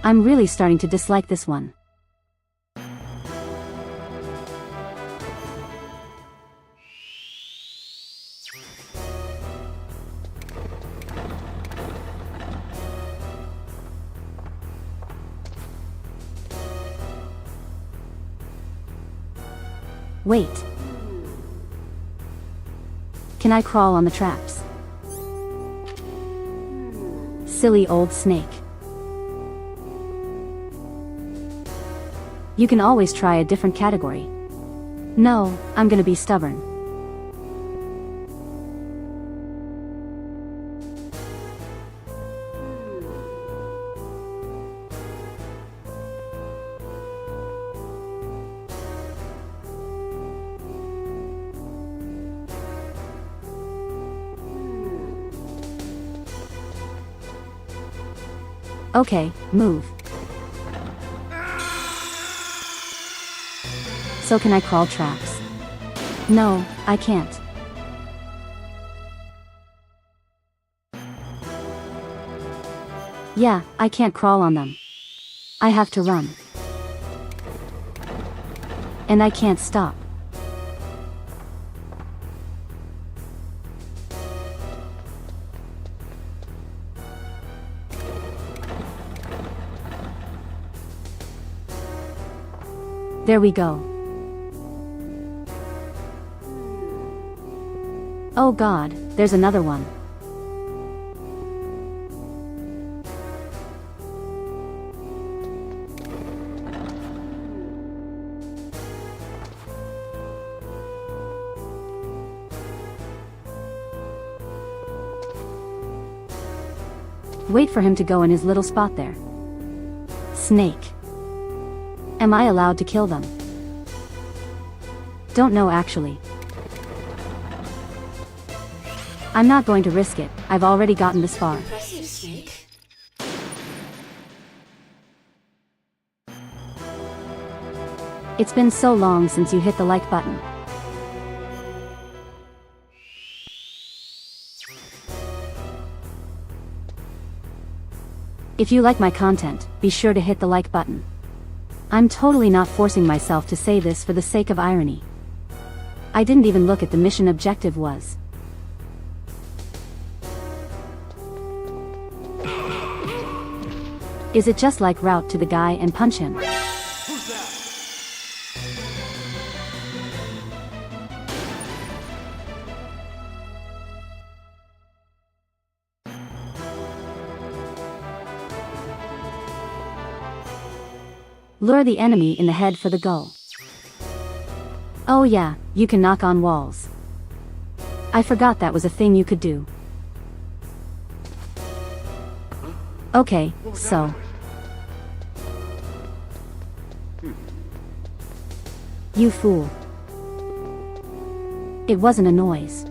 I'm really starting to dislike this one. Wait. Can I crawl on the traps? Silly old snake. You can always try a different category. No, I'm gonna be stubborn. Okay, move. So can I crawl traps? No, I can't. Yeah, I can't crawl on them. I have to run. And I can't stop. There we go. Oh God, there's another one. Wait for him to go in his little spot there. Snake. Am I allowed to kill them? Don't know actually. I'm not going to risk it, I've already gotten this far. Impressive, Snake. It's been so long since you hit the like button. If you like my content, be sure to hit the like button. I'm totally not forcing myself to say this for the sake of irony. I didn't even look at the mission objective was. Is it just like route to the guy and punch him? Who's that? Lure the enemy in the head for the goal. Oh yeah, you can knock on walls. I forgot that was a thing you could do. Okay, so. You fool. It wasn't a noise.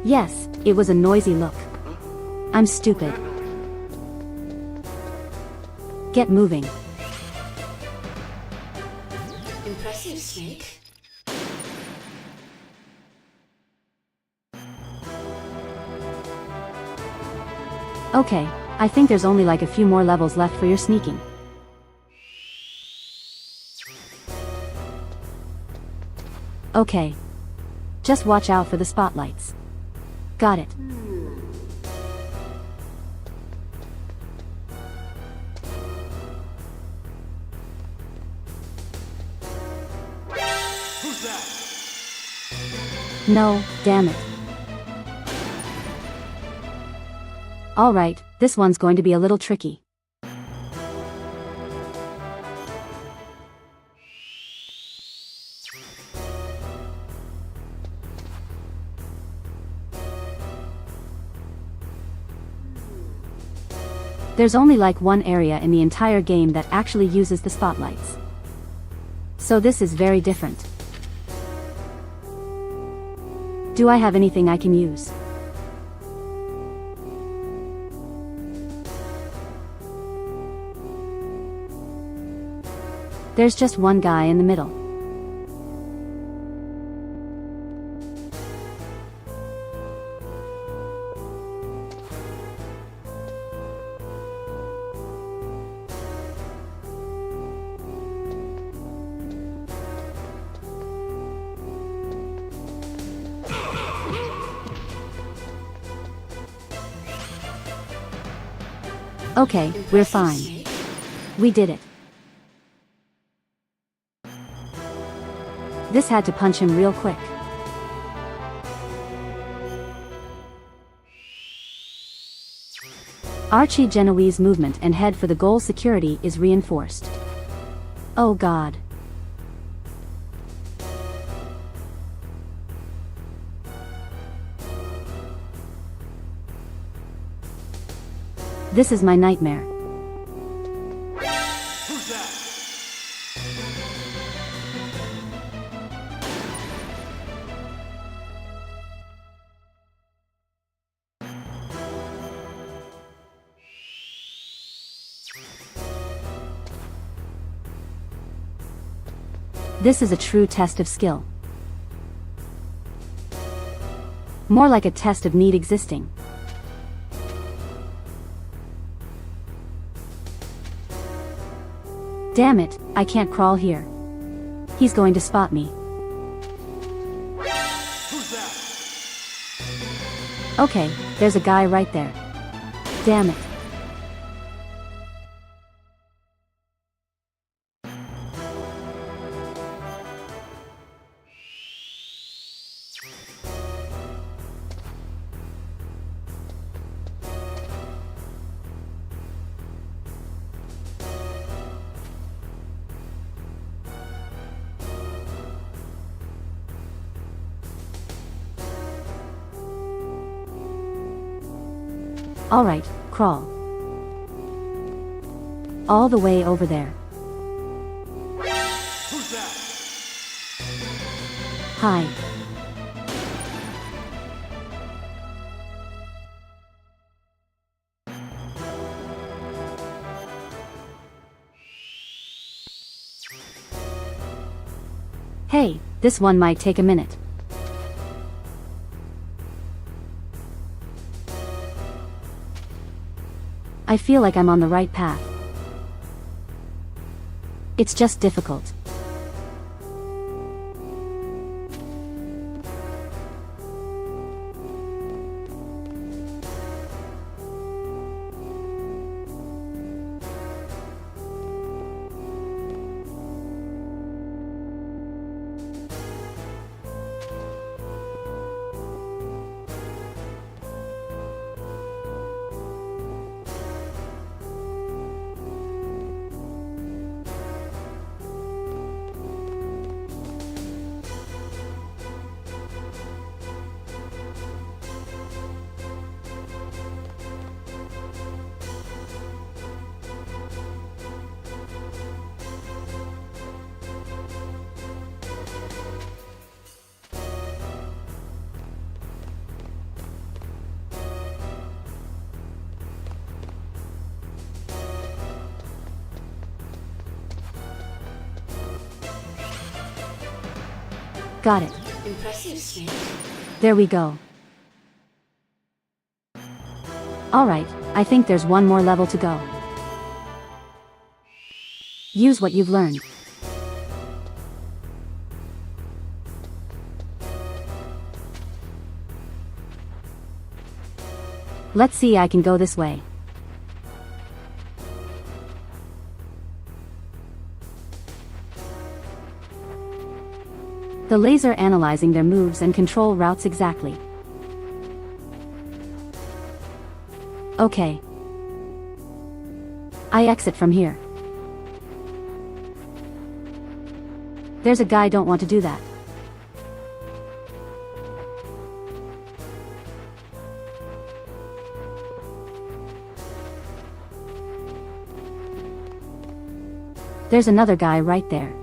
Yes, it was a noisy look. I'm stupid. Get moving. Impressive, Snake. Okay, I think there's only like a few more levels left for your sneaking. Okay. Just watch out for the spotlights. Got it. Who's that? No, damn it. Alright, this one's going to be a little tricky. There's only like one area in the entire game that actually uses the spotlights. So this is very different. Do I have anything I can use? There's just one guy in the middle. Okay, we're fine. We did it. This had to punch him real quick. Archie Genoese movement and head for the goal security is reinforced. Oh god. This is my nightmare. Who's that? This is a true test of skill. More like a test of need existing. Damn it, I can't crawl here. He's going to spot me. Who's that? Okay, there's a guy right there. Damn it. Alright, crawl. All the way over there. Who's that? Hi. Hey, this one might take a minute. I feel like I'm on the right path. It's just difficult. Got it. Impressive, Snake. There we go. Alright, I think there's one more level to go. Use what you've learned. Let's see, I can go this way. The laser analyzing their moves and control routes exactly. Okay. I exit from here. There's a guy, don't want to do that. There's another guy right there.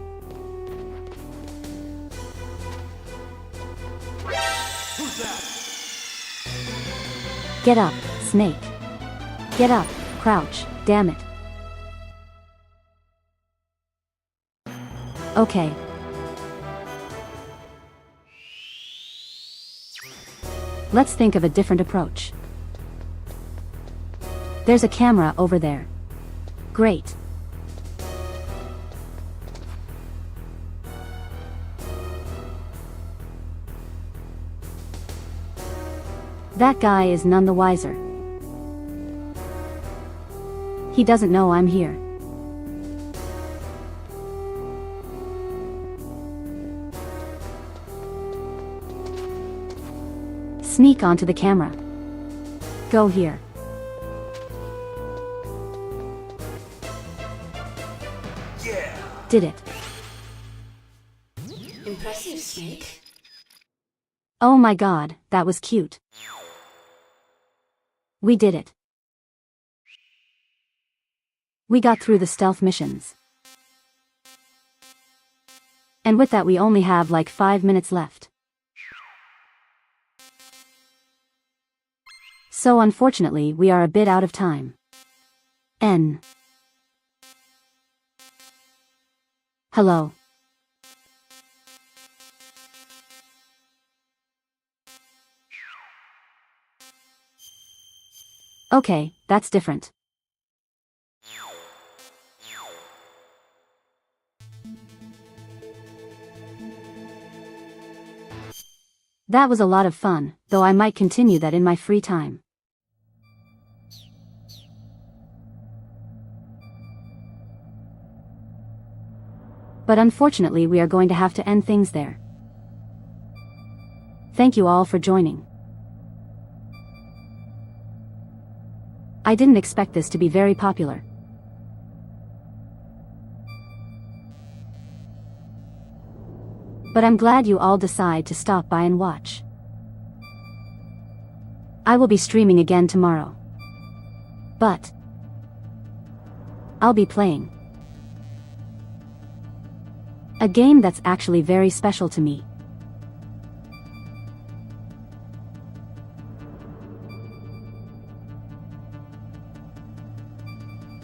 Who's that? Get up, Snake. Get up, crouch, damn it. Okay. Let's think of a different approach. There's a camera over there. Great. That guy is none the wiser. He doesn't know I'm here. Sneak onto the camera. Go here. Yeah! Did it. Impressive, Snake. Oh my god, that was cute. We did it. We got through the stealth missions. And with that we only have like 5 minutes left. So unfortunately we are a bit out of time. Hello. Okay, that's different. That was a lot of fun, though I might continue that in my free time. But unfortunately we are going to have to end things there. Thank you all for joining. I didn't expect this to be very popular. But I'm glad you all decide to stop by and watch. I will be streaming again tomorrow. But I'll be playing a game that's actually very special to me.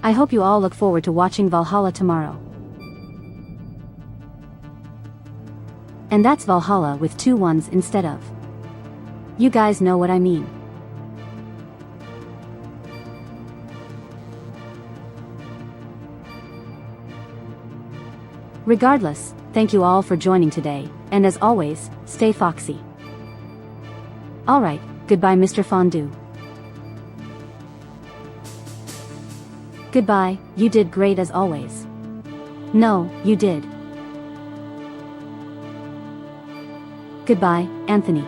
I hope you all look forward to watching Valhalla tomorrow. And that's Valhalla with 2 1s instead of. You guys know what I mean. Regardless, thank you all for joining today, and as always, stay foxy. Alright, goodbye Mr. Fondue. Goodbye, you did great as always. No, you did. Goodbye, Anthony.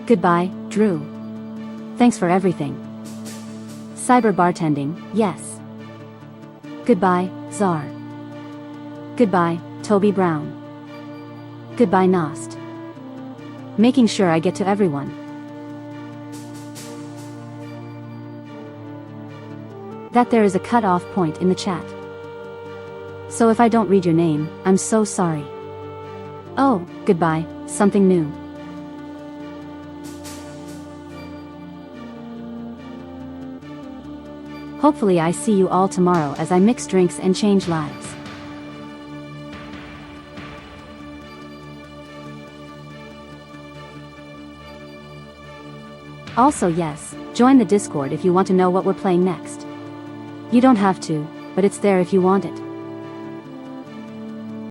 Goodbye, Drew. Thanks for everything. Cyber bartending, yes. Goodbye, Czar. Goodbye, Toby Brown. Goodbye, Nost. Making sure I get to everyone. That there is a cut-off point in the chat. So if I don't read your name, I'm so sorry. Oh, goodbye, something new. Hopefully I see you all tomorrow as I mix drinks and change lives. Also yes, join the Discord if you want to know what we're playing next. You don't have to, but it's there if you want it.